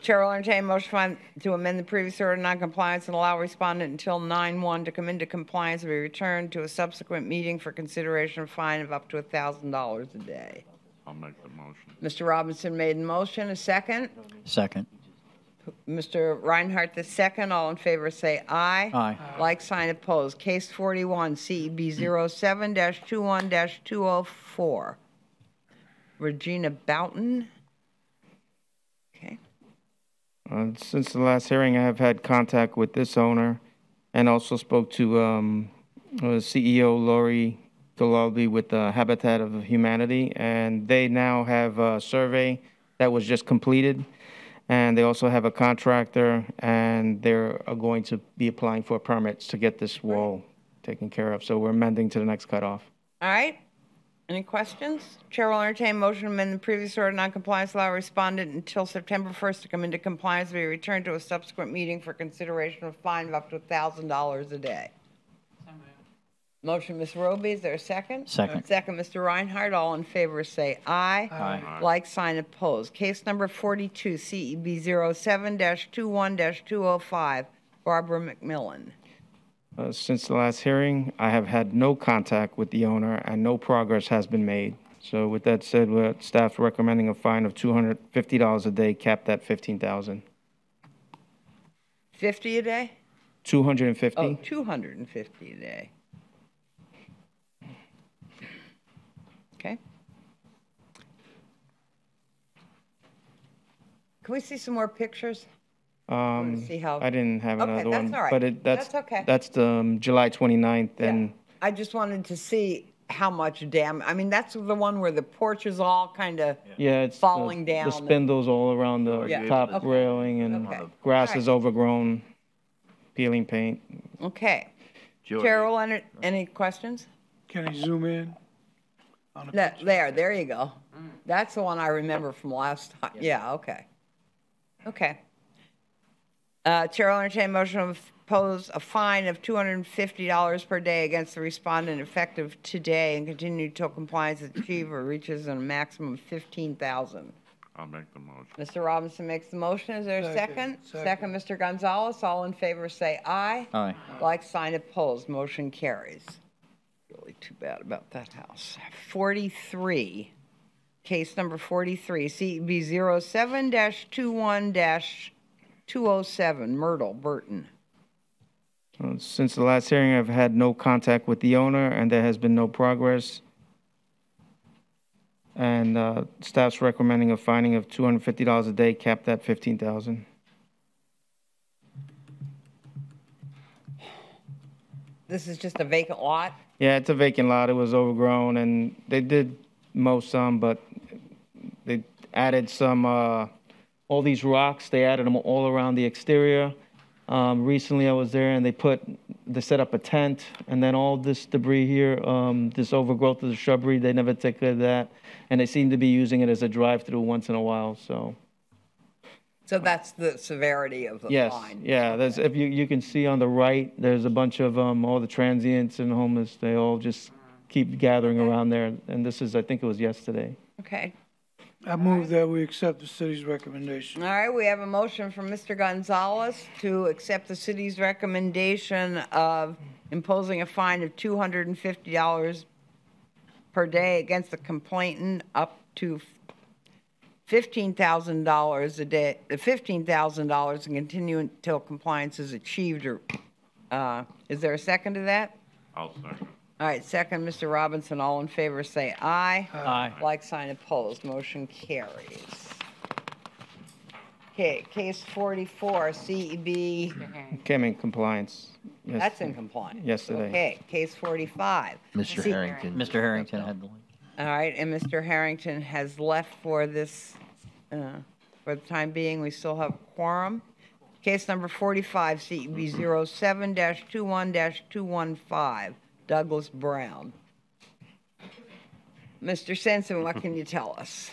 Chair will entertain a motion to amend the previous order of noncompliance and allow respondent until 9/1 to come into compliance and be returned to a subsequent meeting for consideration of fine of up to $1,000 a day. I'll make the motion. Mr. Robinson made a motion, a second. Second. Mr. Reinhardt, the second. All in favor say aye. Aye. Like, sign, opposed. Case 41, CEB 07-21-204. Regina Boughton. Okay. Since the last hearing, I have had contact with this owner and also spoke to CEO Lori Galaldi with Habitat of Humanity, and they now have a survey that was just completed, and they also have a contractor, and they're going to be applying for permits to get this wall taken care of. So we're amending to the next cutoff. All right. Any questions? Chair will entertain a motion to amend the previous order of noncompliance, allow respondent until September 1st to come into compliance, be returned to a subsequent meeting for consideration of fine of up to $1,000 a day. Motion, Ms. Roby, is there a second? Second. Second, Mr. Reinhardt. All in favor say aye. Aye. Like, sign, opposed. Case number 42, CEB 07-21-205, Barbara McMillan. Since the last hearing, I have had no contact with the owner and no progress has been made. So with that said, staff's recommending a fine of $250 a day, capped at $15,000. 50 a day? 250. Oh, 250 a day. Okay. Can we see some more pictures? See how- I didn't have Okay, another that's one, all right. but That's okay. That's the July 29th, and I just wanted to see how much I mean, that's the one where the porch is all kind of yeah, it's falling the down. spindles all around the Yeah. top Okay. railing, and Okay. grass All right. is overgrown, peeling paint. Okay. Chair will any questions? Can I zoom in? There you go. That's the one I remember from last time. Yeah, okay. Okay. Chair will entertain a motion to impose a fine of $250 per day against the respondent effective today and continue until compliance is achieved or reaches a maximum of $15,000. I'll make the motion. Mr. Robinson makes the motion. Is there a second? Second, Mr. Gonzalez. All in favor say aye. Aye. Like, sign, opposed. Motion carries. Really too bad about that house. 43, case number 43, CB 07-21-207, Myrtle Burton. Since the last hearing, I've had no contact with the owner, and there has been no progress. and staff's recommending a fining of $250 a day, capped at $15,000. This is just a vacant lot? Yeah, it's a vacant lot. It was overgrown, and they did mow some, but they added some, all these rocks, they added them all around the exterior. Recently I was there and they set up a tent, and then all this debris here, this overgrowth of the shrubbery, they never take care of that. And they seem to be using it as a drive-through once in a while, so. So that's the severity of the Yes, fine? yeah, there's, if you can see on the right, there's a bunch of, all the transients and homeless, they all just keep gathering around there. And this is, I think it was yesterday. Okay. I move that we accept the city's recommendation. All right, we have a motion from Mr. Gonzalez to accept the city's recommendation of imposing a fine of $250 per day against the complainant, up to $15,000 a day, $15,000, and continue until compliance is achieved. Or is there a second to that? I'll second. All right, second, Mr. Robinson. All in favor, say aye. Aye. Like sign opposed. Motion carries. Okay, case 44, CEB. Came in compliance. That's in compliance. Yesterday. Okay, case 45. Mr. Harrington. Mr. Harrington had the one. All right, and Mr. Harrington has left for this, for the time being. We still have quorum. Case number 45, CEB 07-21-215, Douglas Brown. Mr. Sensen, what can you tell us?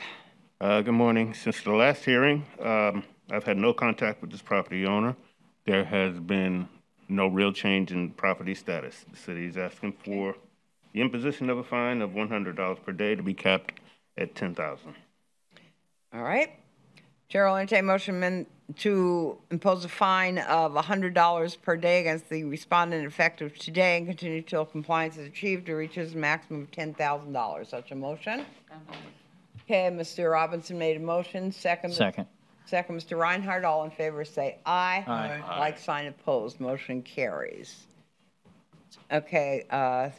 Good morning. Since the last hearing, I've had no contact with this property owner. There has been no real change in property status. The city is asking for the imposition of a fine of $100 per day to be capped at $10,000. All right. Chair will entertain a motion to impose a fine of $100 per day against the respondent effective today and continue till compliance is achieved or reaches a maximum of $10,000. Such a motion? Okay, Mr. Robinson made a motion. Second. Second. Second, Mr. Reinhardt. All in favor say aye. Aye. Like sign opposed. Motion carries. Okay,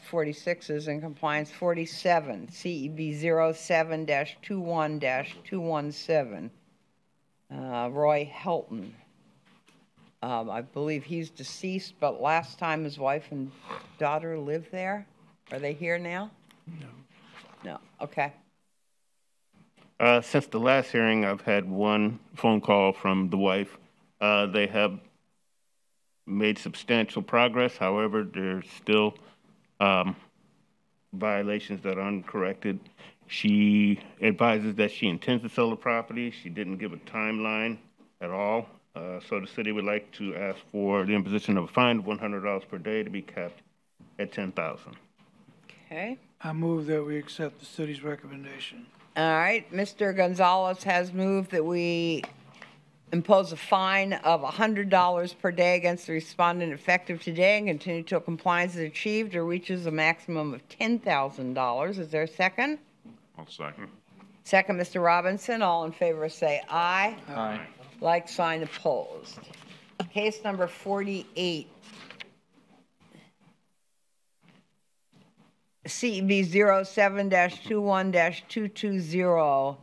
46 is in compliance. 47, CEB 07-21-217. Roy Helton. I believe he's deceased, but last time his wife and daughter lived there. Are they here now? No. No, okay. Since the last hearing, I've had one phone call from the wife. They have made substantial progress. However, there's still violations that are uncorrected. She advises that she intends to sell the property. She didn't give a timeline at all. So the city would like to ask for the imposition of a fine of $100 per day to be capped at $10,000. Okay. I move that we accept the city's recommendation. All right, Mr. Gonzalez has moved that we impose a fine of $100 per day against the respondent effective today and continue till compliance is achieved or reaches a maximum of $10,000. Is there a second? I'll second. Second, Mr. Robinson. All in favor say aye. Aye. Like sign opposed. Case number 48. CEB 07-21-220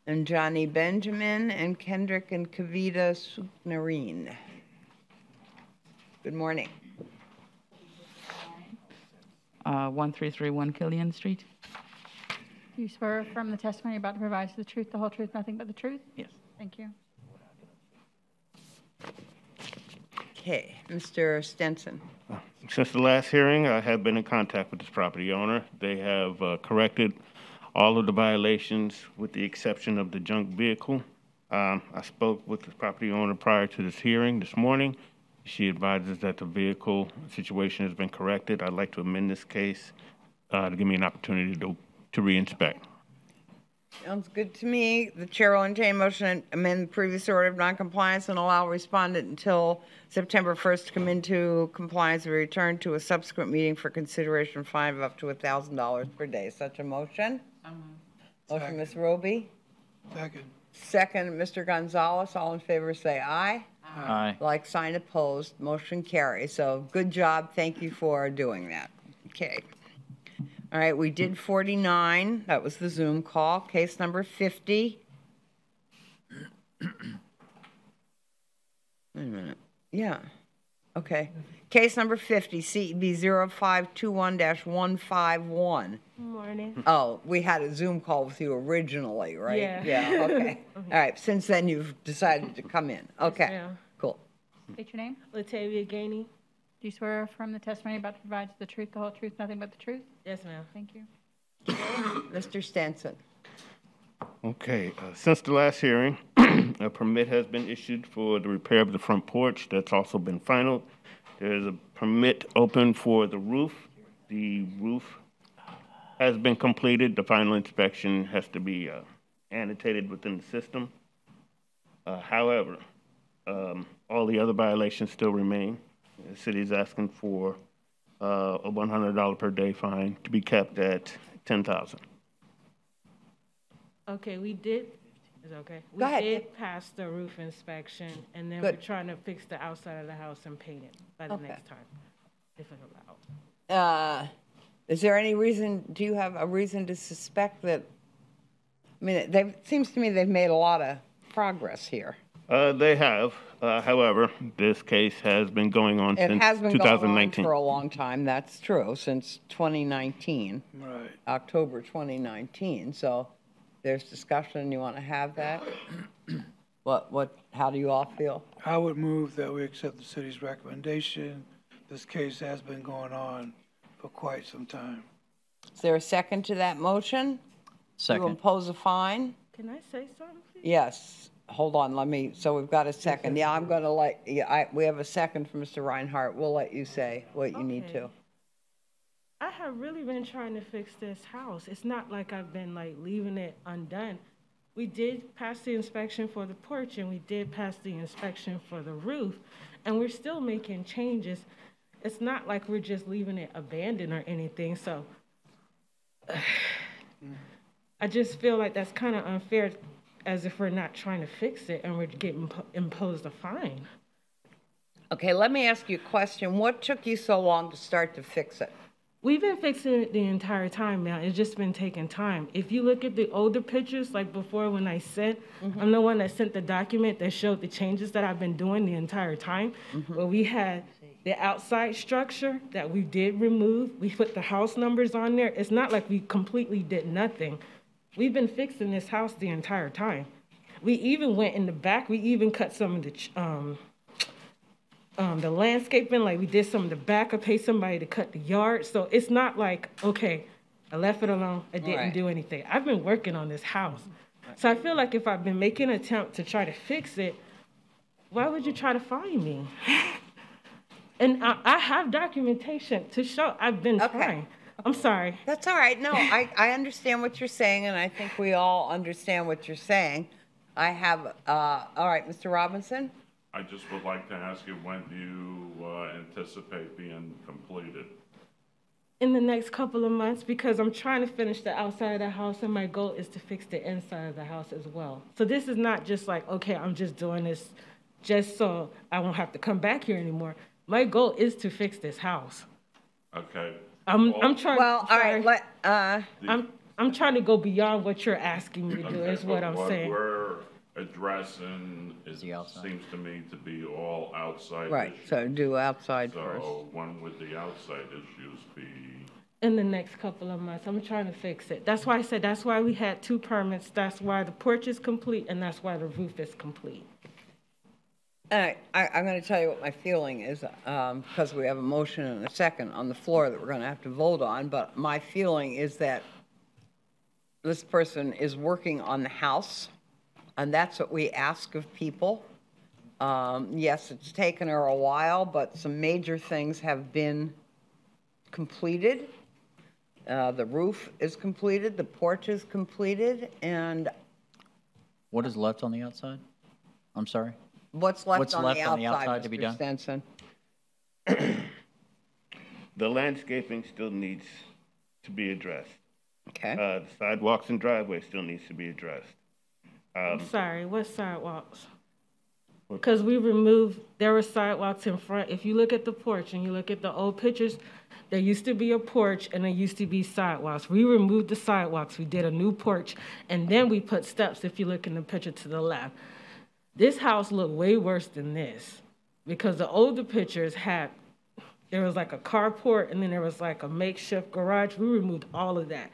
and Johnny Benjamin and Kendrick and Kavita Suknarine. Good morning. 1331 Killian Street. Do you swear affirm the testimony you're about to provide is the truth, the whole truth, nothing but the truth? Yes. Thank you. Okay, Mr. Stenson. Since the last hearing, I have been in contact with this property owner. They have corrected all of the violations with the exception of the junk vehicle. I spoke with the property owner prior to this hearing this morning. She advises that the vehicle situation has been corrected. I'd like to amend this case to give me an opportunity to re-inspect. Sounds good to me. The chair will entertain a motion to amend the previous order of noncompliance and allow respondent until September 1st to come into compliance and return to a subsequent meeting for consideration of fine of up to $1,000 per day. Such a motion? Motion, Ms. Roby. Second. Second, Mr. Gonzalez. All in favor say aye. Aye. Like sign opposed. Motion carries. So good job. Thank you for doing that. Okay. All right, we did 49. That was the Zoom call. Case number 50. Wait a minute. Yeah. Okay. Case number 50, CEB 0521-151. Morning. Oh, we had a Zoom call with you originally, right? Yeah. Okay. All right. Since then, you've decided to come in. Okay. ma'am. Cool. State your name. Latavia Gainey. Do you swear or affirm the testimony about to provide the truth, the whole truth, nothing but the truth? Yes, ma'am. Thank you. Mr. Stenson. Okay, since the last hearing, a permit has been issued for the repair of the front porch. That's also been finalized. There's a permit open for the roof. The roof has been completed. The final inspection has to be annotated within the system. However, all the other violations still remain. The city is asking for a $100 per day fine to be kept at $10,000. Okay, we did. Is it okay? Go ahead. We did pass the roof inspection, and then Good. we're trying to fix the outside of the house and paint it by the Okay. next time, if it's allowed. Is there any reason, do you have a reason to suspect that, I mean, it seems to me they've made a lot of progress here. They have. However, this case has been going on It since has been going on 2019. for a long time, that's true, since 2019. Right. October 2019, so there's discussion, you want to have that? How do you all feel? I would move that we accept the city's recommendation. This case has been going on for quite some time. Is there a second to that motion? To Second. impose a fine? Can I say something, please? Yes, hold on, so we've got a second. Yeah, I'm gonna we have a second from Mr. Reinhardt. We'll let you say what you need to. I have really been trying to fix this house. It's not like I've been like leaving it undone. We did pass the inspection for the porch and we did pass the inspection for the roof, and we're still making changes. It's not like we're just leaving it abandoned or anything, so I just feel like that's kind of unfair, as if we're not trying to fix it and we're getting imposed a fine. Okay, let me ask you a question. What took you so long to start to fix it? We've been fixing it the entire time now. It's just been taking time. If you look at the older pictures, like before when I sent, I'm the one that sent the document that showed the changes that I've been doing the entire time. Where we had the outside structure that we did remove. We put the house numbers on there. It's not like we completely did nothing. We've been fixing this house the entire time. We even went in the back. We even cut some of the landscaping, like we did some of the back. I paid somebody to cut the yard. So it's not like, okay, I left it alone. I didn't do anything. I've been working on this house. So I feel like if I've been making an attempt to try to fix it, why would you try to fine me? And I have documentation to show I've been trying. I'm sorry. That's all right. No, I understand what you're saying, and I think we all understand what you're saying. I have, all right, Mr. Robinson? I just would like to ask you, when do you anticipate being completed? In the next couple of months, because I'm trying to finish the outside of the house, and my goal is to fix the inside of the house as well. So this is not just like, okay, I'm just doing this just so I won't have to come back here anymore. My goal is to fix this house. Okay. I'm trying. Well, all right. I'm trying to go beyond what you're asking me to do. Is what I'm saying. What we're addressing seems to me to be all outside Right. issues. So do outside So first. when would the outside issues be? In the next couple of months, I'm trying to fix it. That's why I said that's why we had 2 permits. That's why the porch is complete, and that's why the roof is complete. I'm going to tell you what my feeling is, because we have a motion and a second on the floor that we're going to have to vote on, but my feeling is that this person is working on the house, and that's what we ask of people. Yes, it's taken her a while, but some major things have been completed. The roof is completed, the porch is completed, and What is left on the outside? I'm sorry? what's left What's on left the on the outside, outside to be Mr. done? Stenson? The landscaping still needs to be addressed. Okay. The sidewalks and driveway still needs to be addressed. I'm sorry, what sidewalks? Because we removed, there were sidewalks in front. If you look at the porch and you look at the old pictures, There used to be a porch and there used to be sidewalks. We removed the sidewalks, we did a new porch, and then we put steps if you look in the picture to the left. This house looked way worse than this because the older pictures there was like a carport and then there was like a makeshift garage. We removed all of that.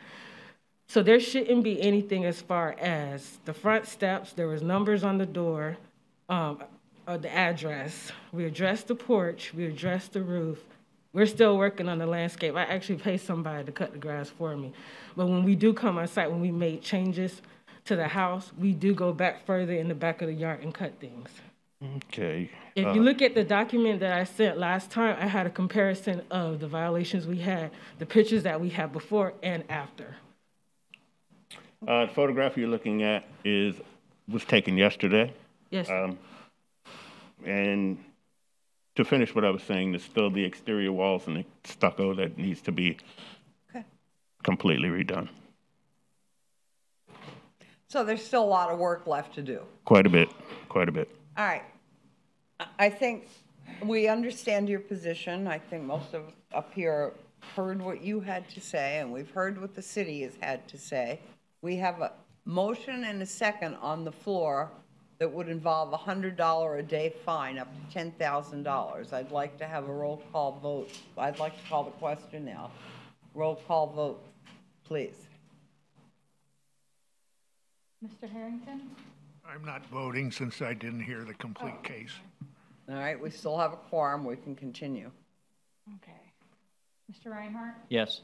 So there shouldn't be anything as far as the front steps. There was numbers on the door, the address. We addressed the porch. We addressed the roof. We're still working on the landscape. I actually paid somebody to cut the grass for me. But when we do come on site, when we made changes to the house, we do go back further in the back of the yard and cut things. Okay. If you look at the document that I sent last time, I had a comparison of the violations we had, the pictures that we had before and after. The photograph you're looking at was taken yesterday. Yes. And to finish what I was saying, there's still the exterior walls and the stucco that needs to be completely redone. So there's still a lot of work left to do. Quite a bit, quite a bit. All right. I think we understand your position. I think most of us up here heard what you had to say, and we've heard what the city has had to say. We have a motion and a second on the floor that would involve a $100 a day fine up to $10,000. I'd like to have a roll call vote. I'd like to call the question now. Roll call vote, please. Mr. Harrington? I'm not voting since I didn't hear the complete case. All right, we still have a quorum. We can continue. Okay. Mr. Reinhardt? Yes.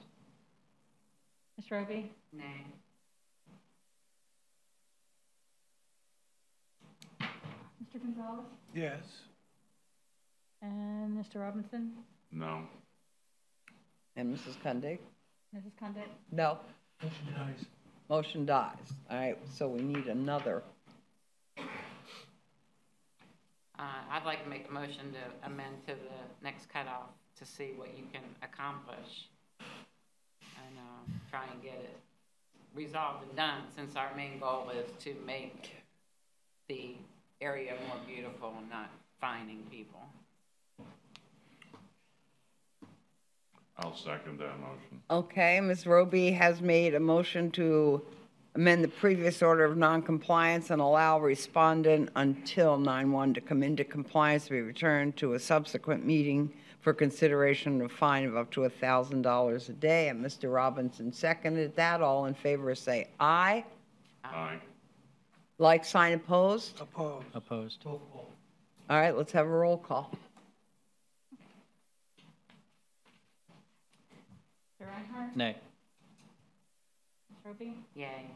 Ms. Roby? Nay. Mr. Gonzalez? Yes. And Mr. Robinson? No. And Mrs. Kundig? Mrs. Condit? No. Motion dies. Motion dies. All right, so we need another. I'd like to make a motion to amend to the next cutoff to see what you can accomplish and try and get it resolved and done, since our main goal is to make the area more beautiful and not fining people. I'll second that motion. Okay, Ms. Roby has made a motion to amend the previous order of noncompliance and allow respondent until 9/1 to come into compliance to be returned to a subsequent meeting for consideration of a fine of up to $1,000 a day. And Mr. Robinson seconded that. All in favor say aye. Aye. Like sign opposed? Opposed. Opposed. All right, let's have a roll call. Mr. Reinhardt? Nay. Ms. Roby? Yay.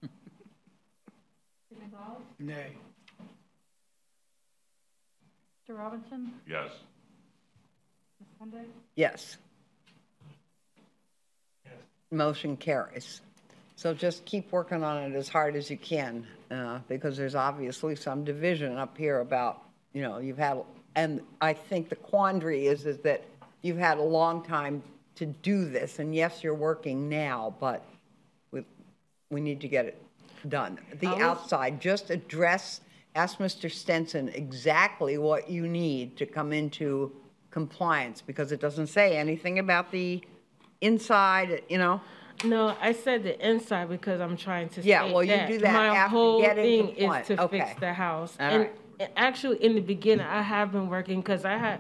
Mr. Gonzalez? Nay. Mr. Robinson? Yes. Ms. Condit? Yes. Motion carries. So just keep working on it as hard as you can, because there's obviously some division up here about, you've had, and I think the quandary is that you've had a long time to do this, and yes, you're working now, but we need to get it done. The outside, just ask Mr. Stenson exactly what you need to come into compliance, because it doesn't say anything about the inside, No, I said the inside because I'm trying to Yeah, state well, you do that my after whole getting thing compliant. is to Okay. fix the house. All and right. actually, in the beginning, I have been working because I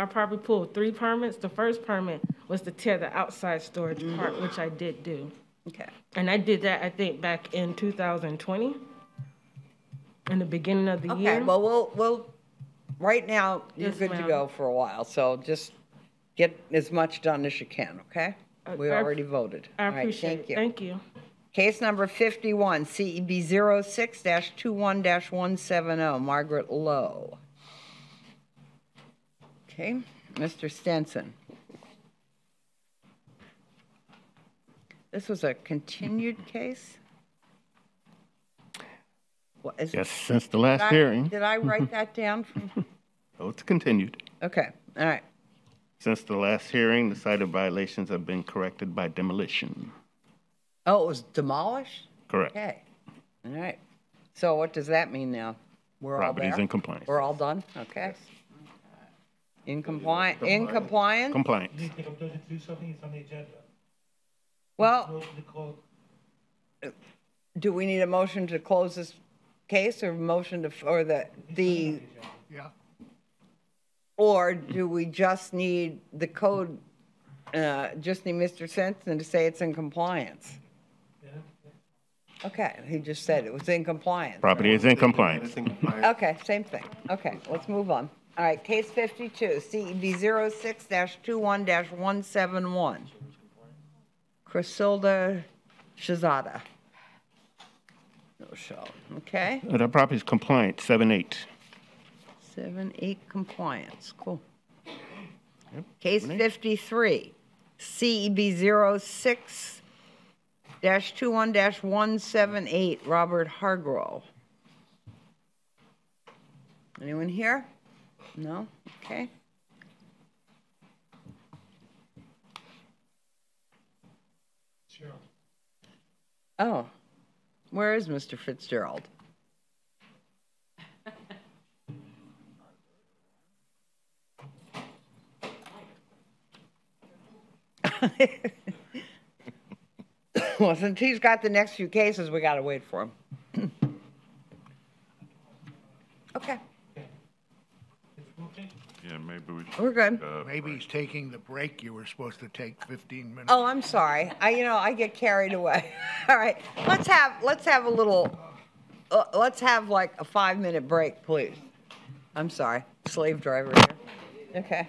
probably pulled 3 permits. The first permit was to tear the outside storage part, which I did do. Okay. And I did that, I think, back in 2020, in the beginning of the year. Okay, well, we'll, right now, you're Yes, good to ma'am. go for a while, so just get as much done as you can, okay? We I- already voted. I All right, appreciate it. Thank you. Case number 51, CEB 06-21-170, Margaret Lowe. Okay, Mr. Stenson. This was a continued case? What is- Yes, since the last Did I- hearing. Did I write that down? So it's continued. Okay, all right. Since the last hearing, the cited violations have been corrected by demolition. Oh, it was demolished? Correct. Okay, all right. So what does that mean now? We're all there? Property's in compliance. We're all done? Okay. In compliance? In compliance? Compliance. You need to take a motion to do something, it's on the agenda. Well, Motion to close. do we need a motion to close this case or motion to, or Yeah. or do we just need the code, just need Mr. Sensen to say it's in compliance? Okay, he just said it was in compliance. Property is in compliance. Okay, same thing. Okay, let's move on. All right, case 52, CEB 06-21-171. Crisilda Shazada. No show, okay? The property is compliant, 7-8. 7-8 compliance, cool. Case 53, CEB 06-21-178, Robert Hargrove. Anyone here? No? Okay. Oh, where is Mr. Fitzgerald? Well, since he's got the next few cases, we got to wait for him. Okay. Yeah, maybe we should. We're good. Maybe he's taking the break you were supposed to take 15 minutes. Oh, I'm sorry. I get carried away. All right, let's have a little, let's have like a 5-minute break, please. I'm sorry, slave driver here. Okay.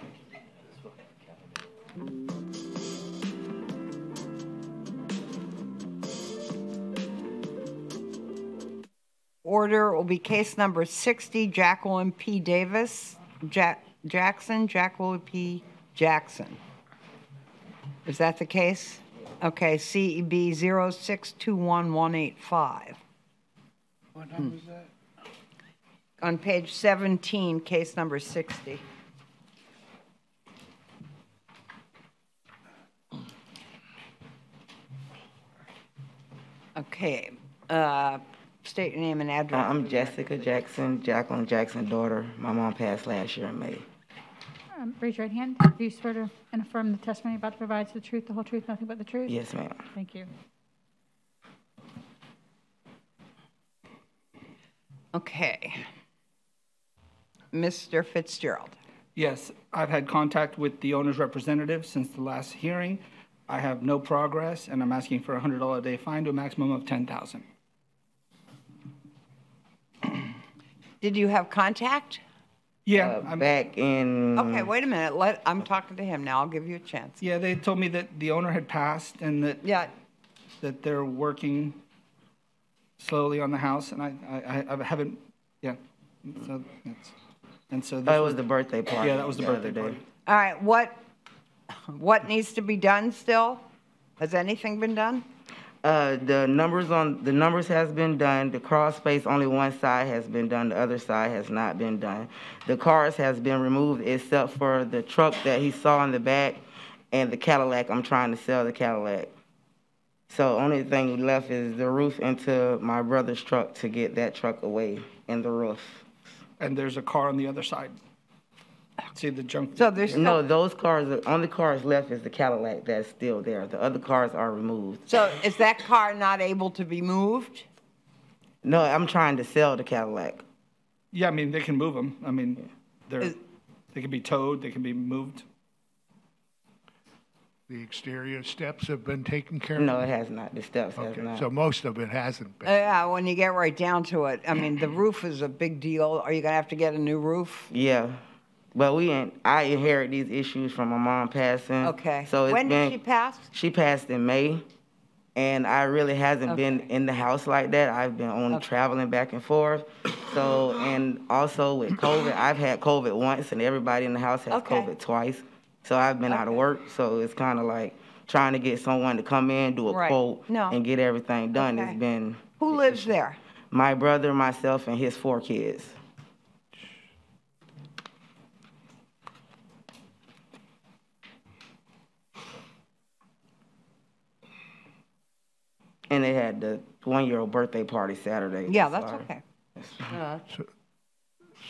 Order will be case number 60, Jacqueline P. Davis, Jacqueline P. Jackson. Is that the case? Okay, CEB 06-21-185. What number is that? On page 17, case number 60. Okay, state your name and address. I'm Jessica Jackson, Jacqueline Jackson, daughter. My mom passed last year in May. Raise your right hand. Do you swear to and affirm the testimony about to provide the truth, the whole truth, nothing but the truth? Yes, ma'am. Thank you. Okay. Mr. Fitzgerald. Yes, I've had contact with the owner's representative since the last hearing. I have no progress, and I'm asking for a $100 a day fine to a maximum of $10,000. Did you have contact? Yeah. Back in... Okay, wait a minute. I'm talking to him now. I'll give you a chance. Yeah, they told me that the owner had passed and that that they're working slowly on the house, and I haven't. Yeah. So that's, and so. That was the birthday party. Yeah, that was the birthday party. All right. What needs to be done still? Has anything been done? The numbers has been done. The crawl space, only one side has been done. The other side has not been done. The cars has been removed except for the truck that he saw in the back and the Cadillac. I'm trying to sell the Cadillac. So only thing left is the roof into my brother's truck to get that truck away and the roof. And there's a car on the other side. See the junk. So there's no, those cars. The only cars left is the Cadillac that's still there. The other cars are removed. So is that car not able to be moved? No, I'm trying to sell the Cadillac. Yeah, I mean they can move them. I mean, they can be towed. They can be moved. The exterior steps have been taken care of? No, it has not. The steps has not. So most of it hasn't been. Yeah, when you get right down to it, I mean the roof is a big deal. Are you gonna have to get a new roof? Yeah. But I inherit these issues from my mom passing. Okay. So when did she pass? She passed in May, and I really hasn't been in the house like that. I've been only traveling back and forth. So, and also with COVID, I've had COVID once, and everybody in the house has COVID twice. So I've been out of work. So it's kind of like trying to get someone to come in, do a quote, and get everything done. It's been. Who lives there? My brother, myself, and his 4 kids. And they had the 1-year-old birthday party Saturday. Yeah, that's okay.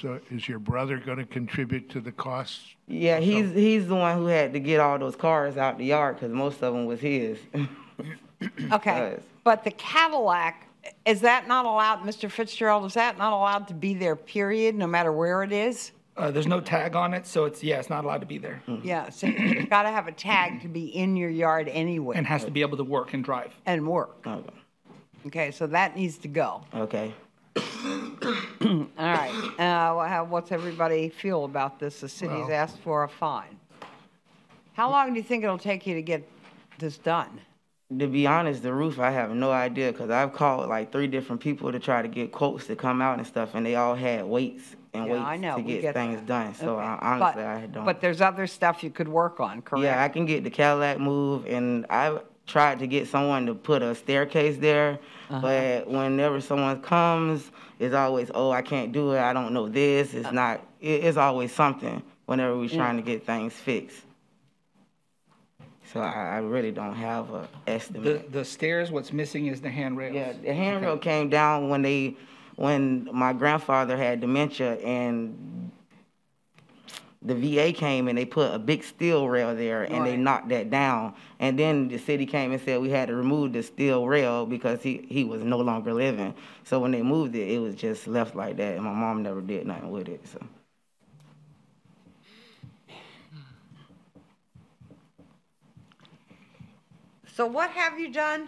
So is your brother going to contribute to the costs? Yeah, he's the one who had to get all those cars out the yard because most of them was his. Okay, but the Cadillac, is that not allowed, Mr. Fitzgerald, is that not allowed to be there, period, no matter where it is? There's no tag on it, so it's not allowed to be there. Yeah, so you've got to have a tag to be in your yard anyway. And has to be able to work and drive. And work. Okay, so that needs to go. Okay. All right, what's everybody feel about this? The city's asked for a fine. How long do you think it'll take you to get this done? To be honest, the roof, I have no idea because I've called like 3 different people to try to get quotes to come out and stuff, and they all had waits and waits to get things done. So honestly, I don't. But there's other stuff you could work on, correct? Yeah, I can get the Cadillac moved, and I tried to get someone to put a staircase there, but whenever someone comes, it's always, oh, I can't do it. I don't know this. It's not. It's always something whenever we're trying to get things fixed. So I really don't have an estimate. The stairs, what's missing is the handrails. Yeah, the handrail came down when my grandfather had dementia, and the VA came and they put a big steel rail there, and they knocked that down. And then the city came and said we had to remove the steel rail because he was no longer living. So when they moved it, it was just left like that, and my mom never did nothing with it. So what have you done?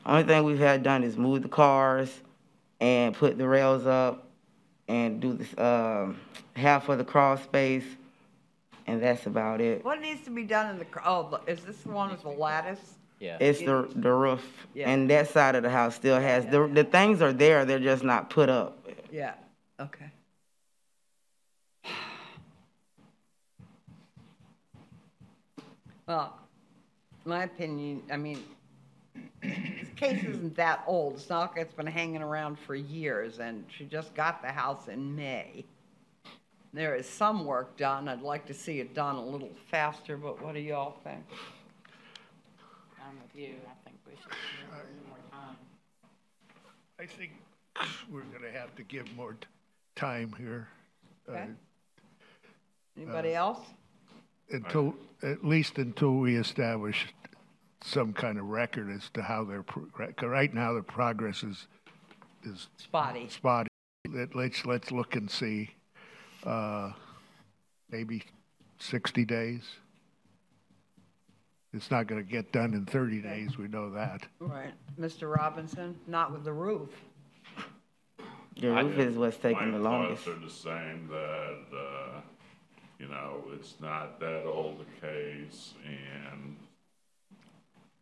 Only thing we've had done is move the cars and put the rails up and do this half of the crawl space, and that's about it. What needs to be done in the, is this the one with the lattice? Yeah. It's the roof, and that side of the house still has, the things are there, they're just not put up. Yeah, okay. Well, my opinion, I mean, this case isn't that old. It's not like it's been hanging around for years, and she just got the house in May. There is some work done. I'd like to see it done a little faster, but what do y'all think? I'm with you. I think we should give a little more time. I think we're going to have to give more time here. Okay. Anybody else? At least until we establish some kind of record as to how they're, right now the progress is spotty. Let's look and see, maybe 60 days. It's not going to get done in 30 days, we know that. Right. Mr. Robinson, not with the roof. The roof is what's taking the longest. My thoughts are the same, that, you know, it's not that old a case, and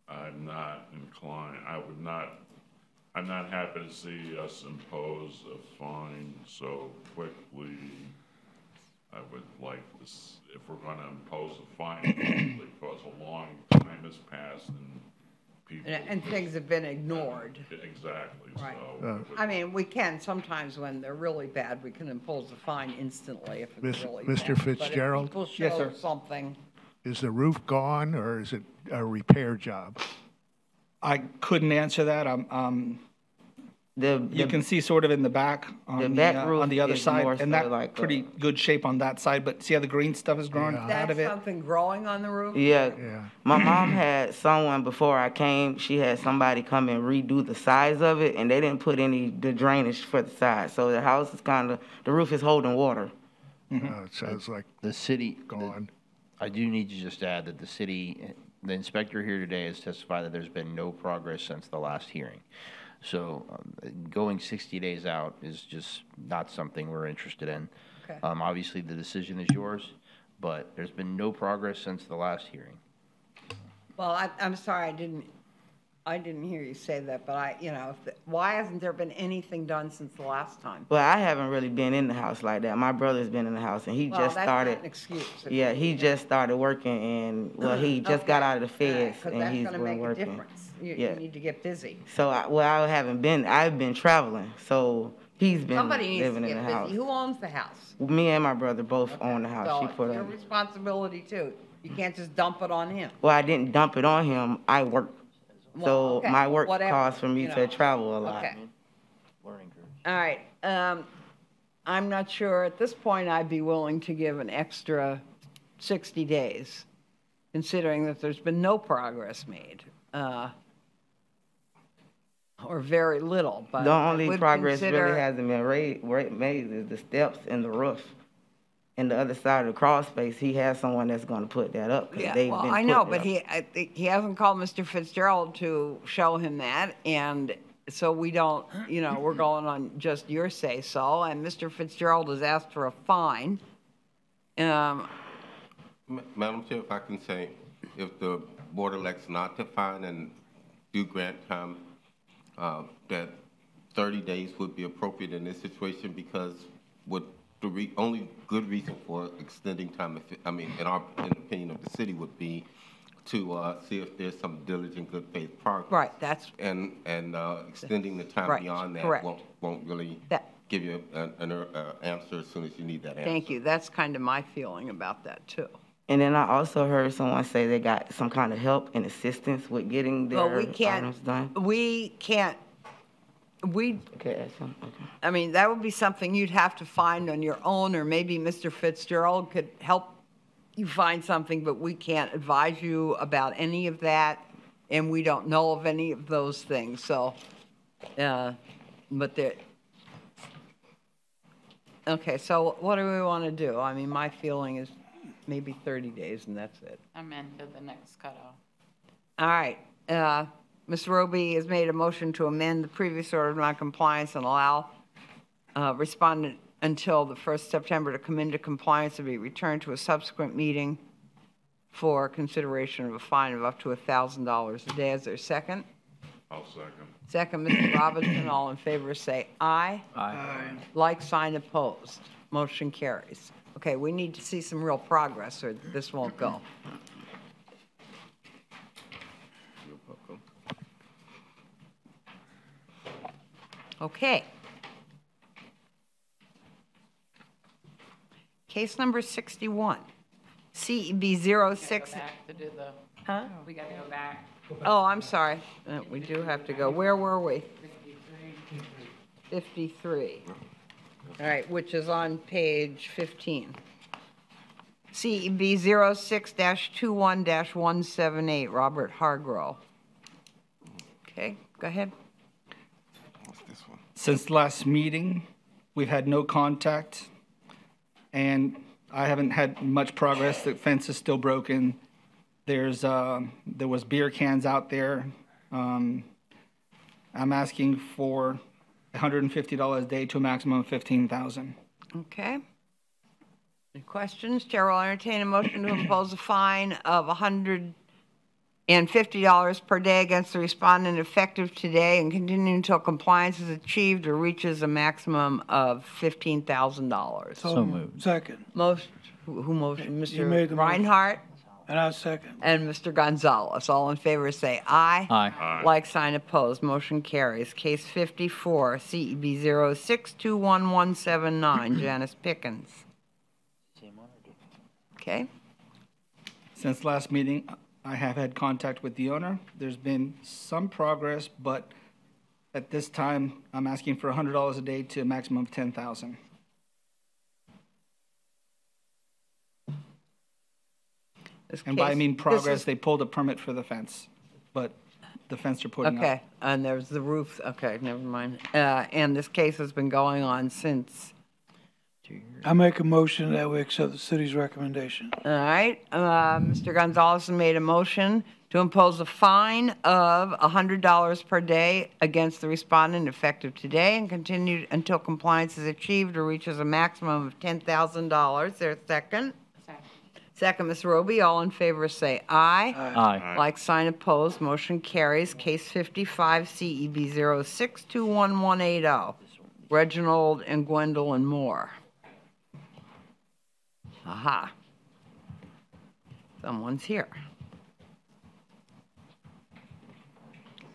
I'm not inclined, I'm not happy to see us impose a fine so quickly. I would like this, if we're gonna impose a fine, because a long time has passed and people. And things have been ignored. Exactly, Right. so. I mean, we can, sometimes when they're really bad, we can impose a fine instantly if it's really bad. Mr. Fitzgerald? But if people show something. Is the roof gone, or is it a repair job? I couldn't answer that. You can see sort of in the back on the other side, and that's pretty good shape on that side. But see how the green stuff is growing out of it? That's something growing on the roof? Yeah. My mom had someone before I came. She had somebody come and redo the sides of it, and they didn't put the drainage for the side. So the house is the roof is holding water. It sounds like the city gone. I do need to just add that the inspector here today has testified that there's been no progress since the last hearing. So going 60 days out is just not something we're interested in. Okay. Obviously, the decision is yours, but there's been no progress since the last hearing. Well, I'm sorry, I didn't hear you say that, but why hasn't there been anything done since the last time? Well, I haven't really been in the house like that. My brother's been in the house, and he just started. That's not an excuse. Yeah, he just started working, and he just got out of the feds, and he's been working. That's going to make a difference. You need to get busy. So, I haven't been. I've been traveling, so he's been living in the house. Busy. Who owns the house? Me and my brother both own the house. So she put it's your responsibility too. You can't just dump it on him. Well, I didn't dump it on him. I work. So my work calls for me to travel a lot. Okay. All right. I'm not sure, at this point, I'd be willing to give an extra 60 days, considering that there's been no progress made, or very little, but The I only would progress consider- really hasn't been made is the steps and the roof. And the other side of the crawl space, he has someone that's gonna put that up. 'Cause Yeah, they've well, been I know, putting it but up. he hasn't called Mr. Fitzgerald to show him that, and so we don't, you know, we're going on just your say-so, and Mr. Fitzgerald has asked for a fine. Madam Chair, if I can say, if the board elects not to fine and do grant time, that 30 days would be appropriate in this situation, because what the only good reason for extending time, in the opinion of the city, would be to see if there's some diligent, good faith progress. Right, that's. And extending the time Right, beyond that correct. won't really give you an answer as soon as you need that answer. Thank you. That's kind of my feeling about that, too. And then I also heard someone say they got some kind of help and assistance with getting Well, their items done. Okay, I mean, that would be something you'd have to find on your own, or maybe Mr. Fitzgerald could help you find something, but we can't advise you about any of that, and we don't know of any of those things, so, but there. Okay, so what do we want to do? I mean, my feeling is maybe 30 days, and that's it. Amend to the next cutoff. All right, Ms. Roby has made a motion to amend the previous order of noncompliance and allow respondent until the 1st September to come into compliance and be returned to a subsequent meeting for consideration of a fine of up to $1,000 a day. Is there a second? I'll second. Second, Mr. Robinson. All in favor say aye. Aye. Like sign opposed. Motion carries. Okay, we need to see some real progress or this won't go. Okay. Case number 61, CEB 06. Go back to do the. Huh? We got to go back. Oh, I'm sorry. We do have to go. Where were we? 53. All right, which is on page 15. CEB 06-21-178, Robert Hargrove. Okay, go ahead. Since the last meeting, we've had no contact, and I haven't had much progress. The fence is still broken. There was beer cans out there. I'm asking for $150 a day to a maximum of $15,000. Okay. Any questions? Chair will entertain a motion to impose a fine of $150 per day against the respondent effective today and continue until compliance is achieved or reaches a maximum of $15,000. So moved. Second. Who motioned? You made Mr. the motion. Reinhardt? And I second. And Mr. Gonzalez. All in favor say aye. Aye. Aye. Like sign opposed. Motion carries. Case 54, CEB 06-21179, Janice Pickens. Okay. Since last meeting, I have had contact with the owner. There's been some progress, but at this time, I'm asking for $100 a day to a maximum of $10,000. And by I mean progress, they pulled a permit for the fence, but the fence they're putting up. Okay, and there's the roof, okay, never mind. And this case has been going on since, I make a motion that we accept the city's recommendation. all right. Mr. Gonzalez made a motion to impose a fine of $100 per day against the respondent effective today and continue until compliance is achieved or reaches a maximum of $10,000. There's a second? Second, Ms. Roby. All in favor say aye. Aye. Like sign opposed, motion carries. Case 55, CEB 06-21180, Reginald and Gwendolyn Moore. Aha. Someone's here.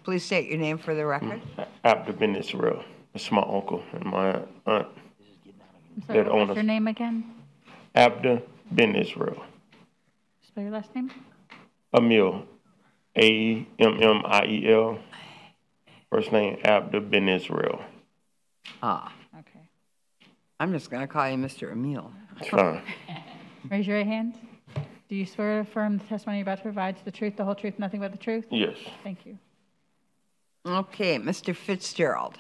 Please state your name for the record. Abdul Ben Israel. It's my uncle and my aunt. Sorry, what's your name again? Abdul Ben Israel. Spell your last name? Emil. Ammmiel. First name Abdul Ben Israel. Ah. Okay. I'm just going to call you Mr. Emil. It's fine. Raise your right hand. Do you swear or affirm the testimony you're about to provide is the truth, the whole truth, nothing but the truth? Yes. Thank you. Okay, Mr. Fitzgerald.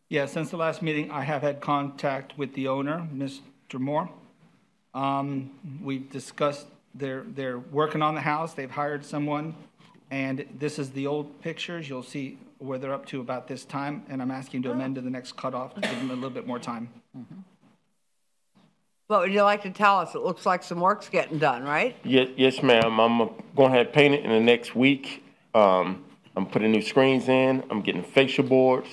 Yeah, since the last meeting, I have had contact with the owner, Mr. Moore. We've discussed, they're working on the house, they've hired someone, and this is the old pictures. You'll see where they're up to about this time, and I'm asking to amend to the next cutoff to give them a little bit more time. What would you like to tell us? It looks like some work's getting done, right? Yes, ma'am. I'm going to have paint it in the next week. I'm putting new screens in. I'm getting fascia boards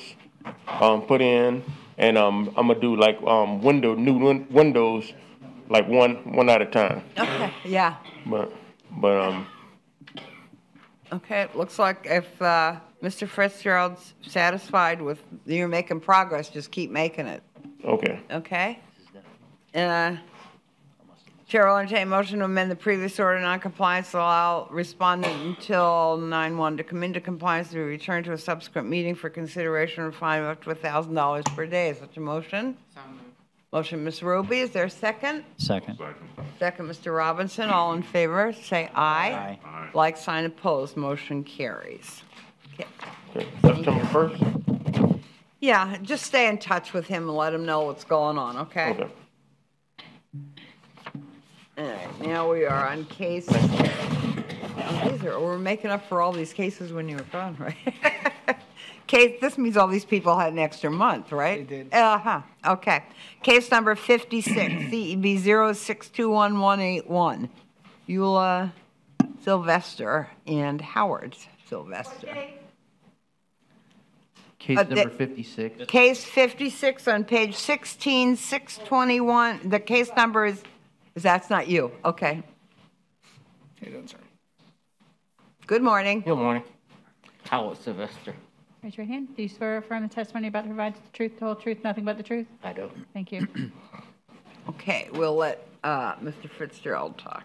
put in, and I'm going to do like new windows, like one at a time. Okay, yeah. But Okay, it looks like if Mr. Fitzgerald's satisfied with you're making progress, just keep making it. Okay. Okay? Chair will entertain a motion to amend the previous order of noncompliance to allow respondent until 9/1 to come into compliance to be returned to a subsequent meeting for consideration of a fine of up to $1,000 per day. Is such a motion? Motion, Ms. Ruby. Is there a second? Second. Second, Mr. Robinson. All in favor, say aye. Aye. Like, sign, opposed. Motion carries. Okay. September 1st? Yeah, just stay in touch with him and let him know what's going on, okay? Okay. All right, now we are on case. Oh, we're making up for all these cases when you were gone, right? This means all these people had an extra month, right? They did. Okay. Case number 56, CEB 0621181. Eula Sylvester and Howard Sylvester. Case number 56. Case 56 on page 16621. The case number is that's not you. Okay. Hey, don't, sir. Good morning. Good morning. Howard Sylvester. Raise your hand. Do you swear or affirm the testimony you're about to provide is the truth, the whole truth, nothing but the truth? I do. Thank you. Okay, we'll let Mr. Fitzgerald talk.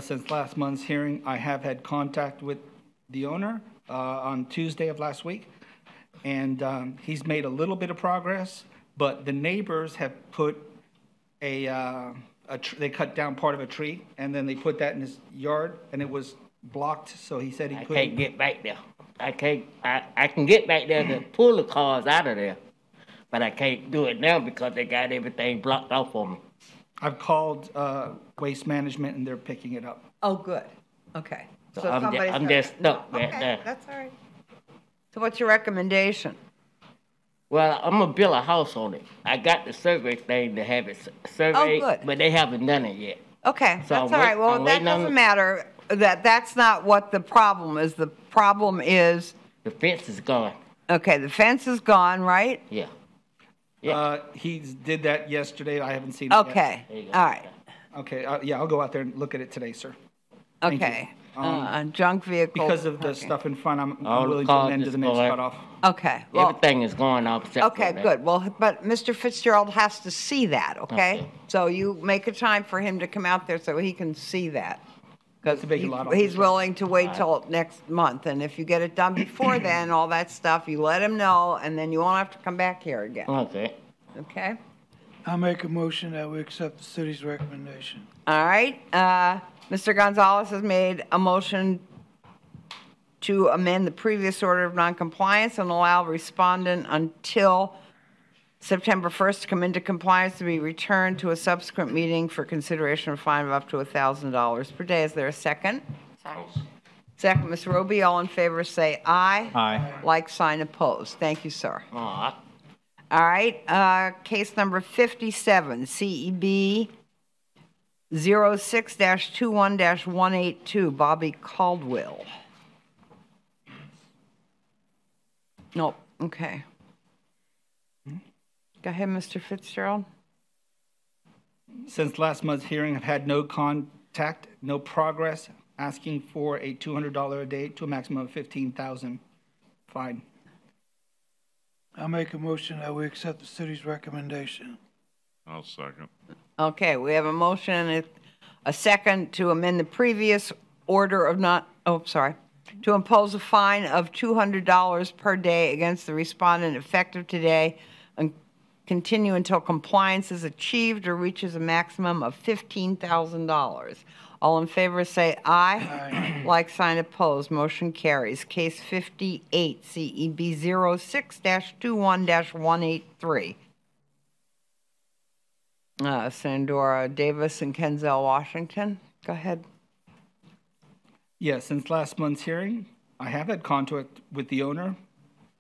Since last month's hearing, I have had contact with the owner on Tuesday of last week, and he's made a little bit of progress, but the neighbors have put they cut down part of a tree, and then they put that in his yard, and it was blocked, so he said he couldn't. I can't get back there. I can get back there to pull the cars out of there, but I can't do it now because they got everything blocked off for me. I've called Waste Management, and they're picking it up. Oh, good. Okay. So somebody's I'm got- just stuck back Okay, there. that's all right. So what's your recommendation? Well, I'm gonna build a house on it. I got the survey thing to have it surveyed, good. but they haven't done it yet. Okay, So that's I'm all right. Well, I'm that waiting on doesn't the- matter. That's not what the problem is. The problem is, The fence is gone. okay, the fence is gone, right? Yeah. He did that yesterday. I haven't seen it yet. Okay, all right, Okay, yeah, I'll go out there and look at it today, sir. Thank you. okay. Junk vehicle. Because of the parking. stuff in front, I'm All the willing to cars amend to is the next going. cutoff. Okay, well, Everything is going off except okay, for that. good. Well, but Mr. Fitzgerald has to see that, okay? Okay. So you make a time for him to come out there so he can see that. That's a big lot on He's this. willing to wait till next month, and if you get it done before then, all that stuff, you let him know, and then you won't have to come back here again, Okay. okay? I make a motion that we accept the city's recommendation. All right, Mr. Gonzalez has made a motion to amend the previous order of noncompliance and allow respondent until September 1st to come into compliance to be returned to a subsequent meeting for consideration of a fine of up to $1,000 per day. Is there a second? Second, Ms. Roby. All in favor say aye. Aye. Like, sign, opposed. Thank you, sir. Aw. All right, case number 57, CEB 06-21-182, Bobby Caldwell. Nope, okay. Go ahead, Mr. Fitzgerald. Since last month's hearing, I've had no contact, no progress, asking for a $200 a day to a maximum of $15,000 fine. I make a motion that we accept the city's recommendation. I'll second. Okay, we have a motion and a second to amend the previous order of to impose a fine of $200 per day against the respondent effective today continue until compliance is achieved or reaches a maximum of $15,000. All in favor say aye. Aye. Like sign opposed, motion carries. Case 58, CEB 06-21-183. Sandora Davis and Kenzel Washington. Go ahead. Yes, since last month's hearing, I have had contact with the owner.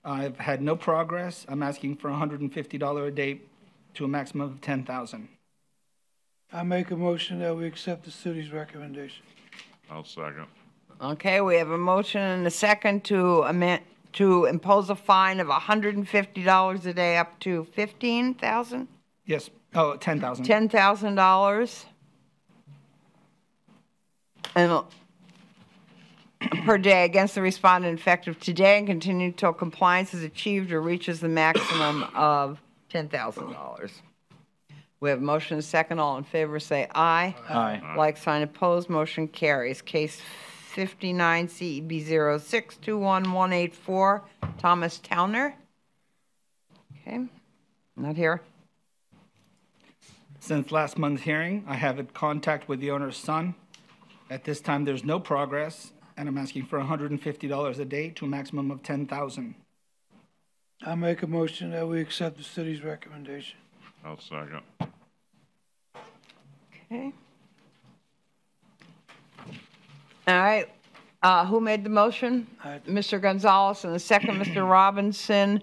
I've had no progress. I'm asking for $150 a day to a maximum of $10,000. I make a motion that we accept the city's recommendation. I'll second. Okay, we have a motion and a second to impose a fine of $150 a day up to $15,000? Yes, oh, $10,000. $10,000. And per day against the respondent effective today and continue until compliance is achieved or reaches the maximum of $10,000. We have motion and second. All in favor say aye. Aye. Like sign opposed, motion carries. Case 59 CEB 06-21-184, Thomas Towner. Okay, not here. Since last month's hearing, I have had contact with the owner's son. At this time, there's no progress, and I'm asking for $150 a day to a maximum of $10,000. I make a motion that we accept the city's recommendation. I'll second. Okay. All right. Who made the motion? Mr. Gonzalez, and the second, Mr. Robinson,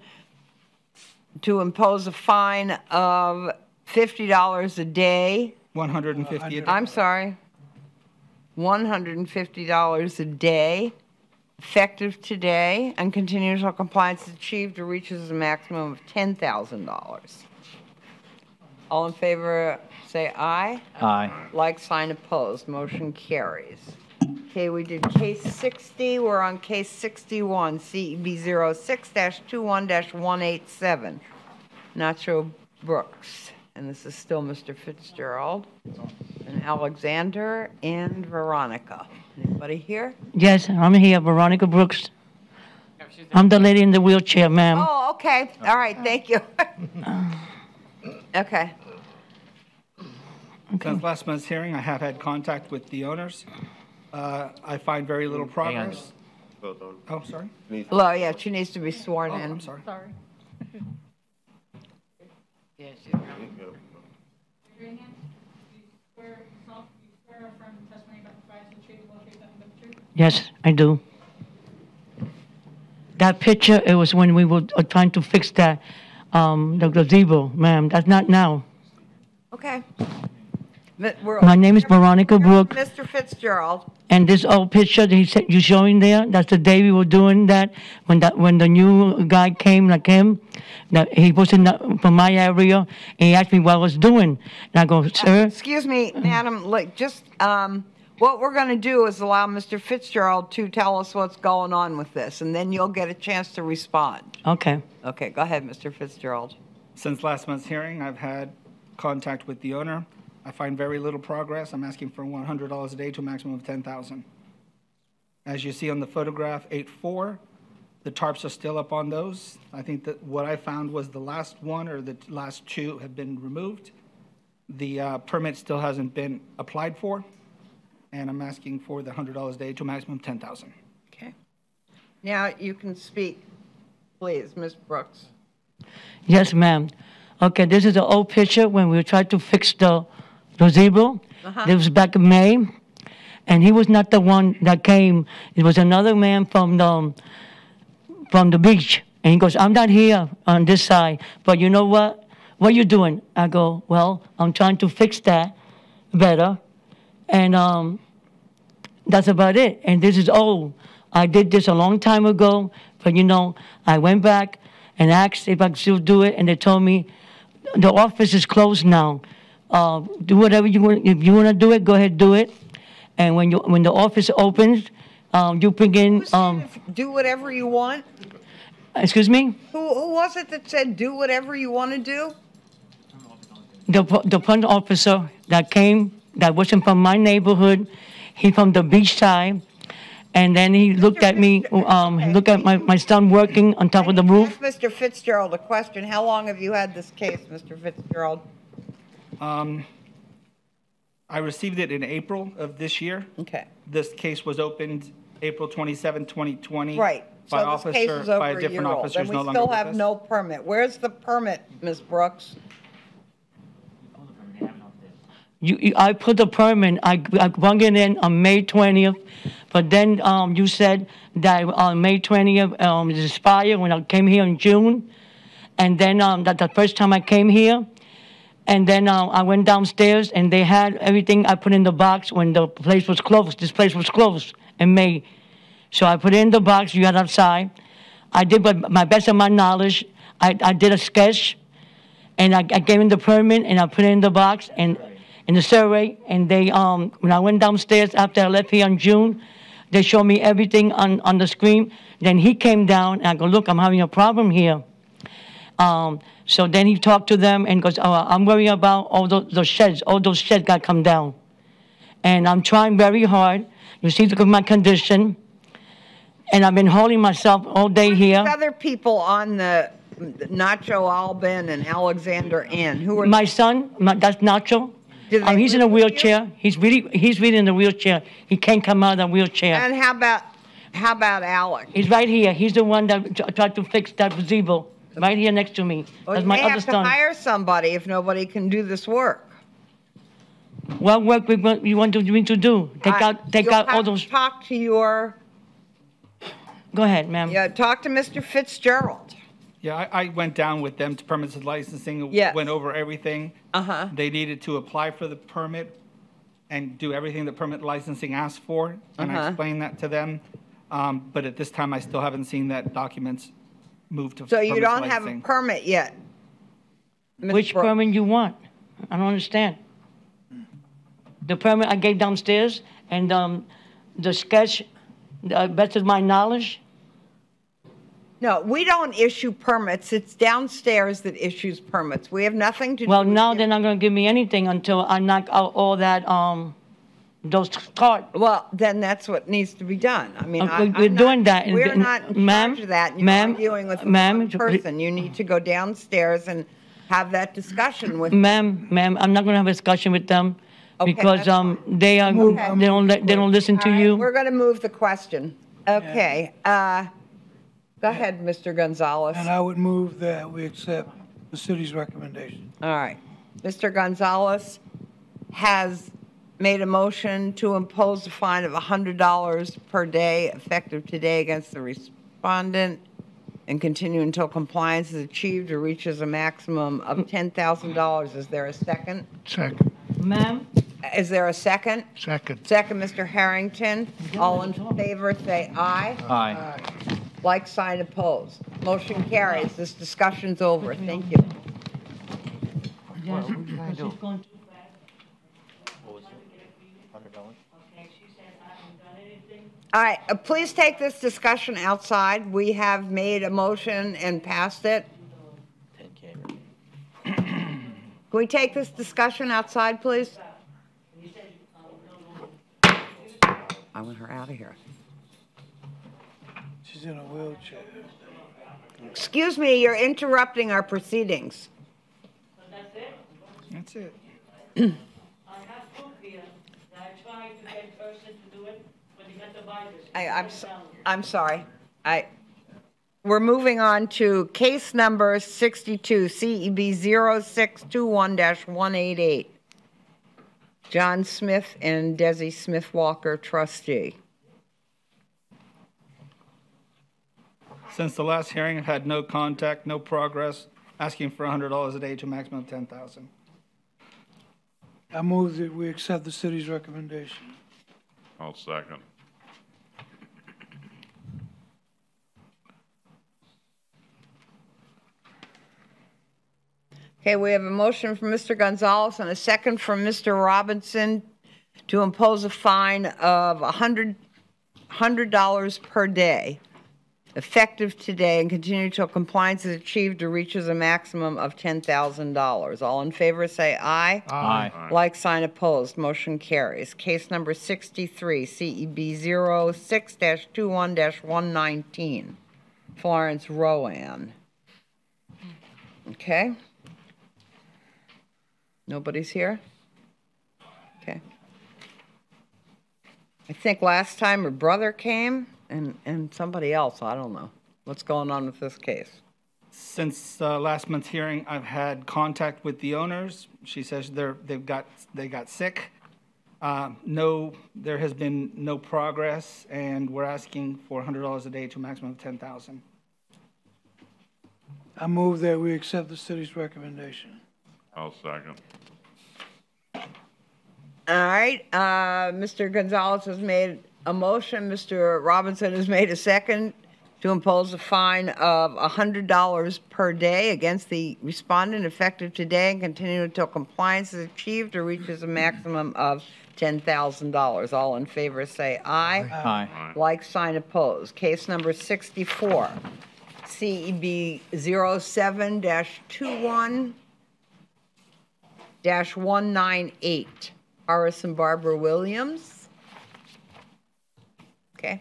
to impose a fine of $50 a day. $150. I'm sorry. $150 a day, effective today, and continue until compliance is achieved or reaches a maximum of $10,000. All in favor, say aye. Aye. Like sign opposed, motion carries. Okay, we did case 60. We're on case 61, CEB 06-21-187, Nacho Brooks. And this is still Mr. Fitzgerald and Alexander and Veronica. Anybody here? Yes, I'm here, Veronica Brooks. I'm the lady in the wheelchair, ma'am. Oh, okay. All right, thank you. Okay. Since last month's hearing, I have had contact with the owners. I find very little progress. Oh, sorry? Hello, yeah, she needs to be sworn in. I'm sorry. Sorry. Yes, Yes, I do. That picture, it was when we were trying to fix that, the gazebo, ma'am. That's not now. Okay. My name is Veronica Brooks. Mr. Fitzgerald. And this old picture that he said you're showing there, that's the day we were doing that, when the new guy came, like him, that he was from my area, and he asked me what I was doing. And I go, sir? Excuse me, madam, like, just, what we're going to do is allow Mr. Fitzgerald to tell us what's going on with this, and then you'll get a chance to respond. Okay. Okay, go ahead, Mr. Fitzgerald. Since last month's hearing, I've had contact with the owner. I find very little progress. I'm asking for $100 a day to a maximum of $10,000. As you see on the photograph 8-4, the tarps are still up on those. I think that what I found was the last one or the last two have been removed. The permit still hasn't been applied for, and I'm asking for the $100 a day to a maximum of $10,000. Okay. Now you can speak, please, Ms. Brooks. Yes, ma'am. Okay, this is the old picture when we tried to fix the gazebo. It was back in May, and he was not the one that came. It was another man from the beach, and he goes, "I'm not here on this side, but you know what? What are you doing?" I go, "Well, I'm trying to fix that better," and that's about it. And this is old. I did this a long time ago, but you know, I went back and asked if I could still do it, and they told me the office is closed now. Do whatever you want. If you want to do it, go ahead, do it. And when the office opens, you bring in. Do whatever you want. Excuse me. Who was it that said do whatever you want to do? The front officer that came, that wasn't from my neighborhood. He from the beach side, And then he looked at me, looked at my son working on top of the roof. Ask Mr. Fitzgerald a question. How long have you had this case, Mr. Fitzgerald? I received it in April of this year. Okay. This case was opened April 27, 2020. Right. By So this case is over by a a year different old, officer and who's we no longer still with have us. no permit. Where's the permit, Ms. Brooks? I put the permit, I brought it in on May 20th, but then you said that on May 20th it expired when I came here in June. And then that the first time I came here, and then I went downstairs and they had everything I put in the box when the place was closed. This place was closed in May. So I put it in the box you had outside. I did my best of my knowledge. I did a sketch, and I gave him the permit, and I put it in the box and in the survey. And they, when I went downstairs after I left here in June, they showed me everything on the screen. Then he came down, and I go, look, I'm having a problem here. So then he talked to them and goes, I'm worried about all those sheds. All those sheds got to come down. And I'm trying very hard. You see, look at my condition. And I've been holding myself all day here. Other people on the Nacho Albin and Alexander Inn, who are my son? That's Nacho. He's in a wheelchair. He's really in the wheelchair. He can't come out of the wheelchair. And how about Alex? He's right here. He's the one that tried to fix that gazebo. Right here next to me. Well, That's you my may other have to son. hire somebody if nobody can do this work. What work you want me to do? Take out all those. Talk to your. Go ahead, ma'am. Yeah, talk to Mr. Fitzgerald. Yeah, I went down with them to permits and licensing, Yes. went over everything. Uh-huh. They needed to apply for the permit and do everything that permit licensing asked for, and I Uh-huh. explained that to them. But at this time, I still haven't seen that documents moved to So you permits don't have a licensing. permit yet? Which permit you want? I don't understand. The permit I gave downstairs and the sketch, best of my knowledge. No, we don't issue permits. It's downstairs that issues permits. We have nothing to do. Well, now they're not going to give me anything until I knock out all that, those cards. Well, then that's what needs to be done. I mean, we're doing that. We're not in charge of that. You're arguing with one person. You need to go downstairs and have that discussion with. Ma'am, I'm not going to have a discussion with them because they don't listen to you. We're going to move the question. Okay. Go ahead, Mr. Gonzalez. And I would move that we accept the city's recommendation. All right. Mr. Gonzalez has made a motion to impose a fine of $100 per day effective today against the respondent and continue until compliance is achieved or reaches a maximum of $10,000. Is there a second? Second. Ma'am? Is there a second? Second. Second, Mr. Harrington. All in favor, say aye. Aye. Like sign opposed. Motion carries. This discussion's over. Thank you. All right, please take this discussion outside. We have made a motion and passed it. Can we take this discussion outside, please? I want her out of here. She's in a wheelchair. Excuse me, you're interrupting our proceedings. That's it. I have proof here that I tried to get a person to do it, but they got the virus. I'm sorry. We're moving on to case number 62, CEB 0621-188. John Smith and Desi Smith Walker, trustee. Since the last hearing, I've had no contact, no progress, asking for $100 a day to a maximum of $10,000. I move that we accept the city's recommendation. I'll second. Okay, we have a motion from Mr. Gonzalez and a second from Mr. Robinson to impose a fine of $100 per day effective today and continue till compliance is achieved or reaches a maximum of $10,000. All in favor, say aye. Aye. Aye. Like sign opposed, motion carries. Case number 63, CEB 06-21-119, Florence Rowan. Okay. Nobody's here? Okay. I think last time her brother came and somebody else, I don't know. What's going on with this case? Since last month's hearing, I've had contact with the owners. She says they got sick. There has been no progress, and we're asking for $100 a day to a maximum of $10,000. I move that we accept the city's recommendation. I'll second. All right, Mr. Gonzalez has made a motion. Mr. Robinson has made a second to impose a fine of $100 per day against the respondent effective today and continue until compliance is achieved or reaches a maximum of $10,000. All in favor say aye. Aye. Like sign opposed. Case number 64, CEB 07-21-198, Horace and Barbara Williams. Okay.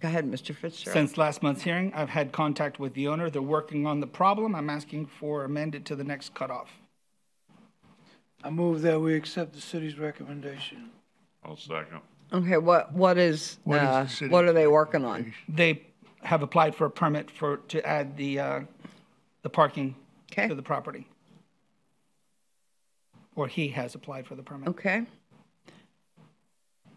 Go ahead, Mr. Fitzgerald. Since last month's hearing, I've had contact with the owner. They're working on the problem. I'm asking for amended to the next cutoff. I move that we accept the city's recommendation. I'll second. Okay, what are they working on? They have applied for a permit to add the parking to the property. Or he has applied for the permit. Okay.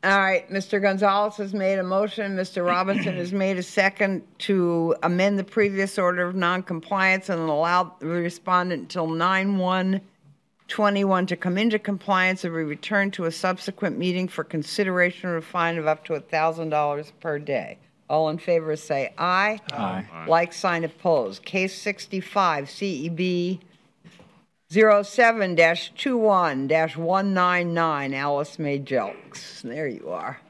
All right, Mr. Gonzalez has made a motion. Mr. Robinson has made a second to amend the previous order of noncompliance and allow the respondent until 9/1/21 to come into compliance and be returned to a subsequent meeting for consideration of a fine of up to $1,000 per day. All in favor say aye. Aye. Like sign opposed. Case 65, CEB 07-21-199, Alice May Jelks. There you are.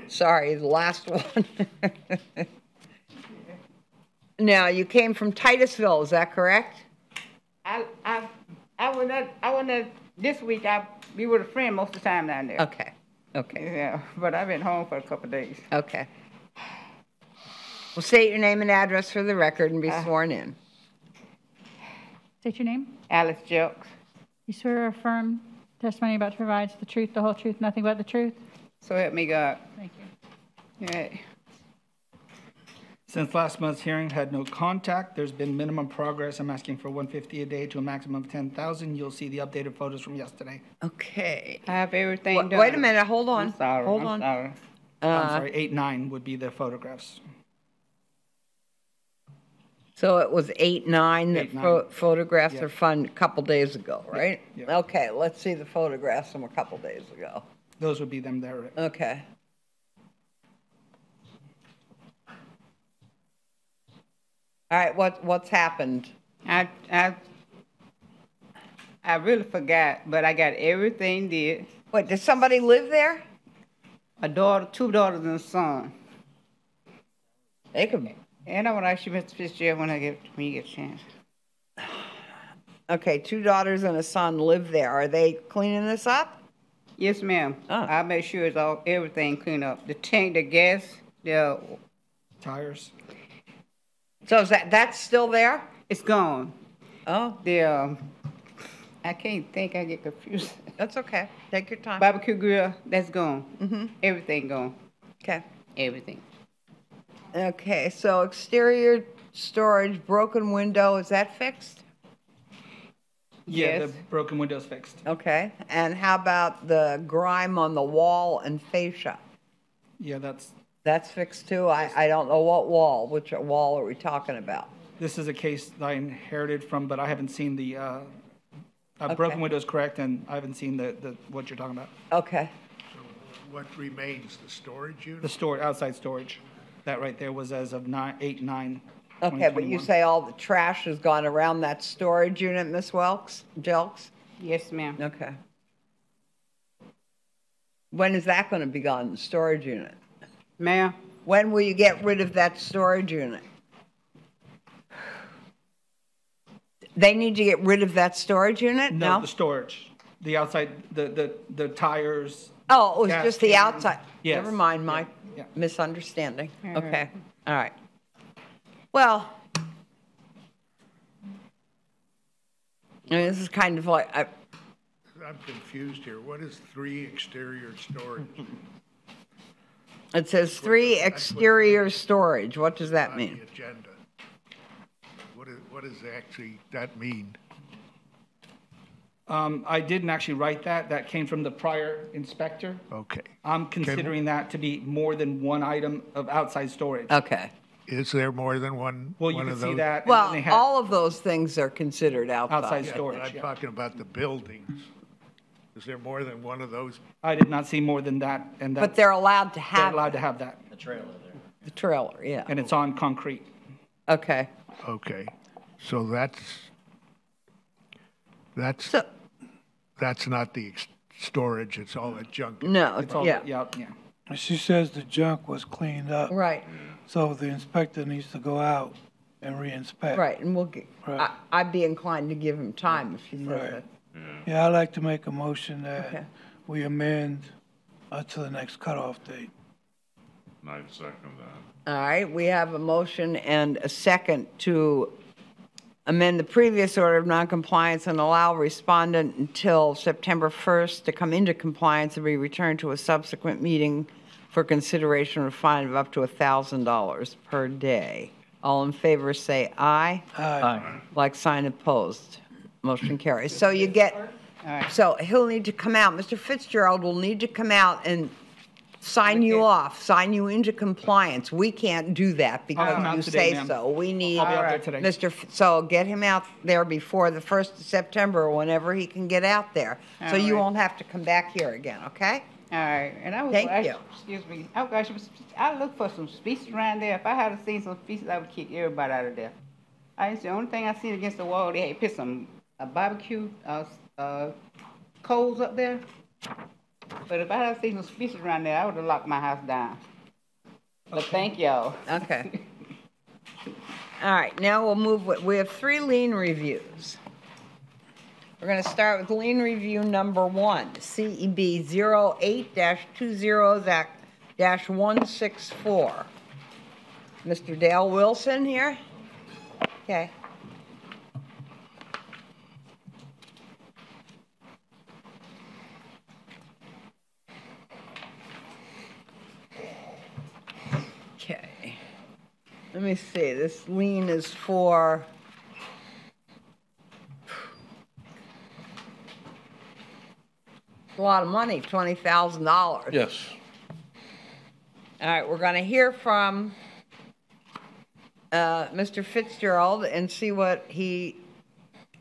Sorry, the last one. Now, you came from Titusville, is that correct? I went there this week. I be with a friend most of the time down there. Okay. Okay. Yeah, but I've been home for a couple of days. Okay. Well, state your name and address for the record and be sworn in. State your name. Alice Jelks. You swear or affirm testimony you're about to provide is the truth, the whole truth, nothing but the truth? So help me God. Thank you. All right. Since last month's hearing, had no contact. There's been minimum progress. I'm asking for $150 a day to a maximum of $10,000. You'll see the updated photos from yesterday. Okay. I have everything done. Wait a minute, hold on. I'm sorry. Hold I'm on. sorry. I'm sorry, 8-9 would be the photographs. So it was 8/9 that 8/9. photographs Yeah. are fun a couple days ago, right? Yeah. Okay, let's see the photographs from a couple days ago. Those would be them there. Okay. All right, what's happened? I really forgot, but I got everything did. Wait, does somebody live there? A daughter, 2 daughters and a son. They could. And I want to ask you, Mr. Fitzgerald, when you get a chance. Okay, 2 daughters and a son live there. Are they cleaning this up? Yes, ma'am. I make sure it's everything cleaned up. The tank, the gas, the tires. So is that's still there? It's gone. Oh. The I can't think. I get confused. That's okay. Take your time. Barbecue grill, that's gone. Mm-hmm. Everything gone. Okay. Everything. Okay, so exterior storage, broken window, is that fixed? Yeah, Yes. the broken window's fixed. Okay, and how about the grime on the wall and fascia? Yeah, that's fixed too? I don't know what wall, which wall are we talking about? This is a case that I inherited from, but I haven't seen the broken window is correct, and I haven't seen the what you're talking about. Okay. What remains, the storage unit? The outside storage. That right there was as of 8/9. Okay, but you say all the trash has gone around that storage unit, Miss Jelks? Yes, ma'am. Okay. When is that going to be gone, the storage unit? Ma'am? When will you get rid of that storage unit? They need to get rid of that storage unit? No, the storage, the outside, the tires. Oh, it was gas just the can. outside? Yes. Never mind my misunderstanding. Okay, all right. Well, I mean, this is kind of like, I'm confused here. What is 3 exterior storage? it says 3 exterior storage. What does that On mean? the agenda. What does actually that mean? I didn't actually write that. That came from the prior inspector. Okay. I'm considering that to be more than one item of outside storage. Okay. Is there more than one? Well, you one can of see those? that. and Well, then they have- all of those things are considered outside. Yeah, but I'm talking about the buildings. Is there more than one of those? I did not see more than that, and But they're allowed to they're have allowed to have that. The trailer there. the trailer, yeah. And it's on concrete. Okay. Okay, so that's not the storage, it's all that junk. No, It's all, yeah. And she says the junk was cleaned up. Right. So the inspector needs to go out and re-inspect. Right, and we'll get, Right. I'd be inclined to give him time if he says Right. that. Yeah, I'd like to make a motion Okay. that we amend to the next cutoff date. And I second that. All right, we have a motion and a second to amend the previous order of noncompliance and allow respondent until September 1st to come into compliance and be returned to a subsequent meeting for consideration of a fine of up to $1,000 per day. All in favor say aye. Aye. Like sign opposed. Motion carries. So you get, so he'll need to come out, Mr. Fitzgerald will need to come out and sign you off, sign you into compliance. We can't do that I'll come because out you today, say ma'am. so. We need, I'll be out there today. So get him out there before the 1st of September or whenever he can get out there. So All you right. won't have to come back here again, okay? All right, and I was. Thank you. Excuse me. I look for some species around there. If I had seen some species, I would kick everybody out of there. The only thing I seen against the wall, they had put some barbecue coals up there. But if I had seen some species around there, I would have locked my house down. But thank y'all. Okay. All right, now we'll move, we have 3 lien reviews. We're going to start with lien review number 1, CEB 08-20-164. Mr. Dale Wilson here? Okay. Okay. Let me see, this lien is for a lot of money, $20,000. Yes. All right, we're going to hear from Mr. Fitzgerald and see what he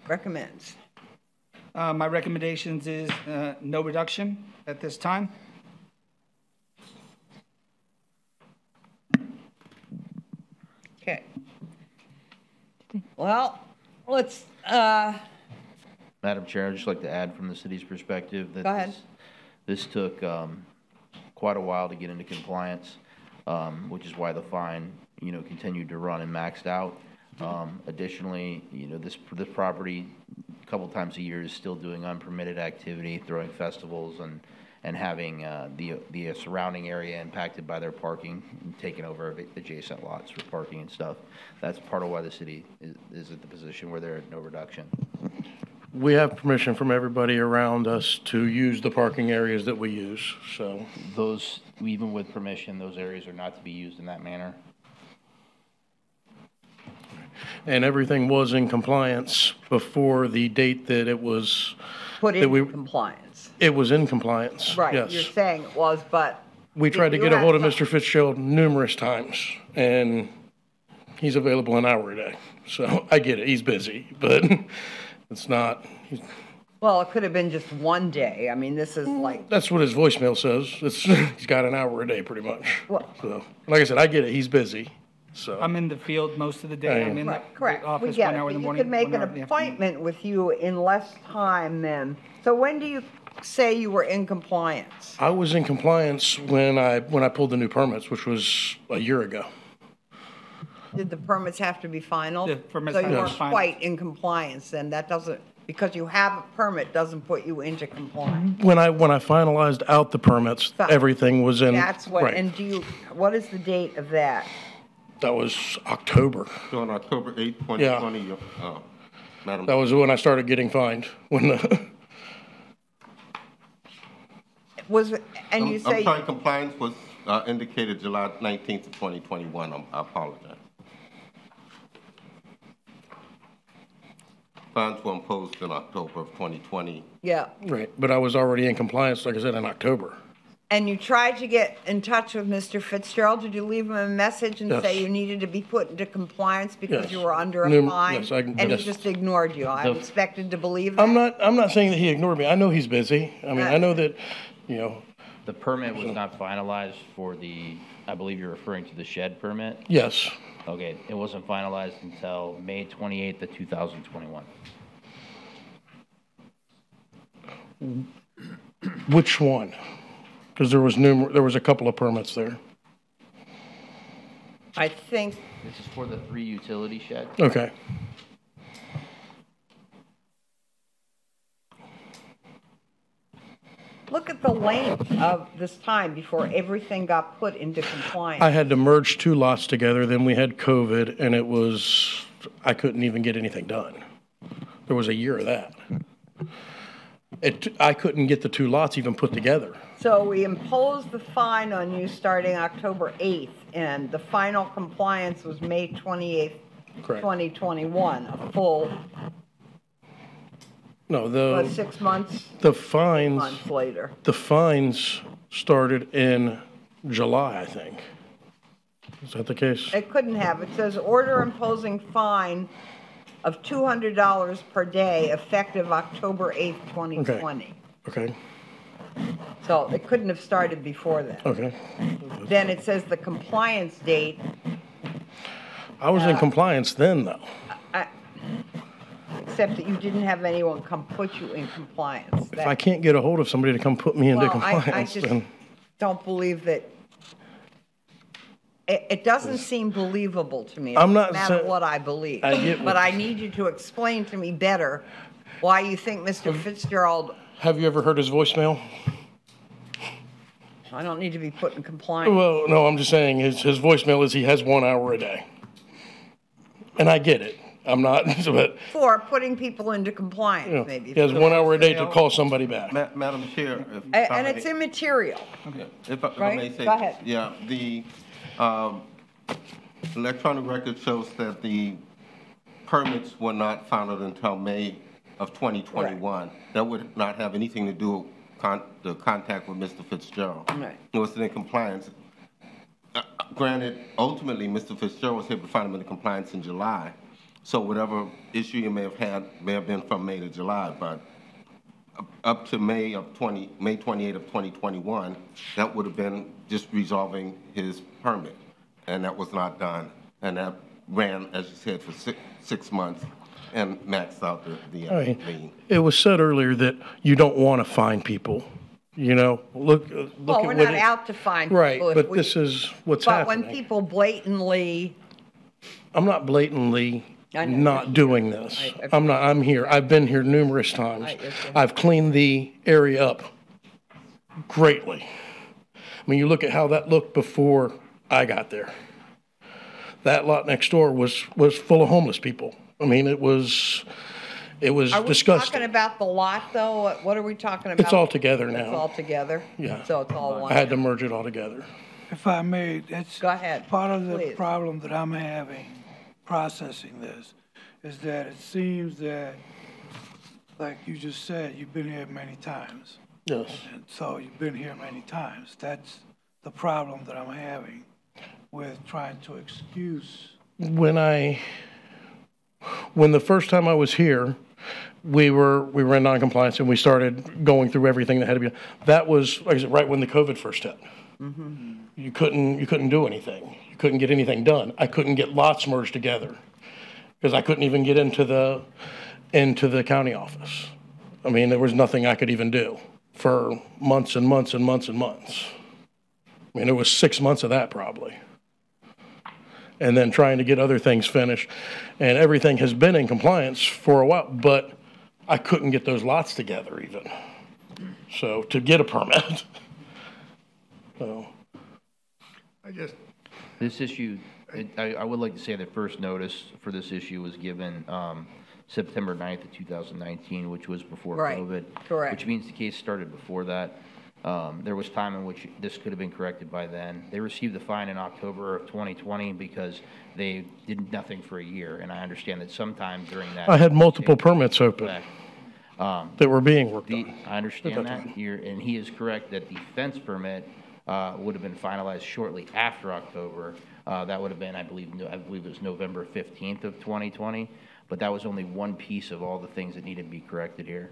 recommends. My recommendations is no reduction at this time. Okay. Well, let's, Madam Chair, I'd just like to add from the city's perspective that Go ahead. this took quite a while to get into compliance, which is why the fine, continued to run and maxed out. Additionally, this property, a couple times a year, is still doing unpermitted activity, throwing festivals and having the surrounding area impacted by their parking and taking over adjacent lots for parking and stuff. That's part of why the city is at the position where they're at no reduction. We have permission from everybody around us to use the parking areas that we use, so. Those, even with permission, those areas are not to be used in that manner. And everything was in compliance before the date that it was. Put in compliance. It was in compliance, Right, yes. you're saying it was, but. We tried to you get a had hold of some- Mr. Fitzgerald numerous times, and he's available an hour a day. So I get it, he's busy, but it's not, Well, it could have been just one day. I mean, this is like, that's what his voicemail says. He's got an hour a day, pretty much. Well- So, like I said, I get it, he's busy, so. I'm in the field most of the day. I'm in the correct, the we office get 1 it. hour in the But you morning. could make 1 an hour in the afternoon. appointment with you in less time then. So when do you say you were in compliance? I was in compliance when I pulled the new permits, which was a year ago. Did the permits have to be final? The permits So had you to be weren't final. quite in compliance, and that doesn't, because you have a permit doesn't put you into compliance. When I finalized out the permits, So- everything was in. That's what, right. and what is the date of that? That was October. So on October 8th, Yeah. 2020, Madam. That was when I started getting fined. When the And you say. I'm sorry, compliance was indicated July 19th of 2021. I apologize. Fines were imposed in October of 2020. Yeah. right, but I was already in compliance, like I said, in October. And you tried to get in touch with Mr. Fitzgerald. Did you leave him a message and Yes. say you needed to be put into compliance because Yes. you were under a fine? Yes, And yes. he just ignored you. I'm The- expected to believe that. I'm not saying that he ignored me. I know he's busy. I mean, I know that, you know, The permit was not finalized for the, I believe you're referring to the shed permit? yes. Okay, it wasn't finalized until May 28th of 2021. Which one? Because there was a couple of permits there. I think. This is for the 3 utility sheds? Okay. Look at the length of this time before everything got put into compliance. I had to merge 2 lots together, then we had COVID, and I couldn't even get anything done. There was a year of that. I couldn't get the 2 lots even put together. So we imposed the fine on you starting October 8th, and the final compliance was May 28th, Correct. 2021, a full, No, what, 6 months? the fines. Months later. The fines started in July, I think. Is that the case? It couldn't have. It says order imposing fine of $200 per day effective October 8th, 2020. Okay, So it couldn't have started before that. okay. Then it says the compliance date. I was in compliance then, though. Except that you didn't have anyone come put you in compliance. If I can't get a hold of somebody to come put me into Well, I compliance, just then. don't believe that. It doesn't seem believable to me. I'm not No matter sa- what I believe. I get But what- I need you to explain to me better why you think Mr. Fitzgerald, Have you ever heard his voicemail? I don't need to be put in compliance. Well, no, I'm just saying his voicemail is he has 1 hour a day. And I get it. I'm not, but For putting people into you compliance, know, maybe. he has 1 hour a day to call somebody back. Madam Chair. if And I it's may- immaterial. If I Right? may say. Go ahead. Yeah, the electronic record shows that the permits were not filed until May of 2021. That would not have anything to do with the contact with Mr. Fitzgerald. Right. It was in compliance. Granted, ultimately, Mr. Fitzgerald was able to find him in compliance in July. So whatever issue you may have had may have been from May to July, but up to May 28th of 2021, that would have been just resolving his permit. And that was not done. And that ran, as you said, for six months and maxed out the I mean, lien. it was said earlier that you don't want to fine people. You know, look Well, at we're what not it- out to find people. Right, if but we- this is what's But when happening. people blatantly, I'm not blatantly I know. not doing this. I- I'm here. I've been here numerous times. I- okay. I've cleaned the area up greatly. I mean, you look at how that looked before I got there. That lot next door was full of homeless people. I mean, it was are we disgusting. talking about the lot, though? What are we talking about? It's all together It's now. all together? Yeah. So it's all one? I had to merge it all together. If I may, that's Go ahead, part of the please. problem that I'm having processing this, is that it seems that, like you just said, you've been here many times. Yes. And so you've been here many times. That's the problem that I'm having with trying to excuse. When the first time I was here, we were in noncompliance and we started going through everything that had to be. That was, like I said, right when the COVID first hit. Mm-hmm. You couldn't do anything. You couldn't get anything done. I couldn't get lots merged together because I couldn't even get into the county office. I mean, there was nothing I could even do. for months and months and months and months. I mean, it was 6 months of that probably. And then trying to get other things finished. And everything has been in compliance for a while, but I couldn't get those lots together even. So to get a permit. So. This issue, I would like to say the first notice for this issue was given September 9th of 2019, which was before Right. COVID. Correct. Which means the case started before that. There was time in which this could have been corrected by then. They received the fine in October of 2020 because they did nothing for a year, and I understand that sometime during that. I had multiple permits open that were being worked on. I understand that, and he is correct that the fence permit would have been finalized shortly after October. That would have been, I believe it was November 15th of 2020, but that was only one piece of all the things that needed to be corrected here.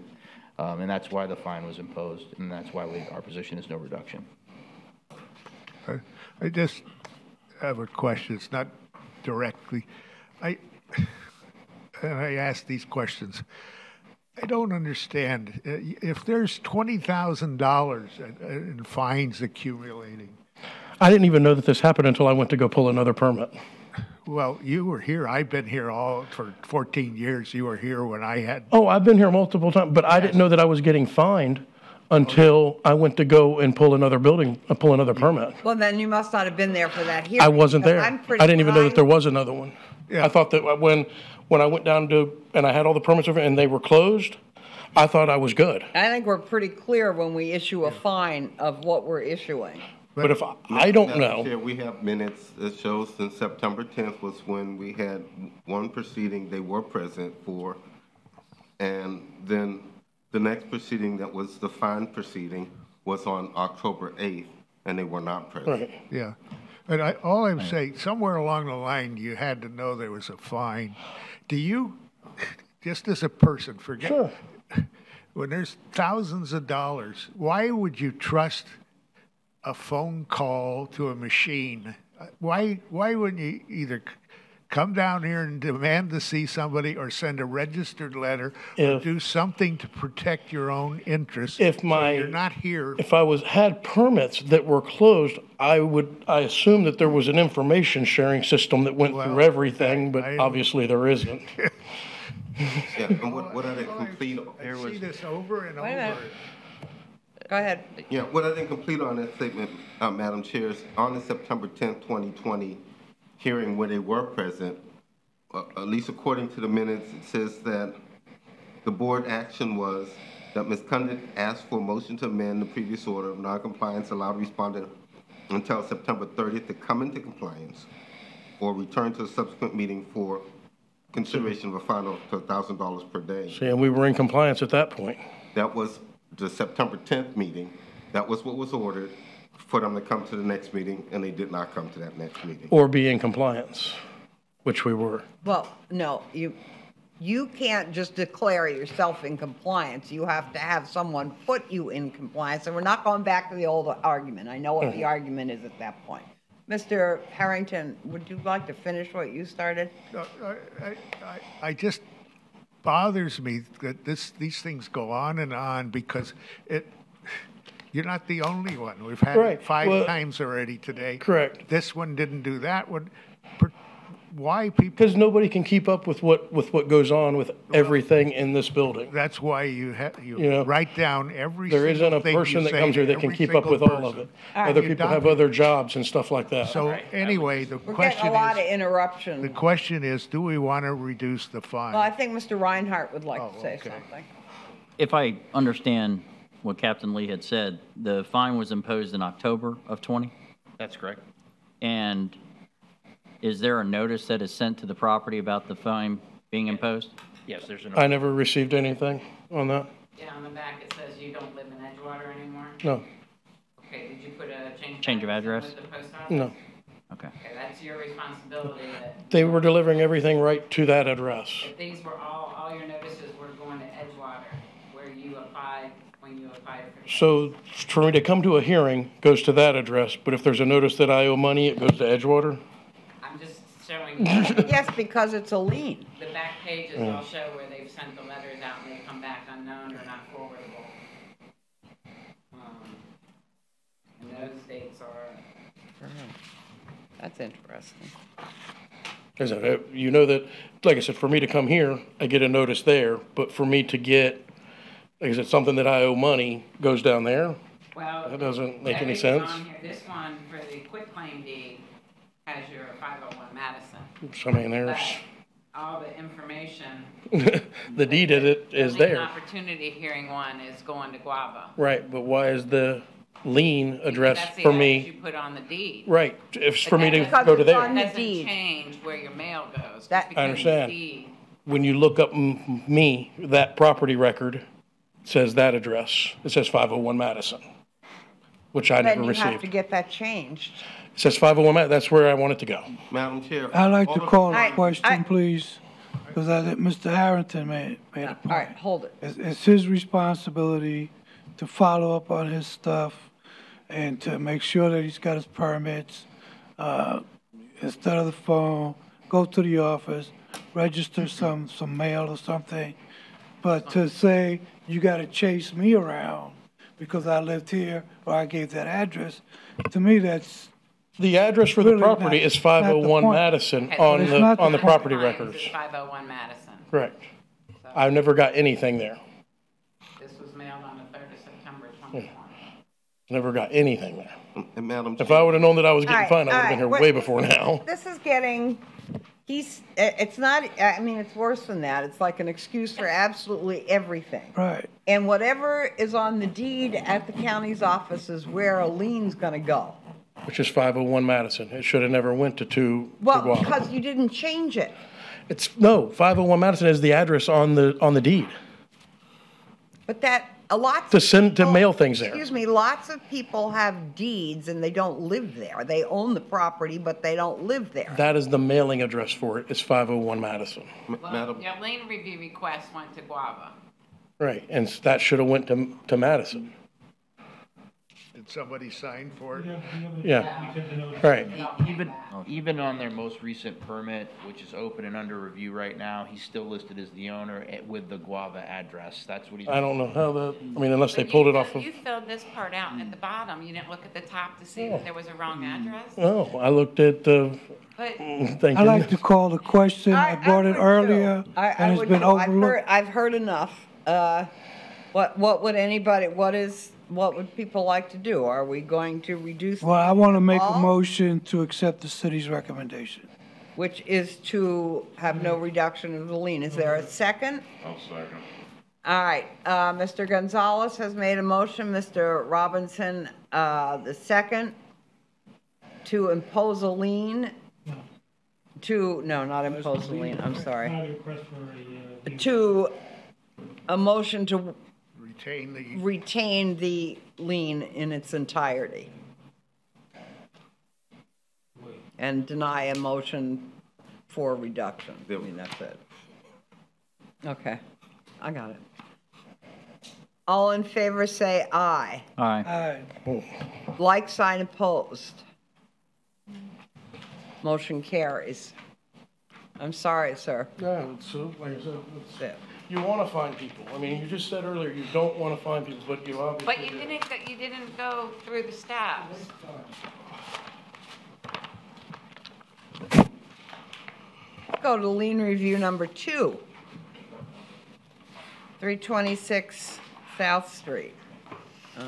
And that's why the fine was imposed, and that's why our position is no reduction. I just have a question. It's not directly. And I ask these questions. I don't understand. If there's $20,000 in fines accumulating. I didn't even know that this happened until I went to go pull another permit. Well, you were here. I've been here for 14 years. You were here when I had. Oh, I've been here multiple times, but I didn't know that I was getting fined until I went to go and pull another permit. Well, then you must not have been there for that hearing. I wasn't there. I'm I didn't even know that there was another one. I thought that when I went down and I had all the permits over and they were closed, I thought I was good. I think we're pretty clear when we issue a fine of what we're issuing. But if I don't Madam know. Chair, we have minutes that shows since September 10th was when we had one proceeding they were present for. And then the next proceeding that was the fine proceeding was on October 8th, and they were not present. Right. Yeah. But all I'm saying, somewhere along the line, you had to know there was a fine. Do you, just as a person, forget, Sure. When there's thousands of dollars, why would you trust a phone call to a machine? Why wouldn't you either come down here and demand to see somebody or send a registered letter or do something to protect your own interests? If you're not here. If I had permits that were closed, I assume that there was an information sharing system that went through everything, but obviously there isn't. Yeah, and what I didn't complete. I see this over and Wait a over. minute. Go ahead. Yeah, what I didn't complete on that statement, Madam Chair, is on the September 10th, 2020 hearing where they were present, at least according to the minutes, it says that the board action was that Ms. Cundiff asked for a motion to amend the previous order of noncompliance, allowed respondent until September 30th to come into compliance or return to a subsequent meeting for consideration of a fine of $1,000 per day. See, and we were in compliance at that point. That was the September 10th meeting. That was what was ordered for them to come to the next meeting, and they did not come to that next meeting. Or be in compliance, which we were. Well, no, you can't just declare yourself in compliance. You have to have someone put you in compliance, and we're not going back to the old argument. I know what the argument is at that point. Mr. Harrington, would you like to finish what you started? I just bothers me that these things go on because you're not the only one. We've had it 5 times already today. Correct. This one didn't do that one. Why people? Because nobody can keep up with what goes on with everything in this building. That's why you write down every. There isn't a thing person you that say comes here to that can every keep up with single all of person. it. Other people have other jobs and stuff like that. So anyway, the We're question getting a lot is. of interruption. The question is, do we want to reduce the fine? Well, I think Mr. Reinhardt would like to say something. If I understand what Captain Lee had said, the fine was imposed in October of 20? That's correct. And is there a notice that is sent to the property about the fine being imposed? Yes, there's a I never received anything on that. Yeah, on the back it says you don't live in Edgewater anymore? No. Okay, did you put a Change of address? with the post office? No. Okay. Okay, that's your responsibility that They were delivering everything right to that address. if these were all your notices were going to Edgewater, where you applied, when you applied for. So for me to come to a hearing goes to that address, but if there's a notice that I owe money, it goes to Edgewater? I'm just showing you. Yes, because it's a lien. The back pages all show where they've sent the letters out and they come back unknown or not forwardable. those dates are. That's interesting. As I, you know that, like I said, for me to come here, I get a notice there, but for me to get, like I said, something that I owe money goes down there, Well, that doesn't make any everything sense. on here- This one for the quitclaim deed has your 501 Madison. So, I mean, there's, But all the information. the deed of it is the lien there. opportunity hearing one is going to Guava. Right, but why is the lien address That's the for address me? you put on the deed. Right, it's for me to Because go to it's there. on the Doesn't change where your mail goes. That- I understand. Deed. When you look up me, that property record says that address. It says 501 Madison, which I never Then you have received. to get that changed. It says 501 Madison, that's where I want it to go. Madam Chair. I'd like to call I- a question, please, because I think Mr. Harrington made a All point. right, hold it. It's his responsibility to follow up on his stuff and to make sure that he's got his permits. Instead of the phone, go to the office, register some mail or something. But to say you gotta chase me around because I lived here or I gave that address, to me, that's. The address for the really property not- is not the 501 point. Madison Okay, on It's the, not on the the point. property Clients records. is 501 Madison. Correct. I've never got anything there. This was mailed on the 3rd of September 2020. Never got anything there. And Madam If I would've known that I was All getting right, fined, I all would've been here right. way before now. This is getting, it's not, I mean, it's worse than that. It's like an excuse for absolutely everything. Right. And whatever is on the deed at the county's office is where a lien's gonna go. Which is 501 Madison. It should have never went to Well, Guava. because you didn't change it. It's, no, 501 Madison is the address on the deed. But that, lots To of send, to people- mail things there. Excuse me, lots of people have deeds and they don't live there. They own the property, but they don't live there. That is the mailing address for it, is 501 Madison. Well, your lien review request went to Guava. Right, and that should have went to Madison. Did somebody sign for it? Yeah, right. Even on their most recent permit, which is open and under review right now, he's still listed as the owner with the Guava address. That's what he's. I don't know how that, I mean, unless they But pulled you it off fill- of, You filled this part out at the bottom. You didn't look at the top to see if there was a wrong address? oh, I looked at the, But thank I you. like to call the question, I brought it earlier, I and it's would been too. overlooked. I've heard enough. What would anybody, what would people like to do? Are we going to reduce? Well, I want to make a all? motion to accept the city's recommendation. Which is to have no reduction of the lien. Is there a second? I'll second. All right, Mr. Gonzalez has made a motion, Mr. Robinson, the second, to impose a lien, not impose a lien, I'm sorry. To, a motion to retain the lien in its entirety. And deny a motion for reduction. I mean, that's it. Okay, I got it. All in favor say aye. Aye. Like sign opposed. Motion carries. I'm sorry, sir. Yeah, it's, like I said, That's it. you want to find people. I mean, you just said earlier, you don't want to find people, but you obviously But do. you didn't go through the steps. Go to lien review number 2. 326 South Street. Oh.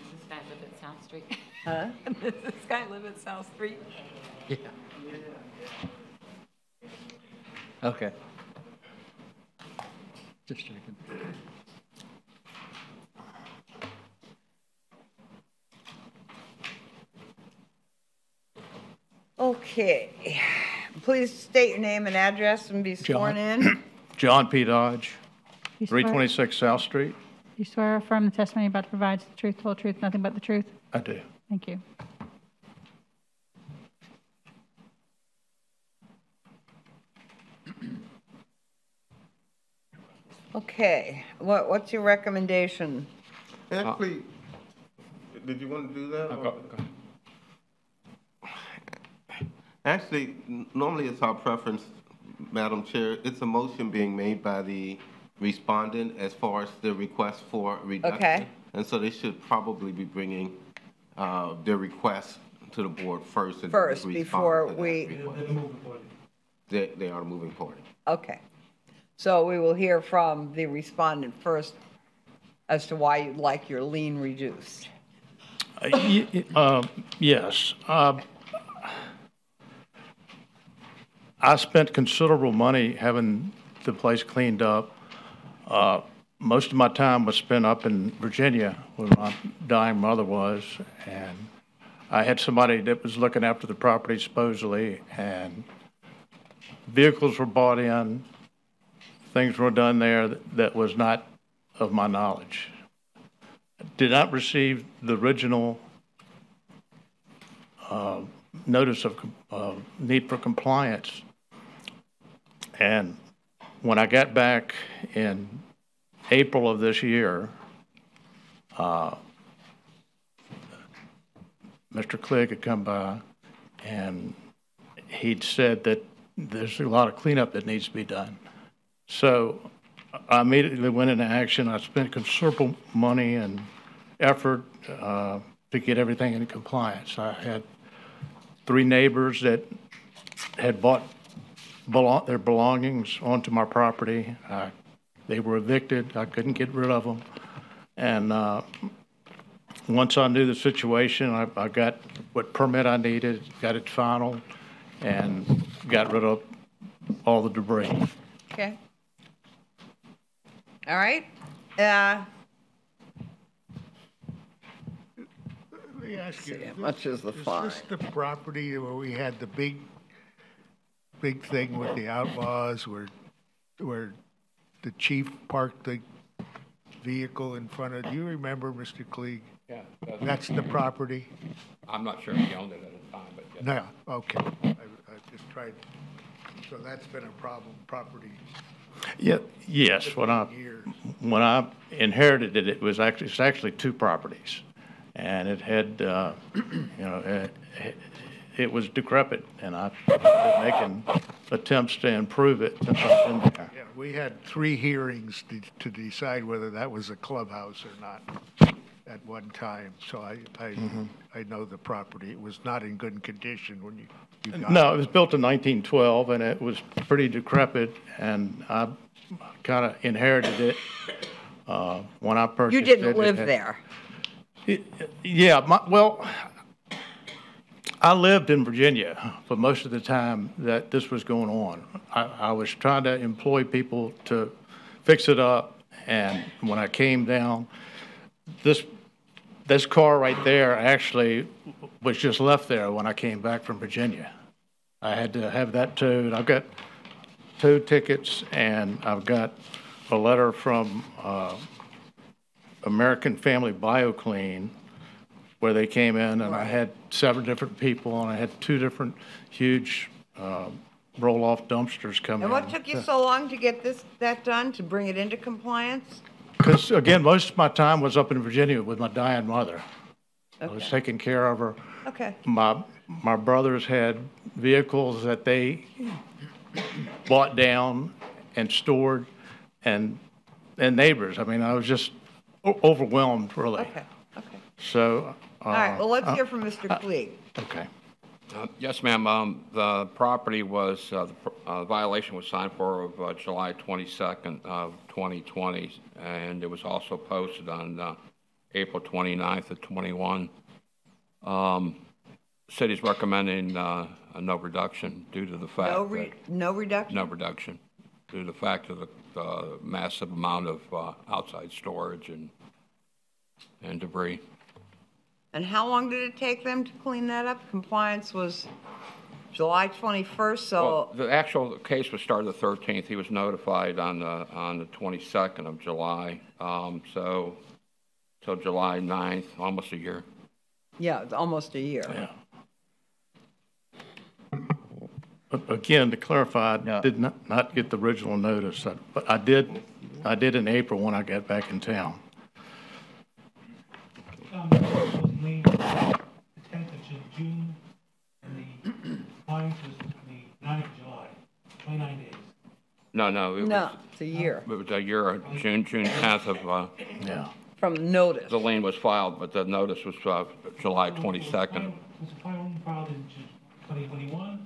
Does this guy live at South Street? Huh? Does this guy live at South Street? Yeah. Okay. Just checking. Okay. Please state your name and address and be sworn in. John P. Dodge, You swear- 326 South Street. You swear or affirm the testimony you're about to provide is the truth, whole truth, nothing but the truth? I do. Thank you. Okay, what's your recommendation? Actually, did you want to do that? or- Actually, normally it's our preference, Madam Chair, it's a motion being made by the respondent as far as the request for reduction. Okay. And so they should probably be bringing their request to the board first. And First, respond before to that we, request. They are the moving party. okay. So we will hear from the respondent first as to why you'd like your lien reduced. Yes. I spent considerable money having the place cleaned up. Most of my time was spent up in Virginia where my dying mother was, and I had somebody that was looking after the property supposedly, and vehicles were bought in, things were done there that was not of my knowledge. Did not receive the original notice of need for compliance. And when I got back in April of this year, Mr. Clegg had come by and he'd said that there's a lot of cleanup that needs to be done. So I immediately went into action. I spent considerable money and effort to get everything in compliance. I had 3 neighbors that had bought their belongings onto my property. They were evicted. I couldn't get rid of them. And once I knew the situation, I got what permit I needed, got it final, and got rid of all the debris. Okay. All right. Let me ask you, How much is the fine? Is this the property where we had the big thing with the outlaws, where the chief parked the vehicle in front of? Do you remember, Mr. Clegg? Yeah. That's the property. I'm not sure he owned it at the time, but yes. No. Okay. I just tried. So that's been a problem property. Yeah. Yes. When I inherited it, it's actually 2 properties. And it had, it was decrepit, and I've been making attempts to improve it since I've been there. Yeah, we had 3 hearings to decide whether that was a clubhouse or not at one time. So I know the property. It was not in good condition when you got No, it was built in 1912, and it was pretty decrepit, and I kind of inherited it when I purchased it. You didn't live there. Yeah, I lived in Virginia for most of the time that this was going on. I was trying to employ people to fix it up, and when I came down, this car right there actually was just left there when I came back from Virginia. I had to have that towed. I've got tow tickets, and I've got a letter from American Family BioClean, where they came in, and I had 7 different people, and I had 2 different huge roll-off dumpsters come in. And what took you so long to get that done, to bring it into compliance? Because, again, most of my time was up in Virginia with my dying mother. I was taking care of her. Okay. My brothers had vehicles that they bought down and stored, and neighbors. I mean, I was just overwhelmed, really. Okay. So. All right, well, let's hear from Mr. Clegg. Okay. Yes, ma'am. The property was, the violation was signed for July 22nd of 2020, and it was also posted on April 29th of 21. City's recommending a no reduction due to the fact No reduction? No reduction due to the fact of the massive amount of outside storage and debris. And how long did it take them to clean that up? Compliance was July 21st, so. Well, the actual case was started the 13th. He was notified on the 22nd of July. So till July 9th, almost a year. Yeah, it's almost a year. Yeah. Again, to clarify, I did not get the original notice, but I did in April when I got back in town. The 10th of June, and the fine was the 9th of July, 29 days. No, it's a year. It was a year, June 10th of, From from notice. The lien was filed, but the notice was July 22nd. Was the final lien filed in 2021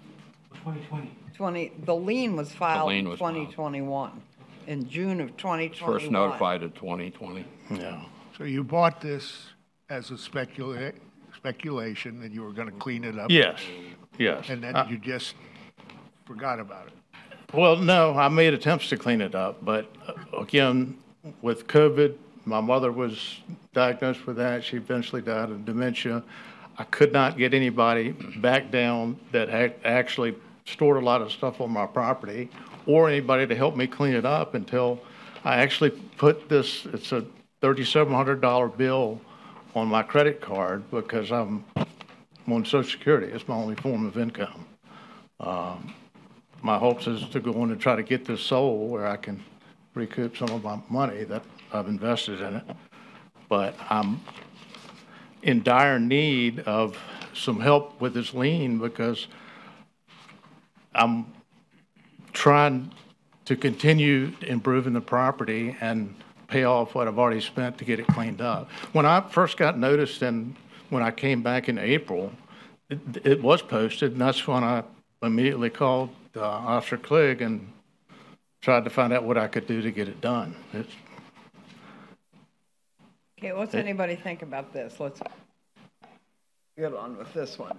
or 2020? The lien was filed lien in was filed. 2021, in June of 2021. First notified in 2020. Yeah. So you bought this as a speculation that you were going to clean it up? Yes, yes. And then you just forgot about it? Well, no, I made attempts to clean it up, but again, with COVID, my mother was diagnosed with that. She eventually died of dementia. I could not get anybody back down that had actually stored a lot of stuff on my property or anybody to help me clean it up until I actually put this, it's a $3,700 bill on my credit card because I'm on Social Security. It's my only form of income. My hopes is to go on and try to get this sold where I can recoup some of my money that I've invested in it. But I'm in dire need of some help with this lien because I'm trying to continue improving the property and pay off what I've already spent to get it cleaned up. When I first got noticed and when I came back in April, it was posted, and that's when I immediately called Officer Clegg and tried to find out what I could do to get it done. Okay, what's anybody think about this? Let's get on with this one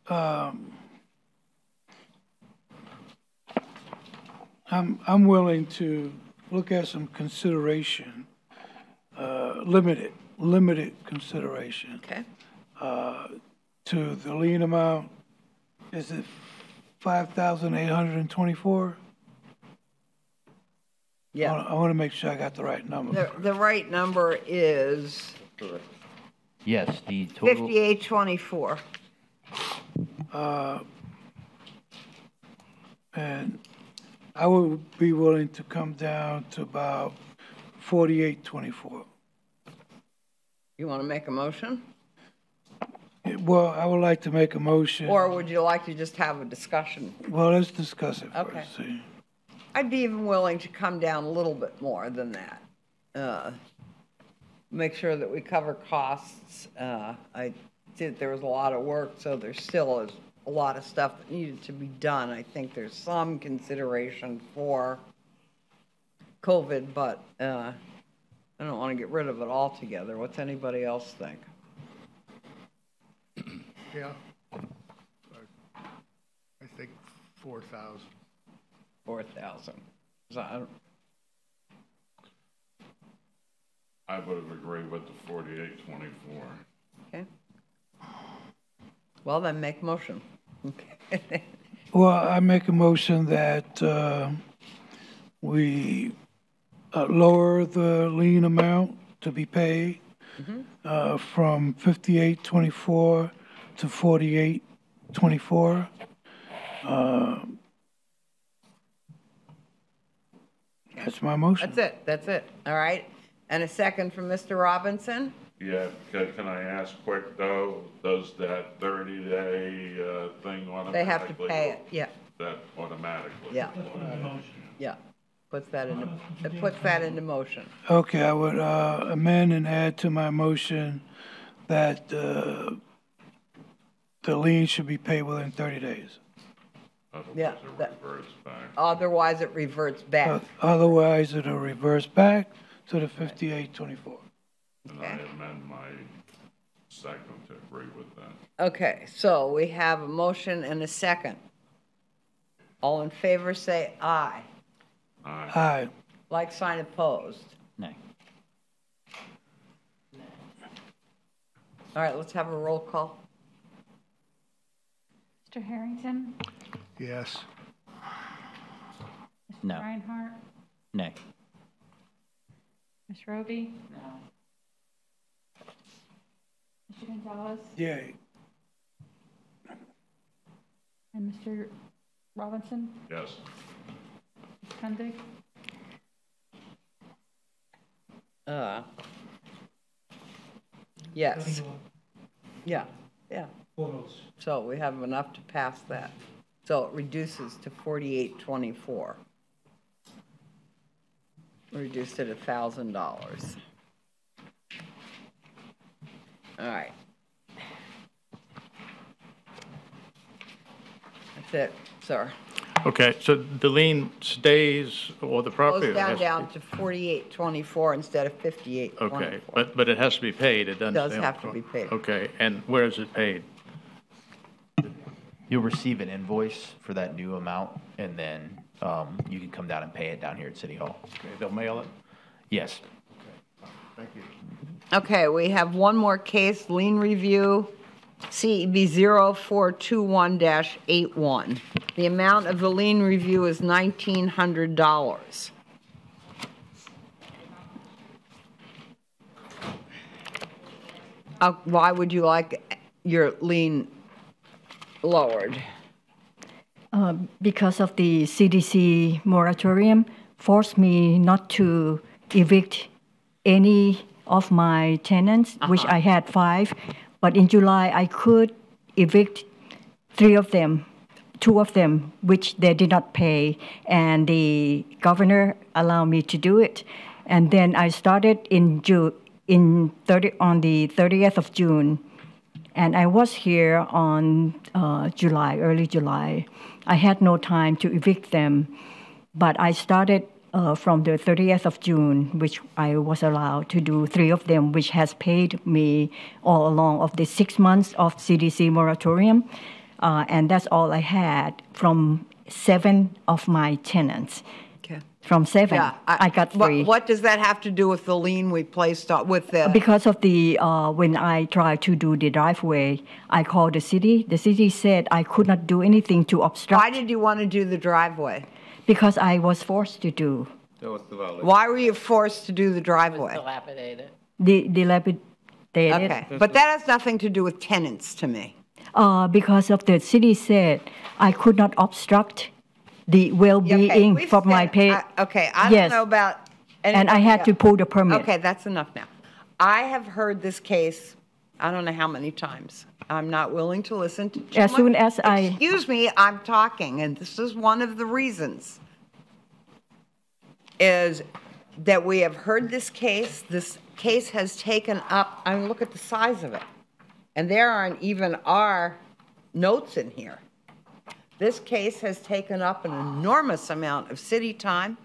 now. I'm willing to look at some consideration, limited consideration. Okay. To the lien amount. Is it 5,824? Yeah. I want to make sure I got the right number. The right number is Yes, the total. 5824. And I would be willing to come down to about 4824. You want to make a motion? Well, I would like to make a motion. Or would you like to just have a discussion? Well, let's discuss it Okay. first. See. I'd be even willing to come down a little bit more than that. Make sure that we cover costs. I did, there was a lot of work, so there still is a lot of stuff that needed to be done. I think there's some consideration for COVID, but I don't want to get rid of it altogether. What's anybody else think? Yeah. I think 4,000. 4,000. So I would have agreed with the 4824. Okay. Well, then make motion. Okay. Well, I make a motion that we lower the lien amount to be paid from 5824 to 4824. That's my motion. That's it. All right. And a second from Mr. Robinson? Yeah, can I ask quick though, does that 30-day thing automatically? They have to pay it, yeah. That automatically? Yeah. Yeah. Puts that into motion. Okay, I would amend and add to my motion that the lien should be paid within 30 days. Yeah. Reverts back. Otherwise, it reverts back. Otherwise, it'll reverse back to the 5824. And I amend my second to agree with that. Okay, so we have a motion and a second. All in favor, say aye. Aye. Aye. Like sign opposed. Nay. All right, let's have a roll call. Mr. Harrington? Yes. Mr. No. Reinhardt? Nay. Ms. Roby? No. Mr. Gonzalez? Yay. And Mr. Robinson? Yes. Ms. Kundig? Yes. Yeah, yeah. Four votes. So we have enough to pass that. So it reduces to 4824. Reduced it $1,000. All right. That's it, sir. Okay, so the lien stays, or the property? Goes has to down be- to 4824 instead of 5824. Okay, but it has to be paid, it doesn't Does stay on have the to be paid. Okay, and where is it paid? You'll receive an invoice for that new amount, and then you can come down and pay it down here at City Hall. Okay, they'll mail it? Yes. Thank you. Okay, we have one more case, lien review, CEB 0421-81. The amount of the lien review is $1,900. Why would you like your lien lowered? Because of the CDC moratorium forced me not to evict any of my tenants, which I had 5. But in July, I could evict 3 of them, 2 of them, which they did not pay. And the governor allowed me to do it. And then I started on the 30th of June. And I was here on early July. I had no time to evict them, but I started from the 30th of June, which I was allowed to do 3 of them, which has paid me all along of the 6 months of CDC moratorium. And that's all I had from 7 of my tenants. Okay. From 7, Yeah, I got 3. What does that have to do with the lien we placed with the? Because of the, when I tried to do the driveway, I called the city. The city said I could not do anything to obstruct. Why did you want to do the driveway? Because I was forced to do. That was the violation. Why were you forced to do the driveway? Dilapidated. Dilapidated. Okay, but that has nothing to do with tenants to me. Because of the city said I could not obstruct the well-being for my pay. Okay, I Yes. don't know about. And I had to pull the permit. Okay, that's enough now. I have heard this case, I don't know how many times. I'm not willing to listen to. As soon as I. Excuse me, I'm talking, and this is one of the reasons, is that we have heard this case. This case has taken up, I mean, look at the size of it. And there aren't even our notes in here. This case has taken up an enormous amount of city time.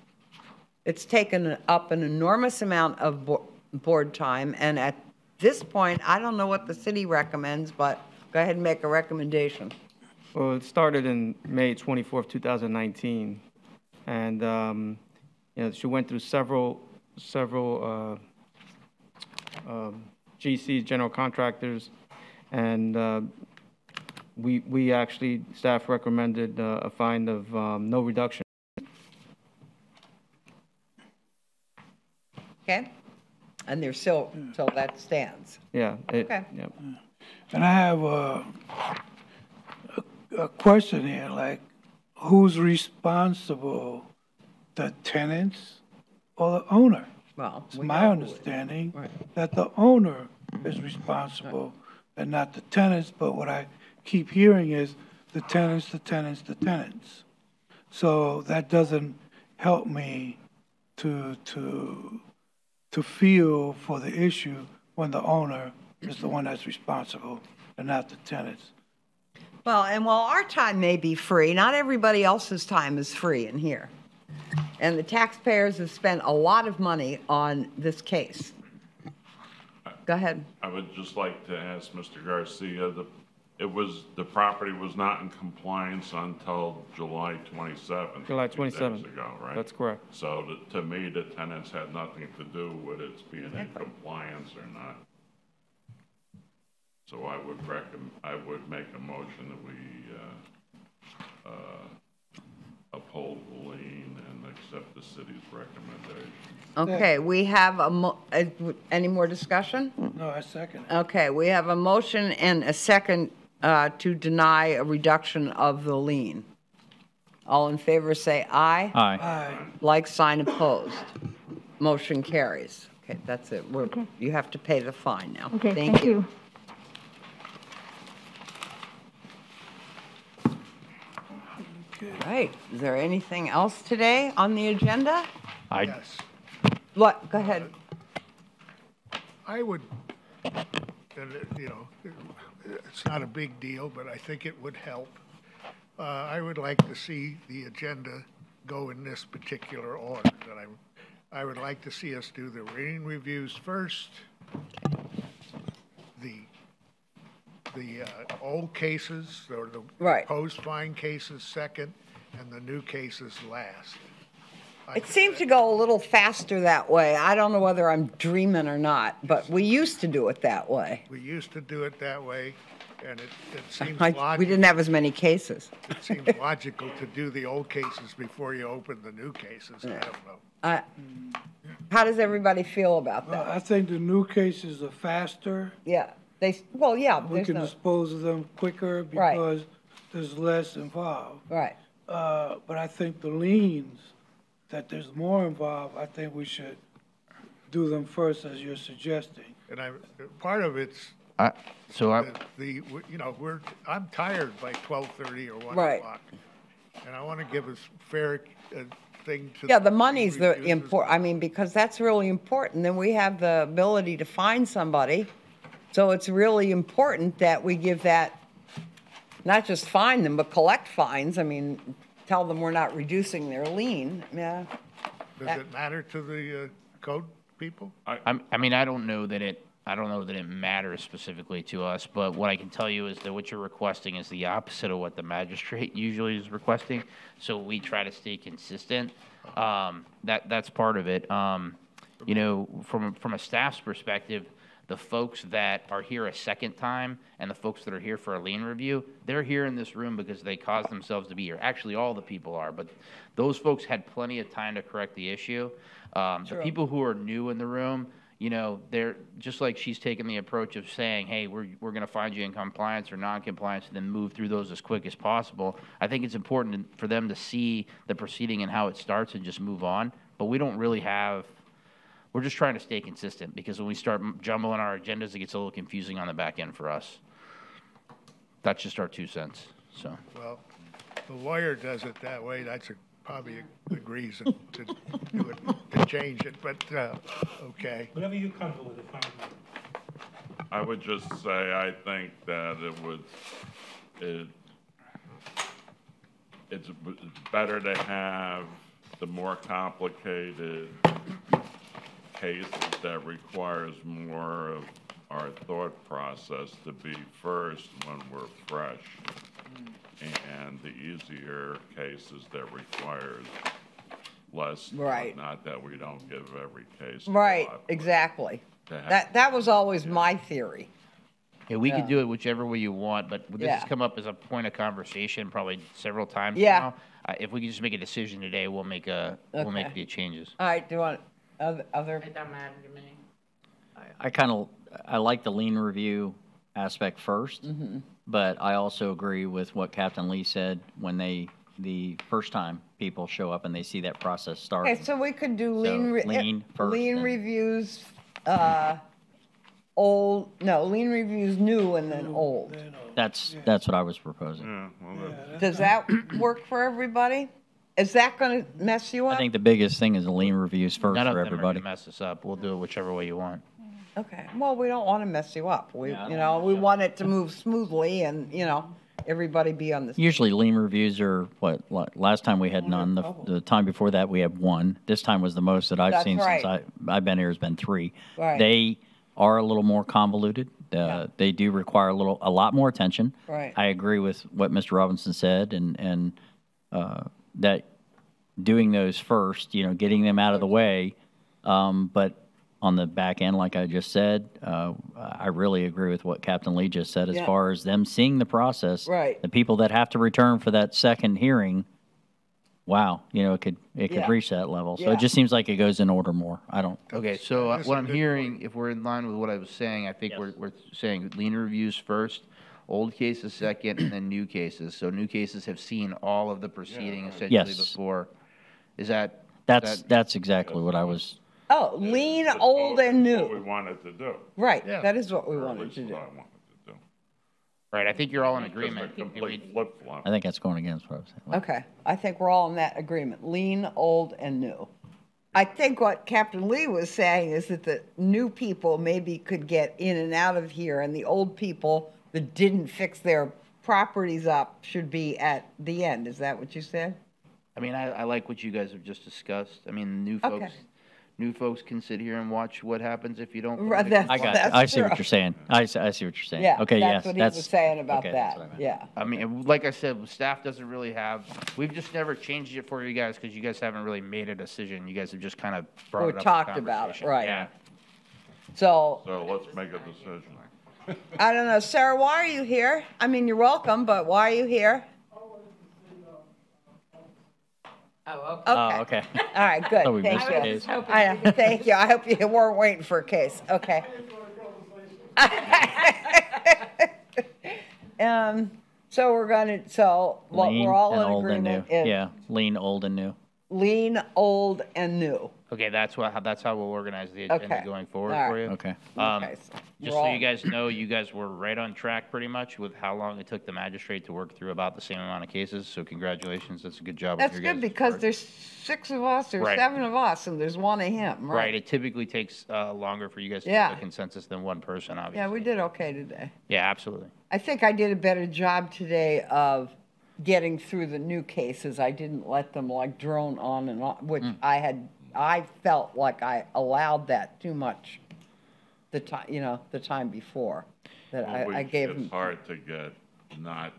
It's taken up an enormous amount of board time, and at this point, I don't know what the city recommends, but go ahead and make a recommendation. Well, it started in May 24th, 2019, and she went through several GCs, general contractors, and we actually, staff recommended a fine of no reduction. Okay? And there's still, so that stands. Yeah. Okay. Yep. And I have a question here, like, who's responsible, the tenants or the owner? Well, it's my understanding that the owner is responsible and not the tenants, but what I keep hearing is the tenants, the tenants, the tenants. So that doesn't help me to feel for the issue when the owner is the one that's responsible and not the tenants. Well, and while our time may be free, not everybody else's time is free in here. And the taxpayers have spent a lot of money on this case. Go ahead. I would just like to ask Mr. Garcia, the property was not in compliance until July 27th. July 2 days 27th. ago, right? That's correct. So to me, the tenants had nothing to do with its being in compliance or not. So I would make a motion that we uphold the lien and accept the city's recommendation. Okay, we have any more discussion? No, I second. Okay, we have a motion and a second to deny a reduction of the lien. All in favor say aye. Aye. Aye. Like sign opposed. Motion carries. Okay, that's it. You have to pay the fine now. Okay, thank you. All right, is there anything else today on the agenda? I What, go ahead. I would, you know, it's not a big deal, but I think it would help. I would like to see the agenda go in this particular order. That I would like to see us do the reading reviews first, the old cases or the post-fine cases second, and the new cases last. It seems to go a little faster that way. I don't know whether I'm dreaming or not, but we used to do it that way. We used to do it that way, and it seems logical. We didn't have as many cases. It seems logical to do the old cases before you open the new cases. I don't know. How does everybody feel about that? I think the new cases are faster. Yeah. We can dispose of them quicker because there's less involved. Right. But I think the liens, that there's more involved, I think we should do them first, as you're suggesting. And part of it's you know, I'm tired by 12:30 or 1 o'clock, and I want to give us fair thing to. Yeah, the money's the important. I mean, because that's really important. Then we have the ability to find somebody, so it's really important that we give that. Not just fine them, but collect fines. I mean, tell them we're not reducing their lien. Yeah. Does it matter to the code people? I mean, I don't know that it matters specifically to us, but what I can tell you is that what you're requesting is the opposite of what the magistrate usually is requesting. So we try to stay consistent. That's part of it. You know, from a staff's perspective, the folks that are here a second time and the folks that are here for a lien review, they're here in this room because they caused themselves to be here. Actually, all the people are, but those folks had plenty of time to correct the issue. The people who are new in the room, you know, they're just like she's taking the approach of saying, hey, we're going to find you in compliance or non-compliance and then move through those as quick as possible. I think it's important for them to see the proceeding and how it starts and just move on. But we don't really have... We're just trying to stay consistent because when we start jumbling our agendas, it gets a little confusing on the back end for us. That's just our 2 cents. So. Well, the lawyer does it that way. That's probably a good reason to do it, to change it. But okay. Whatever you comfortable with, fine. I would just say I think that it's better to have the more complicated cases that requires more of our thought process to be first when we're fresh, and the easier cases that requires less. Right. Not that we don't give every case. Right. Exactly. That was always my theory. Yeah, we could do it whichever way you want, but this has come up as a point of conversation probably several times now. If we can just make a decision today, we'll make the changes. All right. Do you want other? It don't matter to me. I like the lien review aspect first, but I also agree with what Captain Lee said when the first time people show up and they see that process start. Okay, so we could do lien first, lien reviews, lien reviews new and then old. That's what I was proposing. Does that work for everybody? Is that going to mess you up? I think the biggest thing is the lien reviews first None of for them are everybody. gonna mess us up. We'll do it whichever way you want. Okay. Well, we don't want to mess you up. We want it to move smoothly and, everybody be on the. Usually lien reviews are last time we had none. The time before that we had one. This time was the most that I've seen since I've been here has been 3. Right. They are a little more convoluted. They do require a lot more attention. Right. I agree with what Mr. Robinson said and that doing those first, getting them out of the way, but on the back end, like I just said, I really agree with what Captain Lee just said as far as them seeing the process. Right. The people that have to return for that second hearing, wow, it could reach that level. So it just seems like it goes in order more. I don't. Okay, so what I'm hearing, if we're in line with what I was saying, I think we're saying lien reviews first, old cases second, and then new cases. So new cases have seen all of the proceeding essentially before. Is that? That's exactly what I was. Oh, lien, old, and new. What we wanted to do. Right, that is what we wanted to do. Right, I think you're all in agreement. I think that's going against what I was saying. Okay, I think we're all in that agreement. Lien, old, and new. I think what Captain Lee was saying is that the new people maybe could get in and out of here, and the old people that didn't fix their properties up should be at the end. Is that what you said? I mean, I like what you guys have just discussed. I mean, new folks can sit here and watch what happens if you don't. Right, that's- I got it. I see what you're saying. I see what you're saying. Yeah, Okay, that's yes. what he was saying about okay, that. that's what I meant. Yeah. I mean, like I said, staff doesn't really have, we've just never changed it for you guys because you guys haven't really made a decision. You guys have just kind of brought Or it up. in talked about it, conversation. right. Yeah. So, So let's make a decision. I don't know, Sarah, why are you here? I mean, you're welcome, but why are you here? Oh, okay. Oh, okay. All right, good. Oh, we Thank missed you. the case. Thank you. I hope you weren't waiting for a case. Okay. So we're gonna, so what Lean we're all and in old and agreement new. is Yeah, lean, old, and new. lean, old, and new. Okay, that's how we'll organize the agenda Okay. going forward All for right. you. Okay. Okay, so Just we're so all- you guys know, you guys were right on track pretty much with how long it took the magistrate to work through about the same amount of cases. So congratulations, that's a good job. on That's your good guys' because part. there's 6 of us or Right. 7 of us and there's 1 of him, Right, right? it typically takes longer for you guys to Yeah. get a consensus than one person, obviously. Yeah, we did okay today. Yeah, absolutely. I think I did a better job today of getting through the new cases. I didn't let them like drone on and on, which I felt like I allowed that too much the time before. That Well, I gave It's them. hard to get not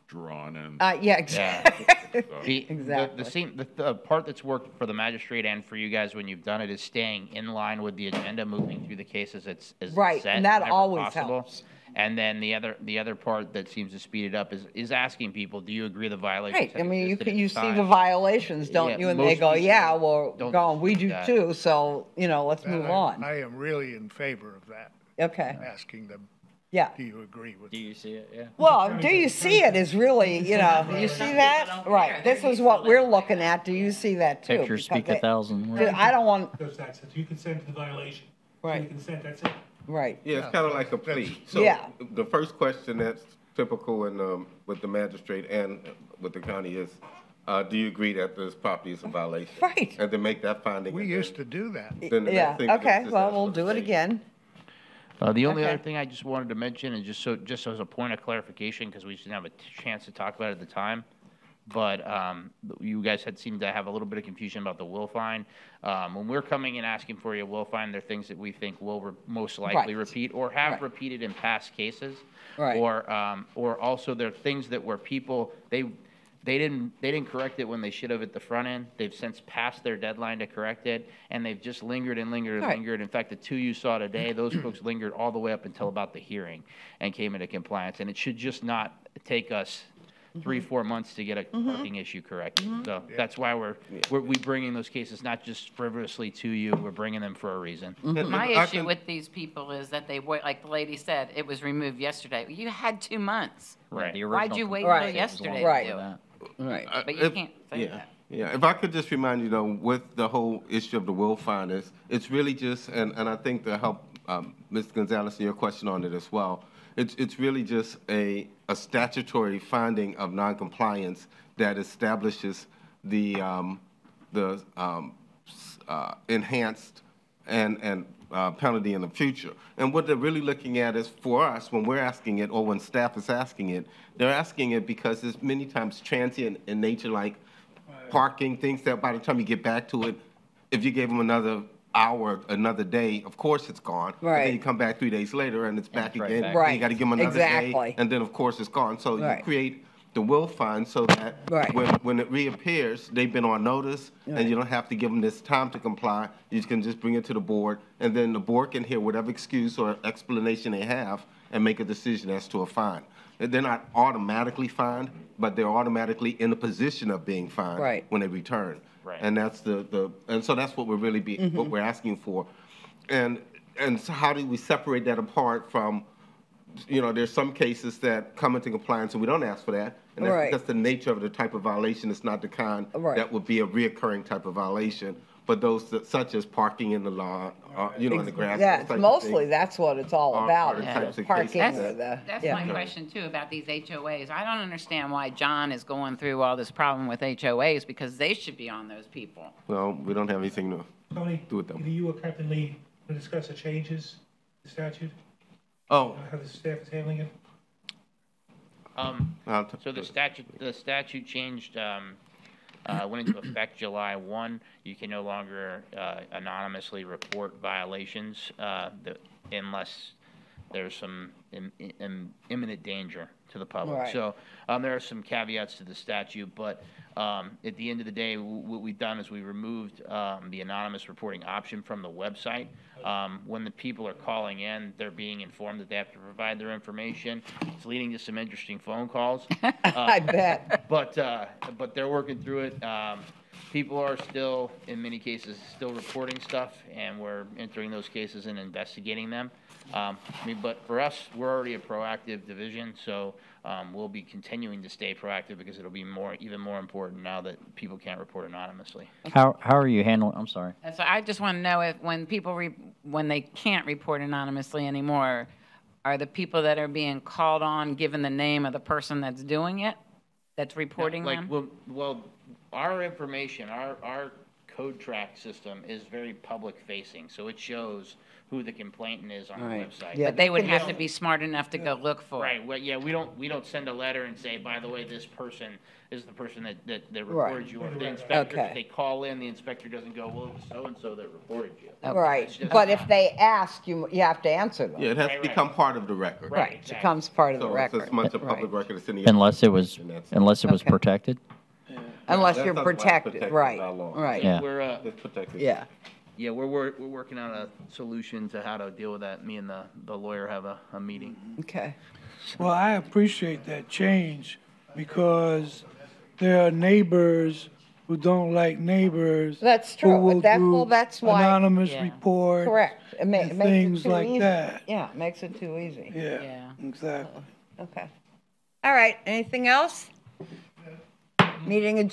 drawn in. Yeah, exactly. The part that's worked for the magistrate and for you guys when you've done it is staying in line with the agenda, moving through the cases as Right, set and that whenever always possible. helps. And then the other part that seems to speed it up is asking people, do you agree the violation? Right, I mean, you see the violations, don't Yeah, you? And they most go, people yeah, well, don't we do do that. too, so, let's That move on. I am really in favor of that. Okay. Asking them, Yeah. do you agree with? Do you see it? Yeah. Well, do you see it is really, do you see that? Right, this is what we're looking at, do you see that too? Pictures speak a thousand words. I don't want, Because that's it. You consent to the violation. Right. You consent, that's it. right. Yeah, it's kind of like a plea. So Yeah. the first question that's typical in, with the magistrate and with the county is, do you agree that this property is a violation? Right. And to make that finding. We used to do that. Then the Yeah, next thing is okay, just well, ask we'll for the do it state. again. The only Okay. other thing I just wanted to mention, and just as a point of clarification, because we just didn't have a chance to talk about it at the time, but you guys seemed to have a little bit of confusion about the will fine. When we're coming and asking for your will fine, there are things that we think will most likely Right. repeat or have Right. repeated in past cases. Right. Or also there are things that where people, they didn't correct it when they should have at the front end. They've since passed their deadline to correct it, and they've just lingered and lingered and Right. lingered. In fact, the 2 you saw today, those folks lingered all the way up until about the hearing and came into compliance. And it should just not take us 3-4 months to get a parking issue corrected. So that's why we bringing those cases not just frivolously to you. We're bringing them for a reason. My issue with these people is that they wait, like the lady said, it was removed yesterday. You had 2 months. Right. The Why'd you original wait Right. till yesterday Right. to do it? Right. But you can't say Yeah, that. yeah. If I could just remind you, though, with the whole issue of the will find is, it's really just, and I think to help Mr. Gonzalez and your question on it as well, it's really just a statutory finding of noncompliance that establishes the enhanced and penalty in the future. And what they're really looking at is, for us, when we're asking it, or when staff is asking it, they're asking it because it's many times transient in nature, like parking, things that by the time you get back to it, if you gave them another hour, another day, of course it's gone. But Right. then you come back 3 days later and it's back right again. back. And Right. you got to give them another Exactly. day, and then of course it's gone. So Right. you create the will fine so that Right. when it reappears, they've been on notice, Right. and you don't have to give them this time to comply. You can just bring it to the board, and then the board can hear whatever excuse or explanation they have and make a decision as to a fine. And they're not automatically fined, but they're automatically in a position of being fined Right. when they return. Right. And that's and so that's what we're really what we're asking for. And so how do we separate that apart from, there's some cases that come into compliance and we don't ask for that. And that's Right. because the nature of the type of violation is not the kind Right. that would be a reoccurring type of violation. for those such as parking in the lawn, in the grass. Yeah, those it's types of mostly, things. that's what it's all Are about, the is types the of parking cases or the, That's yeah. my question too about these HOAs. I don't understand why John is going through all this problem with HOAs because they should be on those people. Well, we don't have anything to Tony, do with them. either you or Captain Lee will discuss the changes to the statute, Oh, how the staff is handling it. So the statute changed, went into effect July 1. You can no longer anonymously report violations unless there's some imminent danger to the public. Right. So there are some caveats to the statute, but at the end of the day, what we've done is we removed the anonymous reporting option from the website. When the people are calling in, they're being informed that they have to provide their information. It's leading to some interesting phone calls. I bet. But they're working through it. People are still, in many cases, still reporting stuff, and we're entering those cases and investigating them. But for us, we're already a proactive division, so we'll be continuing to stay proactive because it'll be even more important now that people can't report anonymously. How are you handling, I'm sorry. And so I just want to know if when people, when they can't report anonymously anymore, are the people that are being called on given the name of the person that's doing it, that's reporting them? Well, our information, our code track system is very public facing, so it shows who the complainant is on the website. Yeah, but they would have to be smart enough to go look for it. Right. Well, yeah, we don't send a letter and say, by the way, this person is the person that reported you. Or the inspector, if they call in, the inspector doesn't go, well, it was so-and-so that reported you. Right, but if they ask, you have to answer them. Yeah, it has to become part of the record. Right, it becomes part of the record. So it's as much a public record as any. Unless it was protected? Unless That's you're otherwise protected, right, by law. right. Yeah. We're It's protected. Yeah. Yeah, we're working on a solution to how to deal with that. Me and the lawyer have a meeting. Okay. Well, I appreciate that change because there are neighbors who don't like neighbors. That's who true. will do That's why. anonymous reports. Correct. It and makes things it too like easy. that. Yeah, it makes it too easy. Yeah, exactly. Okay. All right, anything else? Meeting adjourned.